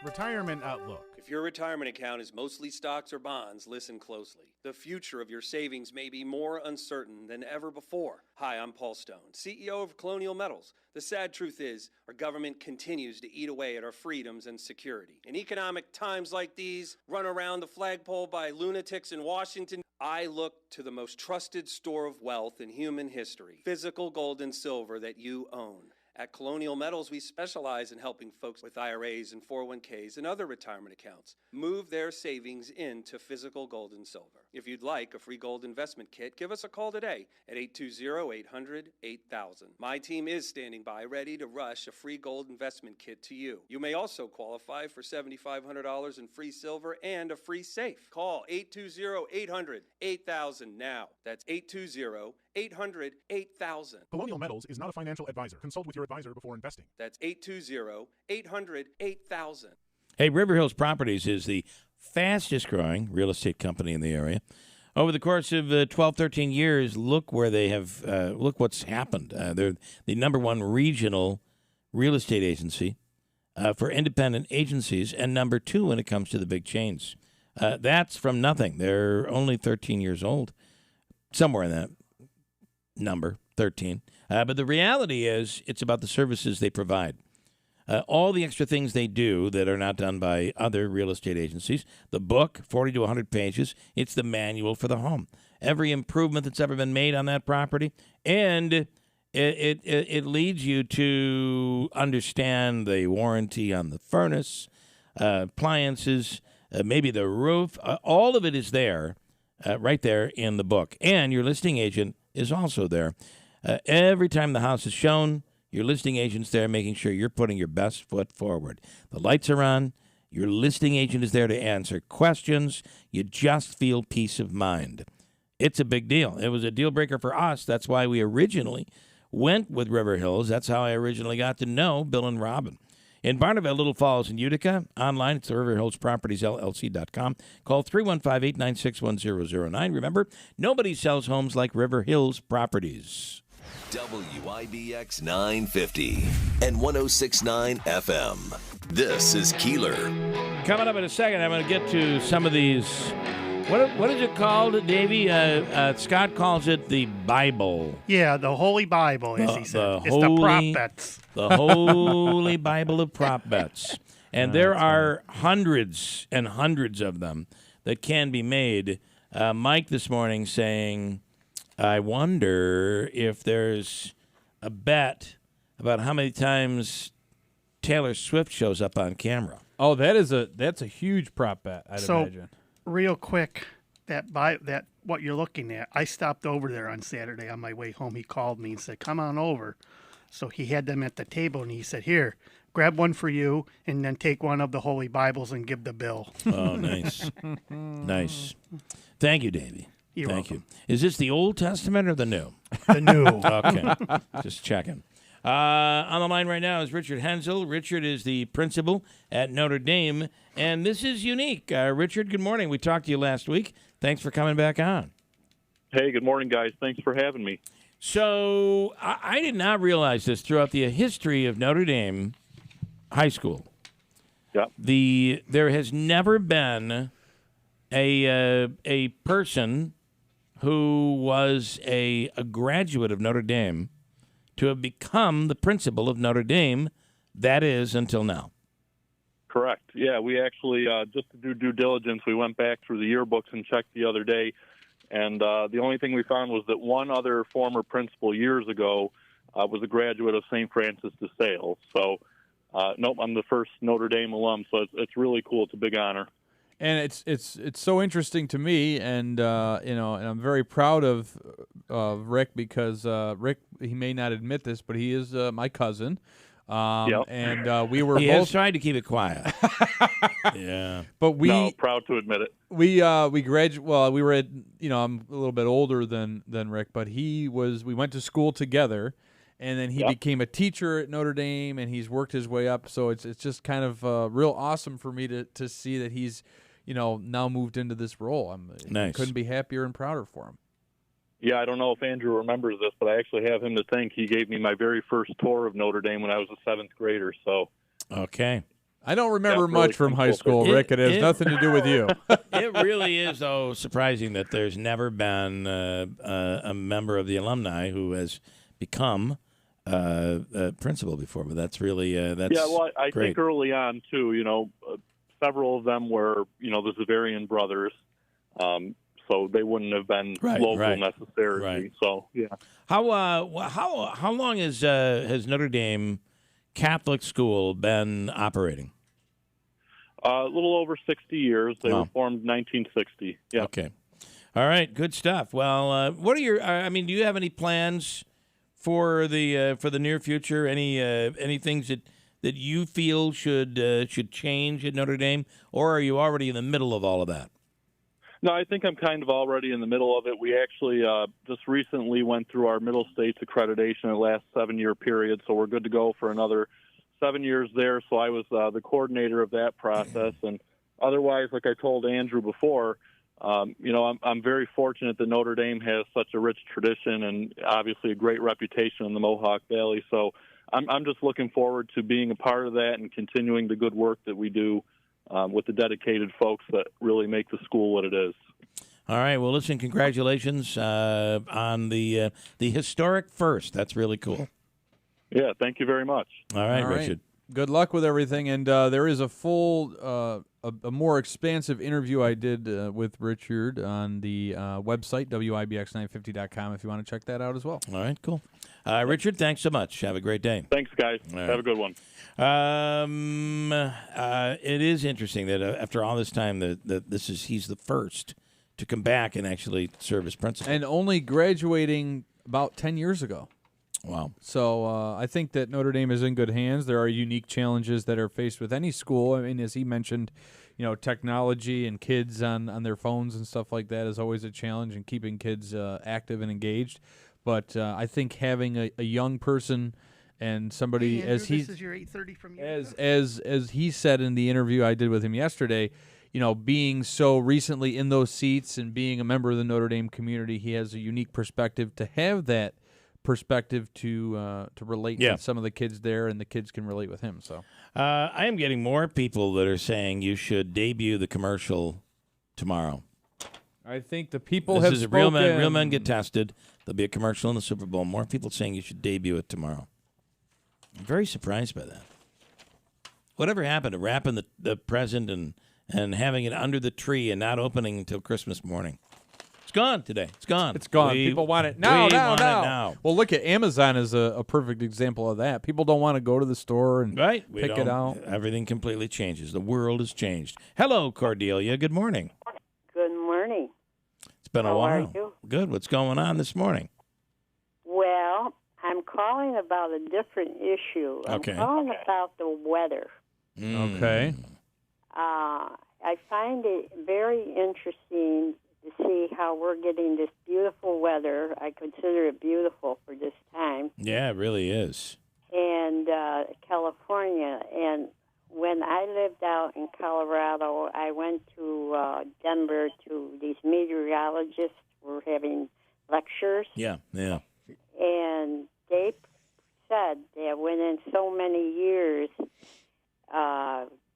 Retirement Outlook. If your retirement account is mostly stocks or bonds, listen closely. The future of your savings may be more uncertain than ever before. Hi, I'm Paul Stone, CEO of Colonial Metals. The sad truth is, our government continues to eat away at our freedoms and security. In economic times like these, run around the flagpole by lunatics in Washington, I look to the most trusted store of wealth in human history, physical gold and silver that you own. At Colonial Metals, we specialize in helping folks with IRAs and 401ks and other retirement accounts move their savings into physical gold and silver. If you'd like a free gold investment kit, give us a call today at 820-800-8000. My team is standing by ready to rush a free gold investment kit to you. You may also qualify for $7,500 in free silver and a free safe. Call 820-800-8000 now. That's 820-800-8000. Colonial Metals is not a financial advisor. Consult with your advisor before investing. That's 820-800-8000. Hey, River Hills Properties is the fastest growing real estate company in the area. Over the course of 12, 13 years, look where they have, look what's happened. They're the number one regional real estate agency for independent agencies and number 2 when it comes to the big chains. That's from nothing. They're only 13 years old, somewhere in that number, 13. But the reality is it's about the services they provide. All the extra things they do that are not done by other real estate agencies. The book, 40 to 100 pages. It's the manual for the home. Every improvement that's ever been made on that property. And it leads you to understand the warranty on the furnace, appliances, maybe the roof. All of it is there, right there in the book. And your listing agent is also there. Every time the house is shown, your listing agent's there making sure you're putting your best foot forward. The lights are on. Your listing agent is there to answer questions. You just feel peace of mind. It's a big deal. It was a deal breaker for us. That's why we originally went with River Hills. That's how I originally got to know Bill and Robin. In Barnaville, Little Falls, and Utica, online, it's riverhillspropertiesllc.com. Call 315-896-1009. Remember, nobody sells homes like River Hills Properties. WIBX 950 and 106.9 FM. This is Keeler. Coming up in a second, I'm going to get to some of these. What is it called, Davey? Scott calls it the Bible. Yeah, the Holy Bible, as he said. It's the prop bets. The Holy Bible of prop bets. And there are hundreds and hundreds of them that can be made. Mike this morning saying, I wonder if there's a bet about how many times Taylor Swift shows up on camera. Oh, that's a huge prop bet, I'd imagine. Real quick, that what you're looking at, I stopped over there on Saturday on my way home. He called me and said, "Come on over." So he had them at the table, and he said, "Here, grab one for you, and then take one of the Holy Bibles and give the bill." Oh, nice. Nice. Thank you, Davey. You're Thank welcome. you. Is this the Old Testament or the New? The New. Okay. Just checking. On the line right now is Richard Hensel. Richard is the principal at Notre Dame, and this is unique. Richard, good morning. We talked to you last week. Thanks for coming back on. Hey, good morning, guys. Thanks for having me. So I did not realize this throughout the history of Notre Dame High School. Yep. There has never been a person who was a graduate of Notre Dame to have become the principal of Notre Dame. That is until now. Correct. Yeah, we actually, just to do due diligence, we went back through the yearbooks and checked the other day, and the only thing we found was that one other former principal years ago was a graduate of St. Francis de Sales. So, nope, I'm the first Notre Dame alum, so it's really cool. It's a big honor. And it's so interesting to me, and and I'm very proud of Rick, because Rick, he may not admit this, but he is my cousin. Yep. And we were He both has tried to keep it quiet. Yeah. But we proud to admit it. We graduated. Well, we were at, I'm a little bit older than Rick, but we went to school together, and then he became a teacher at Notre Dame, and he's worked his way up. So it's just kind of real awesome for me to see that he's now moved into this role. Nice. Couldn't be happier and prouder for him. Yeah, I don't know if Andrew remembers this, but I actually have him to thank. He gave me my very first tour of Notre Dame when I was a seventh grader. So, okay. I don't remember really much from high school, Rick. It has nothing to do with you. It really is, though, surprising that there's never been a member of the alumni who has become a principal before. But that's really that's well, I great. think early on too. Several of them were the Zavarian brothers. So they wouldn't have been local necessarily. Right. So yeah. How long has Notre Dame Catholic School been operating? A little over 60 years. They were formed in 1960. Yeah. Okay. All right. Good stuff. Well, what are your? do you have any plans for the near future? Any things that you feel should change at Notre Dame, or are you already in the middle of all of that? No, I think I'm kind of already in the middle of it. We actually just recently went through our Middle States accreditation the last 7-year period, so we're good to go for another 7 years there. So I was the coordinator of that process. And otherwise, like I told Andrew before, I'm very fortunate that Notre Dame has such a rich tradition and obviously a great reputation in the Mohawk Valley. So I'm just looking forward to being a part of that and continuing the good work that we do with the dedicated folks that really make the school what it is. All right. Well, listen, congratulations on the historic first. That's really cool. Yeah, thank you very much. All right, Richard. Good luck with everything. And there is a full, a more expansive interview I did with Richard on the website, WIBX950.com, if you want to check that out as well. All right, cool. Richard, thanks so much. Have a great day. Thanks, guys. Right. Have a good one. It is interesting that after all this time that he's the first to come back and actually serve as principal. And only graduating about 10 years ago. Wow. So I think that Notre Dame is in good hands. There are unique challenges that are faced with any school. I mean, as he mentioned, technology and kids on their phones and stuff like that is always a challenge, and keeping kids active and engaged. But I think having a young person and somebody, Andrew, as he this is your 8:30 from you. as he said in the interview I did with him yesterday, being so recently in those seats and being a member of the Notre Dame community, he has a unique perspective to have that perspective to relate to some of the kids there, and the kids can relate with him. So I am getting more people that are saying you should debut the commercial tomorrow. I think the people this have is spoken. Real men get tested. There'll be a commercial in the Super Bowl. More people saying you should debut it tomorrow. I'm very surprised by that. Whatever happened to wrapping the present and having it under the tree and not opening until Christmas morning? It's gone today. It's gone. It's gone. People want it now. Well, look at Amazon as a perfect example of that. People don't want to go to the store and pick it out. Everything completely changes. The world has changed. Hello, Cordelia. Good morning. Good morning. It's been a How while. are you? Good. What's going on this morning? Well, I'm calling about a different issue. Okay. I'm calling about the weather. Okay. I find it very interesting to see how we're getting this beautiful weather. I consider it beautiful for this time. Yeah, it really is. And California. And when I lived out in Colorado, I went to Denver to these meteorologists who were having lectures. Yeah. And they said that within so many years,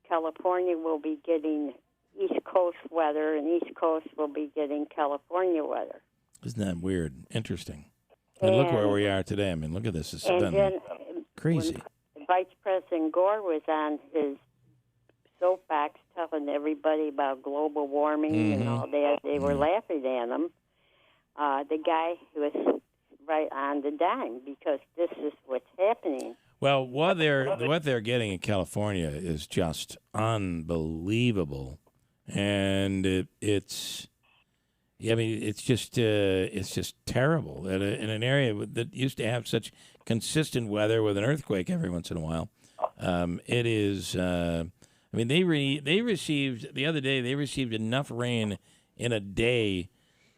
California will be getting East Coast weather, and East Coast will be getting California weather. Isn't that weird? Interesting. And look where we are today. I mean, look at this. It's been crazy. When Vice President Gore was on his soapbox telling everybody about global warming and all that, they were laughing at him. The guy was right on the dime because this is what's happening. Well, what they're getting in California is just unbelievable, and it's just terrible. In an area that used to have such consistent weather with an earthquake every once in a while, it is. They received the other day. They received enough rain in a day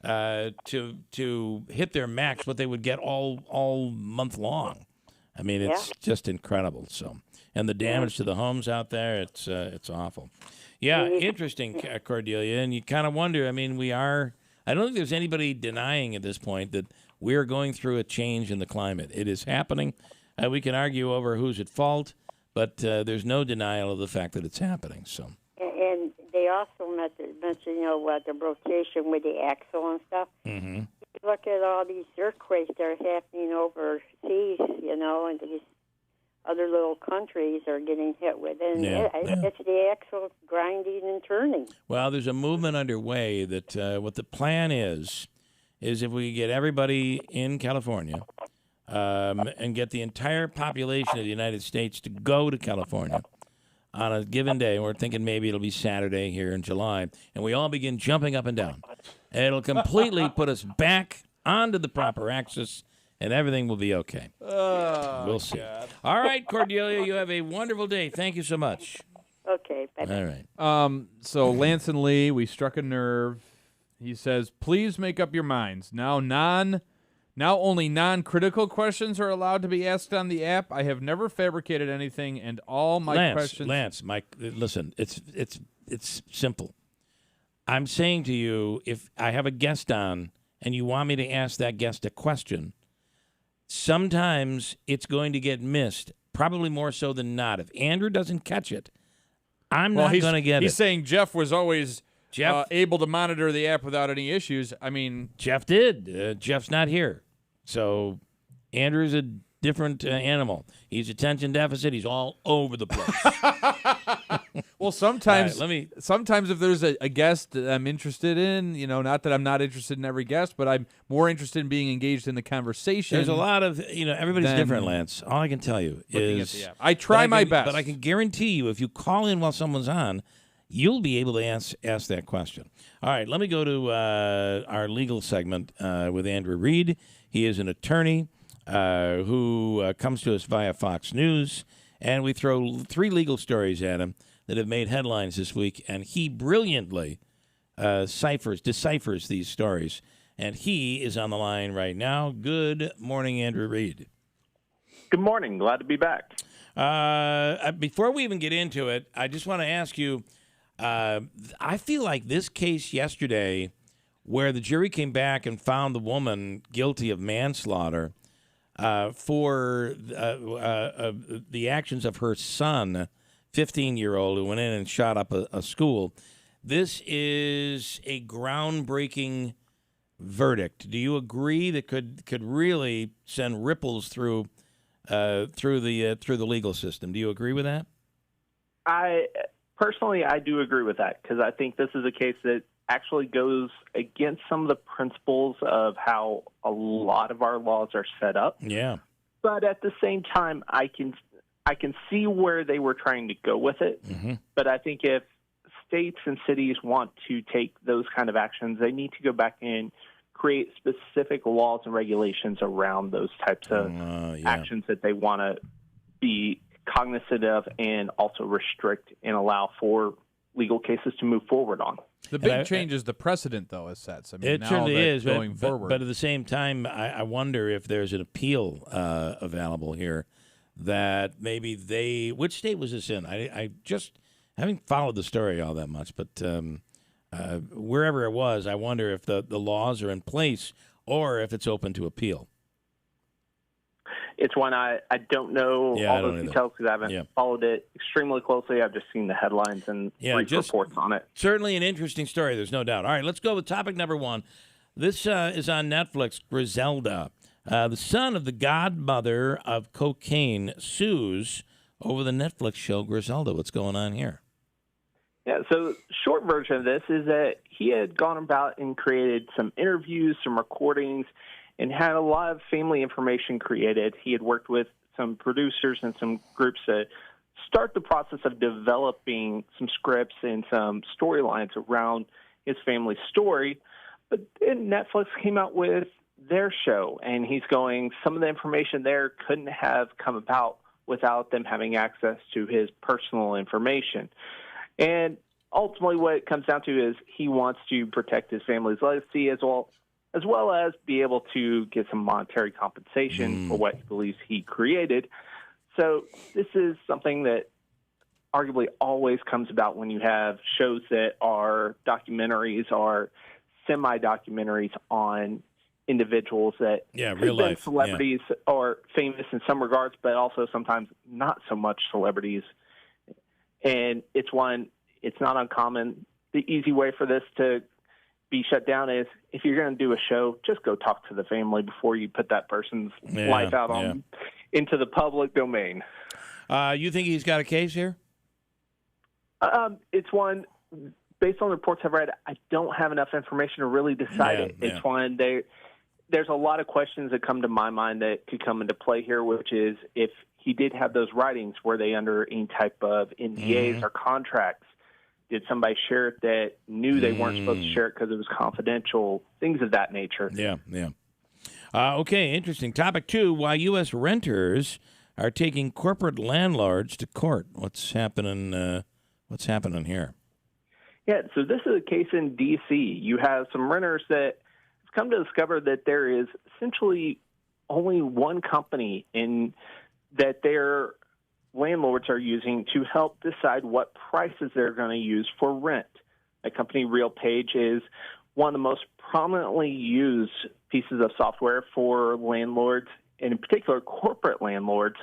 to hit their max, what they would get all month long. I mean, it's just incredible. So, and the damage to the homes out there, it's awful. Yeah, interesting, Cordelia. And you kind of wonder. I mean, I don't think there's anybody denying at this point that we're going through a change in the climate. It is happening. We can argue over who's at fault, but there's no denial of the fact that it's happening. So. And they also mentioned, the rotation with the axle and stuff. Mm-hmm. Look at all these earthquakes that are happening overseas, and these other little countries are getting hit with it. And it's the axle grinding and turning. Well, there's a movement underway that what the plan is if we get everybody in California and get the entire population of the United States to go to California on a given day, we're thinking maybe it'll be Saturday here in July, and we all begin jumping up and down. And it'll completely put us back onto the proper axis, and everything will be okay. Oh, we'll see. God. All right, Cordelia, you have a wonderful day. Thank you so much. Okay. Bye-bye. All right. So Lance and Lee, we struck a nerve. He says, please make up your minds. Now only non-critical questions are allowed to be asked on the app. I have never fabricated anything, and all my questions. Lance, Mike, listen, it's simple. I'm saying to you, if I have a guest on and you want me to ask that guest a question, sometimes it's going to get missed, probably more so than not. If Andrew doesn't catch it, I'm not going to get it. He's saying Jeff was always able to monitor the app without any issues. I mean, Jeff did. Jeff's not here. So Andrew's a different animal. He's attention deficit. He's all over the place. Well, sometimes, right, sometimes if there's a guest that I'm interested in, not that I'm not interested in every guest, but I'm more interested in being engaged in the conversation. There's a lot of, everybody's different, Lance. All I can tell you is I try my best. But I can guarantee you, if you call in while someone's on, you'll be able to ask that question. All right, let me go to our legal segment with Andrew Reed. He is an attorney who comes to us via Fox News, and we throw 3 legal stories at him that have made headlines this week, and he brilliantly deciphers these stories. And he is on the line right now. Good morning, Andrew Reed. Good morning. Glad to be back. Before we even get into it, I just want to ask you, I feel like this case yesterday where the jury came back and found the woman guilty of manslaughter for the actions of her son, 15-year-old, who went in and shot up a school. This is a groundbreaking verdict. Do you agree that could really send ripples through the legal system? Do you agree with that? I do agree with that because I think this is a case that actually goes against some of the principles of how a lot of our laws are set up. Yeah. But at the same time, I can see where they were trying to go with it. Mm-hmm. But I think if states and cities want to take those kind of actions, they need to go back and create specific laws and regulations around those types of actions that they want to be cognizant of and also restrict and allow for legal cases to move forward on. The big change is the precedent, though, as sets. I mean, it now certainly is going forward. But at the same time, I wonder if there's an appeal available here that maybe they. Which state was this in? I just haven't followed the story all that much, but wherever it was, I wonder if the laws are in place or if it's open to appeal. It's one I don't know all those details because I haven't followed it extremely closely. I've just seen the headlines and brief reports on it. Certainly an interesting story, there's no doubt. All right, let's go with topic number one. This is on Netflix. Griselda, the son of the godmother of cocaine, sues over the Netflix show Griselda. What's going on here? Yeah, so short version of this is that he had gone about and created some interviews, some recordings, and had a lot of family information created. He had worked with some producers and some groups to start the process of developing some scripts and some storylines around his family story. But then Netflix came out with their show, and he's going, some of the information there couldn't have come about without them having access to his personal information. And ultimately what it comes down to is he wants to protect his family's legacy as well as be able to get some monetary compensation for what he believes he created. So this is something that arguably always comes about when you have shows that are documentaries or semi-documentaries on individuals that real life celebrities or famous in some regards, but also sometimes not so much celebrities. And it's not uncommon. The easy way for this to be shut down is if you're going to do a show, just go talk to the family before you put that person's life out into the public domain. You think he's got a case here? It's one, based on the reports I've read, I don't have enough information to really decide it. It's one, there's a lot of questions that come to my mind that could come into play here, which is if he did have those writings, were they under any type of NDAs or contracts? Did somebody share it that knew they weren't supposed to share it because it was confidential? Things of that nature. Okay, interesting. Topic 2, why U.S. renters are taking corporate landlords to court. What's happening here? Yeah, so this is a case in D.C. You have some renters that have come to discover that there is essentially only one company in that they're landlords are using to help decide what prices they're going to use for rent. That company, RealPage, is one of the most prominently used pieces of software for landlords, and in particular corporate landlords,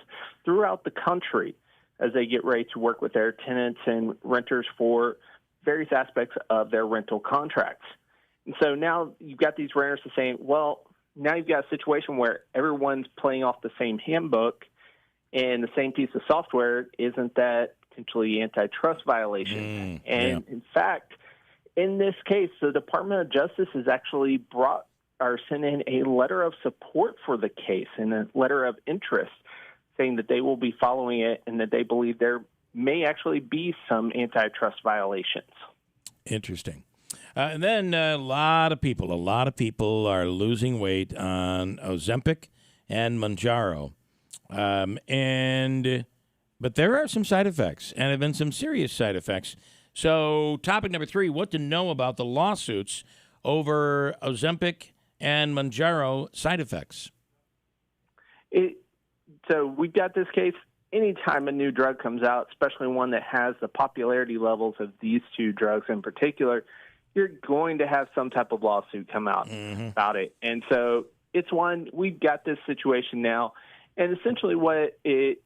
throughout the country as they get ready to work with their tenants and renters for various aspects of their rental contracts. And so now you've got these renters saying, well, now you've got a situation where everyone's playing off the same handbook, and the same piece of software, isn't that potentially antitrust violation? In fact, in this case, the Department of Justice has actually sent in a letter of support for the case and a letter of interest saying that they will be following it and that they believe there may actually be some antitrust violations. Interesting. And then a lot of people are losing weight on Ozempic and Mounjaro. But there are some side effects, and have been some serious side effects. So topic number 3, what to know about the lawsuits over Ozempic and Mounjaro side effects. So we've got this case. Anytime a new drug comes out, especially one that has the popularity levels of these two drugs in particular, you're going to have some type of lawsuit come out about it. And so it's one, we've got this situation now. And essentially what it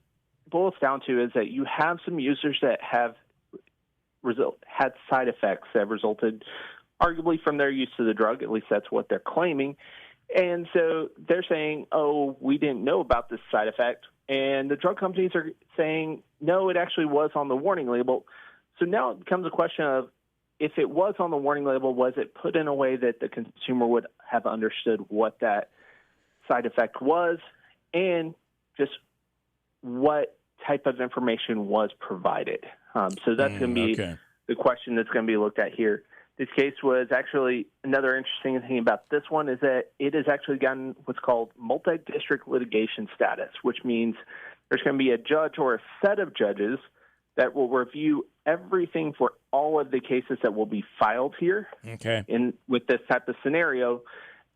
boils down to is that you have some users that have had side effects that have resulted arguably from their use of the drug. At least that's what they're claiming. And so they're saying, oh, we didn't know about this side effect. And the drug companies are saying, no, it actually was on the warning label. So now it becomes a question of, if it was on the warning label, was it put in a way that the consumer would have understood what that side effect was, and just what type of information was provided? So that's going to be the question that's going to be looked at here. This case was actually another interesting thing about this one is that it has actually gotten what's called multi-district litigation status, which means there's going to be a judge or a set of judges that will review everything for all of the cases that will be filed here. Okay. With this type of scenario,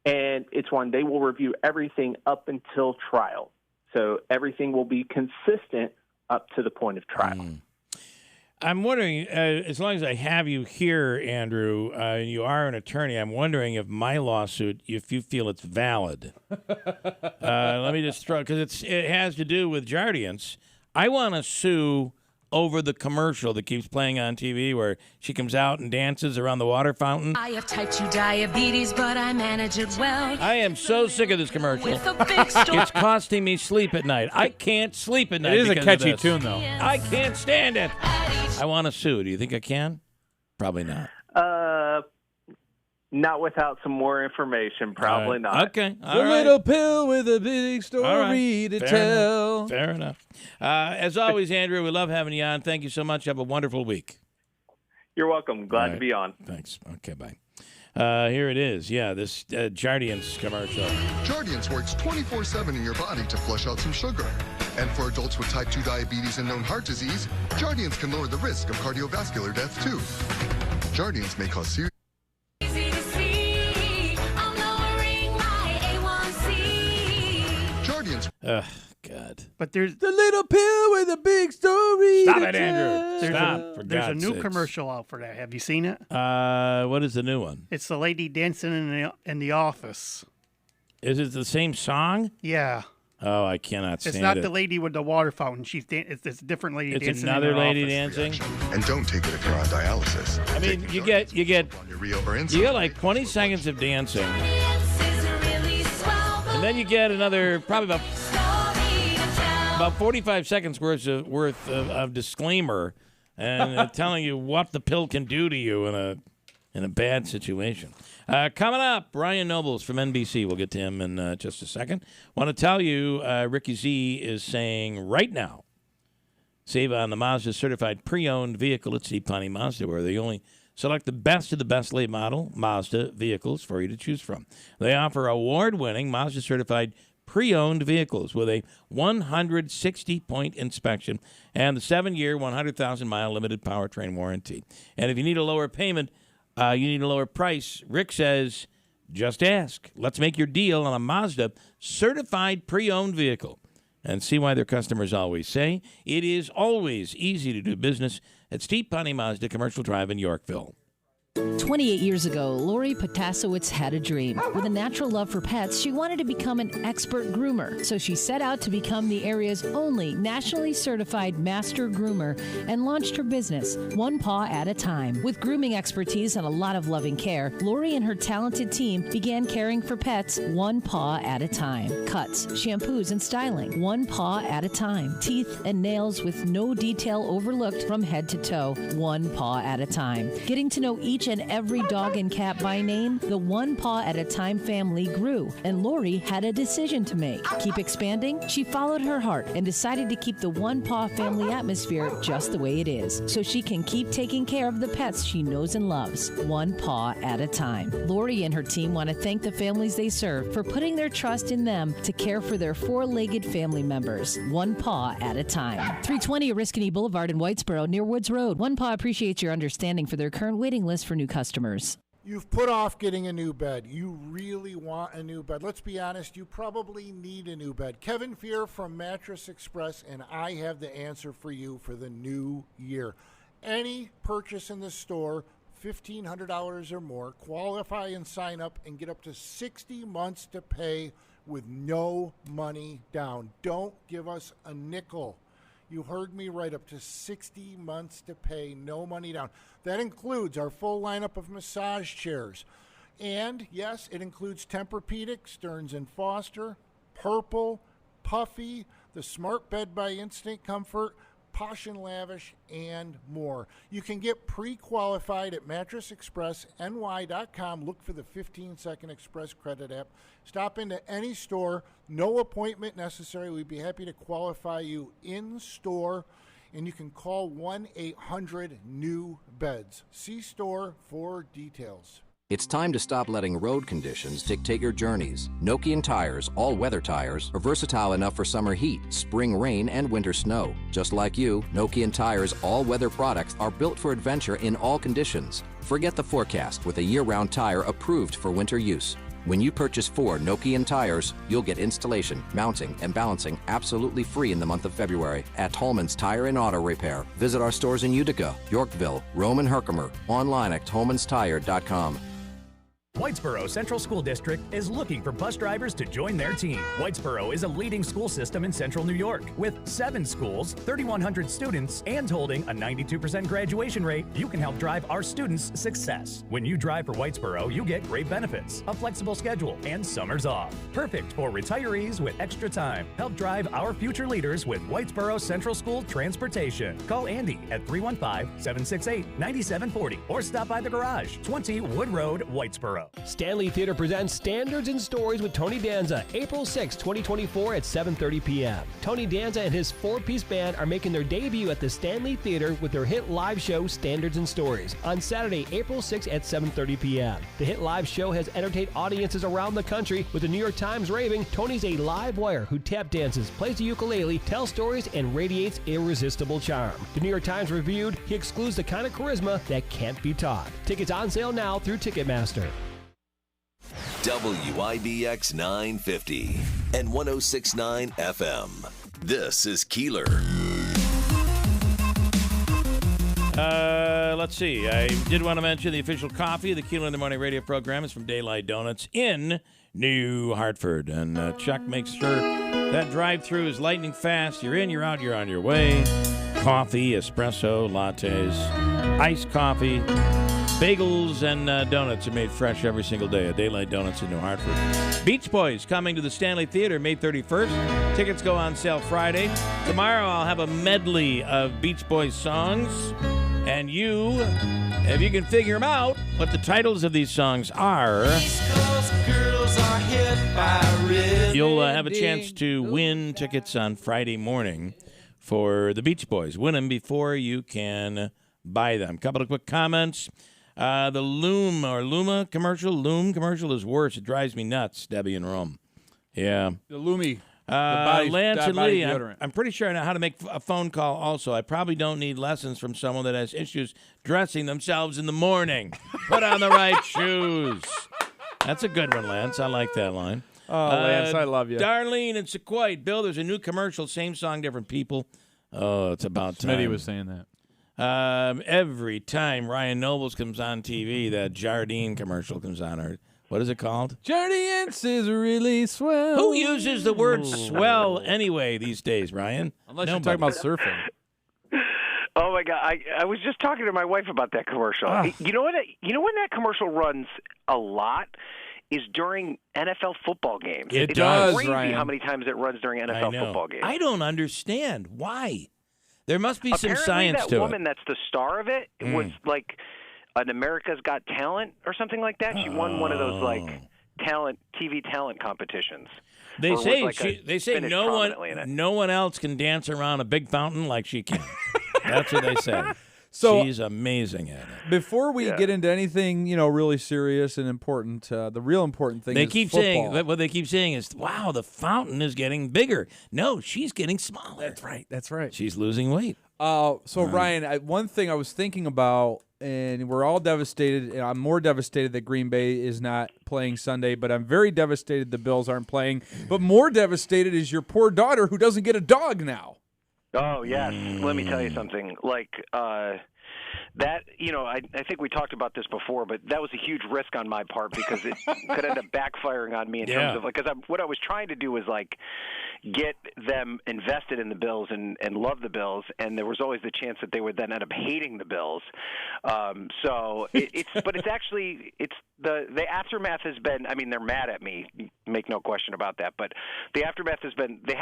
and it's one they will review everything up until trial. So everything will be consistent up to the point of trial. I'm wondering, as long as I have you here, Andrew, and you are an attorney, I'm wondering if my lawsuit, if you feel it's valid. Let me just throw, because it has to do with Jardiance. I want to sue over the commercial that keeps playing on TV where she comes out and dances around the water fountain. I have type 2 diabetes, but I manage it well. I am so sick of this commercial. With a big store. It's costing me sleep at night. I can't sleep at night. It is a because catchy of this. tune, though. I can't stand it. I want to sue. Do you think I can? Probably not. Not without some more information. Probably not. Okay. The little pill with a big story to tell. Fair enough. As always, Andrew, we love having you on. Thank you so much. Have a wonderful week. You're welcome. Glad to be on. Thanks. Okay, bye. Here it is. Yeah, this Jardiance commercial. Jardiance works 24/7 in your body to flush out some sugar. And for adults with type 2 diabetes and known heart disease, Jardiance can lower the risk of cardiovascular death, too. Jardiance may cause serious... Jardiance. God. But there's the little pill with a big story. Stop to it, tell. Andrew. Stop. For There's a God's new sakes. commercial out for that. Have you seen it? What is the new one? It's the lady dancing in the office. Is it the same song? Yeah. Oh, I cannot stand It's not it. the lady with the water fountain. It's a different lady It's dancing another in her lady office. dancing. And don't take it if you're on dialysis. I mean, you get like 20 seconds of dancing, and then you get another probably about 45 seconds worth of disclaimer and telling you what the pill can do to you in a bad situation. Coming up, Ryan Nobles from NBC. We'll get to him in just a second. Want to tell you, Ricky Z is saying right now, save on the Mazda certified pre-owned vehicle at Steve Pawnee Mazda, where they only select the best of the best late model Mazda vehicles for you to choose from. They offer award-winning Mazda certified pre-owned vehicles with a 160-point inspection and the 7-year, 100,000-mile limited powertrain warranty. And if you need a lower payment, you need a lower price, Rick says, just ask. Let's make your deal on a Mazda certified pre-owned vehicle. And see why their customers always say it is always easy to do business at Steve Pawnee Mazda Commercial Drive in Yorkville. 28 years ago, Lori Potasowicz had a dream. With a natural love for pets, she wanted to become an expert groomer. So she set out to become the area's only nationally certified master groomer and launched her business, one paw at a time. With grooming expertise and a lot of loving care, Lori and her talented team began caring for pets one paw at a time. Cuts, shampoos, and styling, one paw at a time. Teeth and nails with no detail overlooked from head to toe, one paw at a time. Getting to know each and every dog and cat by name, the one paw at a time family grew, and Lori had a decision to make. Keep expanding? She followed her heart and decided to keep the one paw family atmosphere just the way it is, so she can keep taking care of the pets she knows and loves, one paw at a time. Lori and her team want to thank the families they serve for putting their trust in them to care for their four-legged family members, one paw at a time. 320 Oriskany Boulevard in Whitesboro near Woods Road. One Paw appreciates your understanding for their current waiting list for new customers. You've put off getting a new bed. You really want a new bed. Let's be honest, you probably need a new bed. Kevin Fear from Mattress Express, and I have the answer for you for the new year. Any purchase in the store, $1,500 or more, qualify and sign up and get up to 60 months to pay with no money down. Don't give us a nickel. You heard me right, up to 60 months to pay, no money down. That includes our full lineup of massage chairs. And, yes, it includes Tempur-Pedic, Stearns & Foster, Purple, Puffy, the Smart Bed by Instant Comfort, Posh and Lavish, and more. You can get pre-qualified at mattressexpressny.com. Look for the 15-second Express Credit app. Stop into any store. No appointment necessary. We'd be happy to qualify you in store. and you can call 1-800-NEW-BEDS. See store for details. It's time to stop letting road conditions dictate your journeys. Nokian tires, all-weather tires, are versatile enough for summer heat, spring rain, and winter snow. Just like you, Nokian tires' all-weather products are built for adventure in all conditions. Forget the forecast with a year-round tire approved for winter use. When you purchase 4 Nokian tires, you'll get installation, mounting, and balancing absolutely free in the month of February at Tolman's Tire and Auto Repair. Visit our stores in Utica, Yorkville, Rome, and Herkimer. Online at tolmanstire.com. Whitesboro Central School District is looking for bus drivers to join their team. Whitesboro is a leading school system in central New York. With 7 schools, 3,100 students, and holding a 92% graduation rate, you can help drive our students' success. When you drive for Whitesboro, you get great benefits, a flexible schedule, and summers off. Perfect for retirees with extra time. Help drive our future leaders with Whitesboro Central School Transportation. Call Andy at 315-768-9740 or stop by the garage, 20 Wood Road, Whitesboro. Stanley Theater presents Standards and Stories with Tony Danza, April 6, 2024 at 7:30 p.m. Tony Danza and his 4-piece band are making their debut at the Stanley Theater with their hit live show Standards and Stories on Saturday, April 6 at 7:30 p.m. The hit live show has entertained audiences around the country, with the New York Times raving Tony's a live wire who tap dances, plays the ukulele, tells stories, and radiates irresistible charm. The New York Times reviewed he excludes the kind of charisma that can't be taught. Tickets on sale now through Ticketmaster. WIBX 950 and 106.9 FM. This is Keeler. Let's see. I did want to mention the official coffee of the Keeler in the Morning radio program is from Daylight Donuts in New Hartford. And Chuck makes sure that drive-thru is lightning fast. You're in, you're out, you're on your way. Coffee, espresso, lattes, iced coffee. Bagels and donuts are made fresh every single day at Daylight Donuts in New Hartford. Beach Boys coming to the Stanley Theater May 31st. Tickets go on sale Friday. Tomorrow I'll have a medley of Beach Boys songs. And you, if you can figure them out, what the titles of these songs are, you'll have a chance to win tickets on Friday morning for the Beach Boys. Win them before you can buy them. Couple of quick comments. The Loom commercial is worse. It drives me nuts, Debbie in Rome. Yeah. The Lumi. Lance and Lee, I'm pretty sure I know how to make a phone call also. I probably don't need lessons from someone that has issues dressing themselves in the morning. Put on the right shoes. That's a good one, Lance. I like that line. Oh, Lance, I love you. Darlene and Sequoia. Bill, there's a new commercial, same song, different people. Oh, it's about time. Smitty was saying that. Every time Ryan Nobles comes on TV, that Jardine commercial comes on. Or what is it called? Jardiance is really swell. Who uses the word swell anyway these days, Ryan? Unless you're talking about surfing. Oh my God! I was just talking to my wife about that commercial. You know what? You know when that commercial runs a lot is during NFL football games. It does, crazy Ryan. how many times it runs during NFL football games. I don't understand why. There must be Apparently some science to that woman that's the star of it Mm. was like an America's Got Talent or something like that. She won one of those like TV talent competitions. They Or was, say like, they say finished prominently in it. no one else can dance around a big fountain like she can. That's what they say. So she's amazing at it. Before we get into anything, really serious and important, the real important thing They is keep football. saying what they keep saying is, "Wow, the fountain is getting bigger." No, she's getting smaller. That's right. That's right. She's losing weight. So Ryan, one thing I was thinking about, and we're all devastated. And I'm more devastated that Green Bay is not playing Sunday, but I'm very devastated the Bills aren't playing. But more devastated is your poor daughter who doesn't get a dog now. Oh yes, let me tell you something. Like that, I think we talked about this before, but that was a huge risk on my part because it could end up backfiring on me in terms of because what I was trying to do was like get them invested in the Bills and love the Bills, and there was always the chance that they would then end up hating the Bills. So the aftermath has been. I mean, they're mad at me, make no question about that. But the aftermath has been they've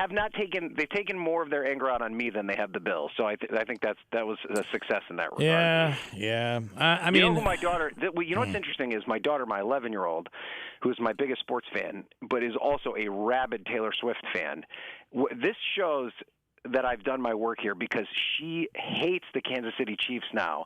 taken more of their anger out on me than they have the Bills. So I think that was a success in that regard. Yeah. I mean, who my daughter. What's interesting is my daughter, my 11-year-old, who is my biggest sports fan, but is also a rabid Taylor Swift fan. This shows that I've done my work here because she hates the Kansas City Chiefs now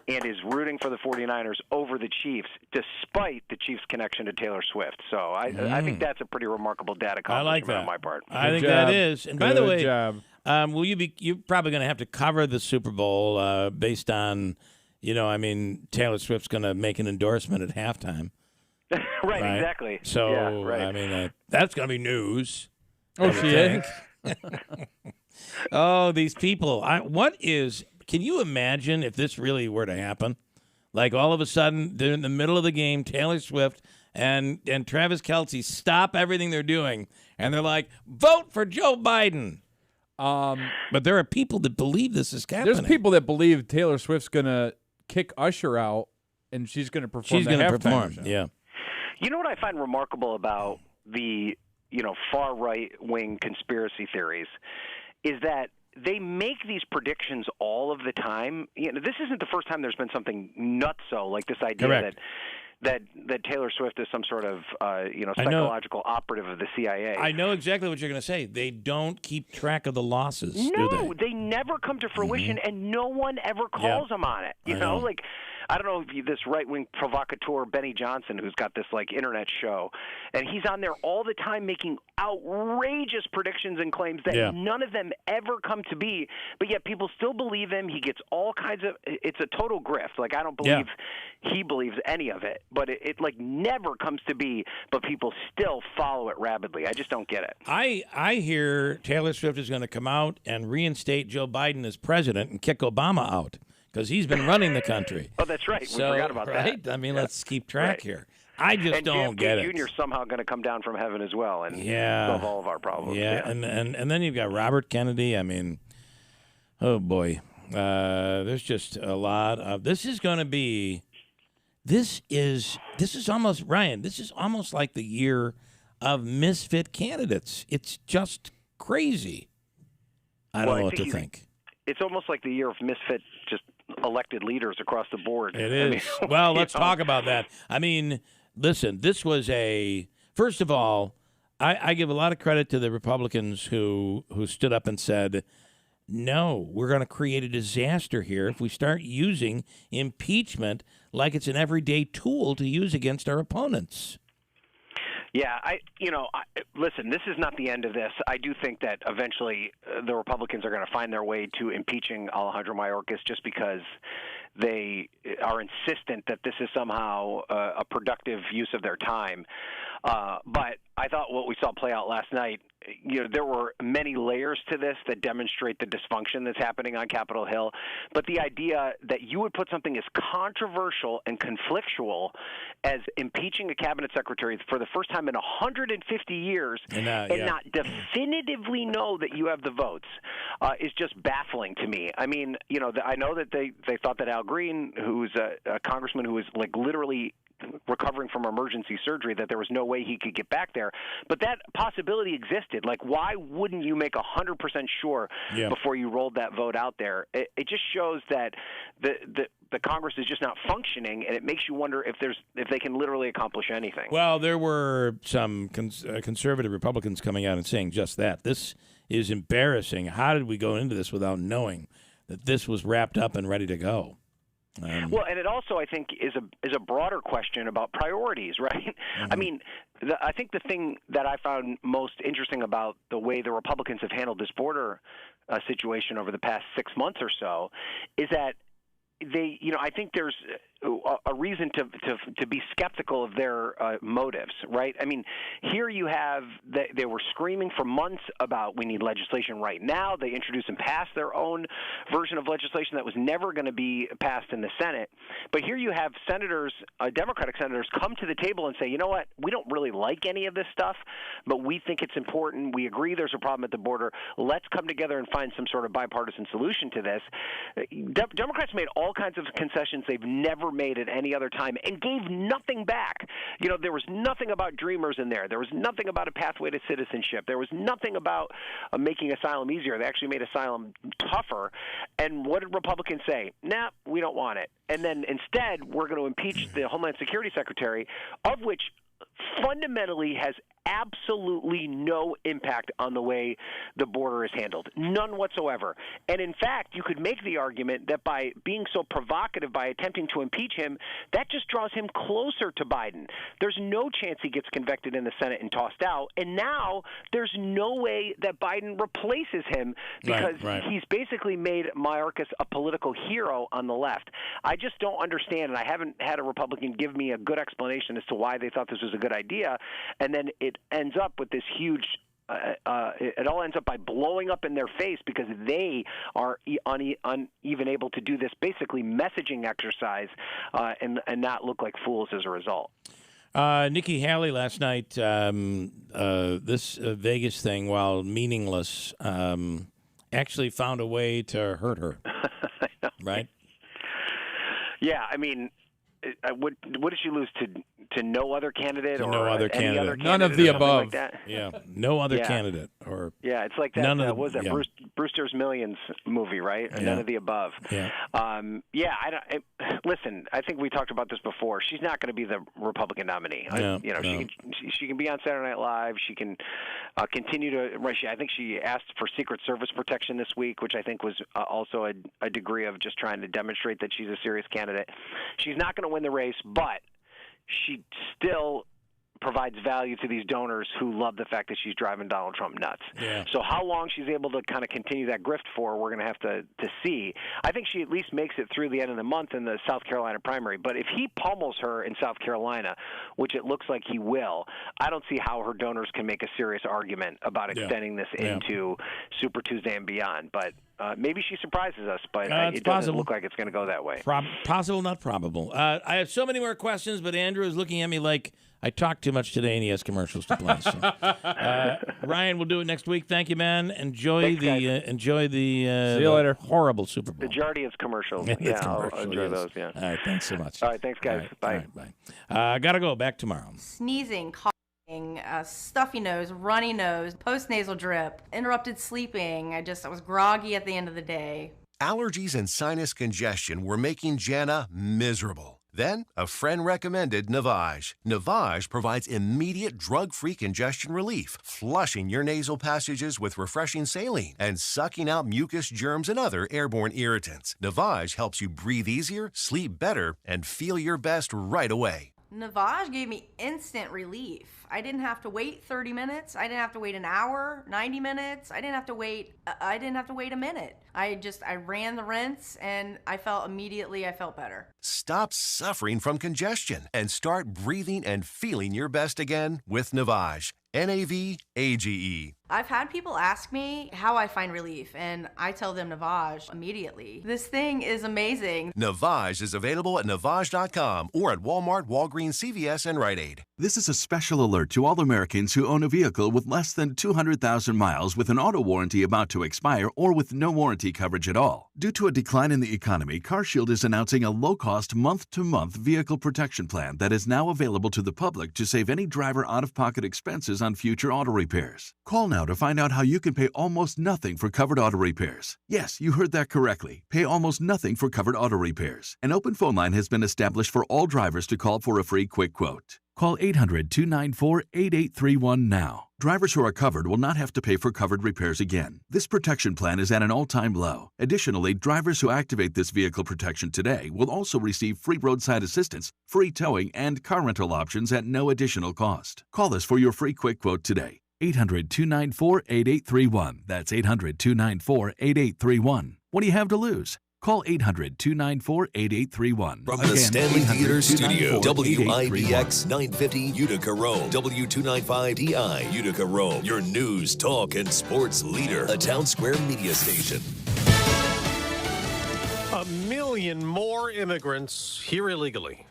and is rooting for the 49ers over the Chiefs despite the Chiefs' connection to Taylor Swift. So I think that's a pretty remarkable data accomplishment on my part. I think that is. And by the way, you're probably going to have to cover the Super Bowl based on, Taylor Swift's going to make an endorsement at halftime. right, exactly. So, yeah, right. That's going to be news. Oh, she is? Oh, these people. Can you imagine if this really were to happen? Like all of a sudden, they're in the middle of the game, Taylor Swift and Travis Kelce stop everything they're doing, and they're like, vote for Joe Biden. But there are people that believe this is happening. There's people that believe Taylor Swift's going to kick Usher out, and she's going to perform. She's going to perform, yeah. You know what I find remarkable about the far right wing conspiracy theories is that they make these predictions all of the time. This isn't the first time there's been something nutso like this idea that Taylor Swift is some sort of psychological operative of the CIA. I know exactly what you're going to say. They don't keep track of the losses. No, do they never come to fruition, and no one ever calls them on it. I don't know if this right-wing provocateur Benny Johnson, who's got this internet show, and he's on there all the time making outrageous predictions and claims that none of them ever come to be, but yet people still believe him. He gets all kinds of. It's a total grift. I don't believe he believes any of it, but it never comes to be. But people still follow it rabidly. I just don't get it. I hear Taylor Swift is going to come out and reinstate Joe Biden as president and kick Obama out. Because he's been running the country. Oh, that's right. We forgot about that. I mean, let's keep track here. I just don't get it. And Jr. somehow going to come down from heaven as well and solve all of our problems. Yeah, and then you've got Robert Kennedy. I mean, oh boy, there's just a lot of. This is going to be. This is almost Ryan. This is almost like the year of misfit candidates. It's just crazy. I don't know what to think. It's almost like the year of misfit just elected leaders across the board. It is. Well, let's talk about that. I mean, listen, this was first of all, I give a lot of credit to the Republicans who stood up and said, no, we're going to create a disaster here if we start using impeachment like it's an everyday tool to use against our opponents. Yeah, listen, this is not the end of this. I do think that eventually the Republicans are going to find their way to impeaching Alejandro Mayorkas just because they are insistent that this is somehow a productive use of their time. But I thought what we saw play out last night, there were many layers to this that demonstrate the dysfunction that's happening on Capitol Hill. But the idea that you would put something as controversial and conflictual as impeaching a cabinet secretary for the first time in 150 years and not definitively know that you have the votes is just baffling to me. I mean, I know that they thought that Al Green, who's a congressman who was literally recovering from emergency surgery, that there was no way he could get back there. But that possibility existed. Why wouldn't you make 100% sure before you rolled that vote out there? It just shows that the Congress is just not functioning, and it makes you wonder if they can literally accomplish anything. Well, there were some conservative Republicans coming out and saying just that. This is embarrassing. How did we go into this without knowing that this was wrapped up and ready to go? Well, and it also, I think, is a broader question about priorities, right? I mean, I think the thing that I found most interesting about the way the Republicans have handled this border situation over the past 6 months or so is that I think there's a reason to be skeptical of their motives, right? I mean, here you have they were screaming for months about we need legislation right now. They introduced and passed their own version of legislation that was never going to be passed in the Senate. But here you have senators, Democratic senators, come to the table and say, you know what, we don't really like any of this stuff, but we think it's important. We agree there's a problem at the border. Let's come together and find some sort of bipartisan solution to this. Democrats made all kinds of concessions they've never made at any other time and gave nothing back. There was nothing about Dreamers in there. There was nothing about a pathway to citizenship. There was nothing about making asylum easier. They actually made asylum tougher. And what did Republicans say? Nah, we don't want it. And then instead, we're going to impeach the Homeland Security Secretary, of which fundamentally has absolutely no impact on the way the border is handled. None whatsoever. And in fact, you could make the argument that by being so provocative, by attempting to impeach him, that just draws him closer to Biden. There's no chance he gets convicted in the Senate and tossed out. And now there's no way that Biden replaces him because he's basically made Mayorkas a political hero on the left. I just don't understand, and I haven't had a Republican give me a good explanation as to why they thought this was a good idea. And then it ends up with this huge it all ends up by blowing up in their face because they are uneven able to do this basically messaging exercise and not look like fools as a result. Nikki Haley last night, this Vegas thing, while meaningless, actually found a way to hurt her. I know. Right? Yeah, I mean, what did she lose to no other candidate or no other any candidate? Other None candidate of the or something above. Like that? Yeah, no other candidate or it's like that. None of the, what was that Brewster's Millions movie, right? None of the above. Yeah. Listen, I think we talked about this before. She's not going to be the Republican nominee. She can be on Saturday Night Live. She can continue to. I think she asked for Secret Service protection this week, which I think was also a degree of just trying to demonstrate that she's a serious candidate. She's not going to win the race, but she still provides value to these donors who love the fact that she's driving Donald Trump nuts. Yeah. So how long she's able to kind of continue that grift for, we're going to have to see. I think she at least makes it through the end of the month in the South Carolina primary. But if he pummels her in South Carolina, which it looks like he will, I don't see how her donors can make a serious argument about extending this into Super Tuesday and beyond. But maybe she surprises us, but it doesn't look like it's going to go that way. Possible, not probable. I have so many more questions, but Andrew is looking at me like I talked too much today and he has commercials to play. So. Ryan, we'll do it next week. Thank you, man. Enjoy the See you later. Horrible Super Bowl. The Jardiance commercials. I'll enjoy those. Yeah. All right, thanks so much. All right, thanks, guys. Bye. All right, bye. Gotta go. Back tomorrow. Sneezing, coughing, stuffy nose, runny nose, post-nasal drip, interrupted sleeping. I was groggy at the end of the day. Allergies and sinus congestion were making Jana miserable. Then, a friend recommended Navage. Navage provides immediate drug-free congestion relief, flushing your nasal passages with refreshing saline and sucking out mucus, germs, and other airborne irritants. Navage helps you breathe easier, sleep better, and feel your best right away. Navage gave me instant relief. I didn't have to wait 30 minutes. I didn't have to wait an hour, 90 minutes. I didn't have to wait a minute. I ran the rinse and I felt better. Stop suffering from congestion and start breathing and feeling your best again with Navage. Navage. I've had people ask me how I find relief, and I tell them Navage immediately. This thing is amazing. Navage is available at Navage.com or at Walmart, Walgreens, CVS, and Rite Aid. This is a special alert to all Americans who own a vehicle with less than 200,000 miles with an auto warranty about to expire or with no warranty coverage at all. Due to a decline in the economy, CarShield is announcing a low-cost month-to-month vehicle protection plan that is now available to the public to save any driver out-of-pocket expenses on future auto repairs. Call now to find out how you can pay almost nothing for covered auto repairs. Yes, you heard that correctly. Pay almost nothing for covered auto repairs. An open phone line has been established for all drivers to call for a free quick quote. Call 800-294-8831 now. Drivers who are covered will not have to pay for covered repairs again. This protection plan is at an all-time low. Additionally, drivers who activate this vehicle protection today will also receive free roadside assistance, free towing, and car rental options at no additional cost. Call us for your free quick quote today. 800-294-8831. That's 800-294-8831. What do you have to lose? Call 800-294-8831. From the Stanley Theater Studio, WIBX 950 Utica, Rome, W295DI Utica, Rome. Your news, talk, and sports leader. A Town Square media station. 1 million more immigrants here illegally.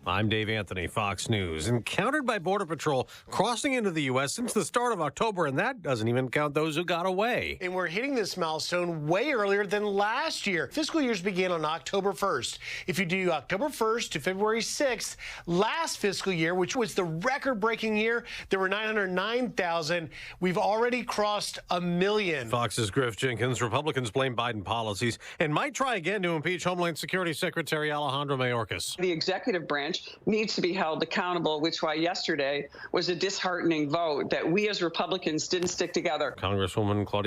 I'm Dave Anthony, Fox News. Encountered by Border Patrol crossing into the U.S. since the start of October, and that doesn't even count those who got away. And we're hitting this milestone way earlier than last year. Fiscal years began on October 1st. If you do October 1st to February 6th, last fiscal year, which was the record-breaking year, there were 909,000. We've already crossed 1 million. Fox's Griff Jenkins. Republicans blame Biden policies and might try again to impeach Homeland Security Secretary Alejandro Mayorkas. The executive branch Navage needs to be held accountable, which why yesterday was a disheartening vote that we as Republicans didn't stick together. Congresswoman Claudia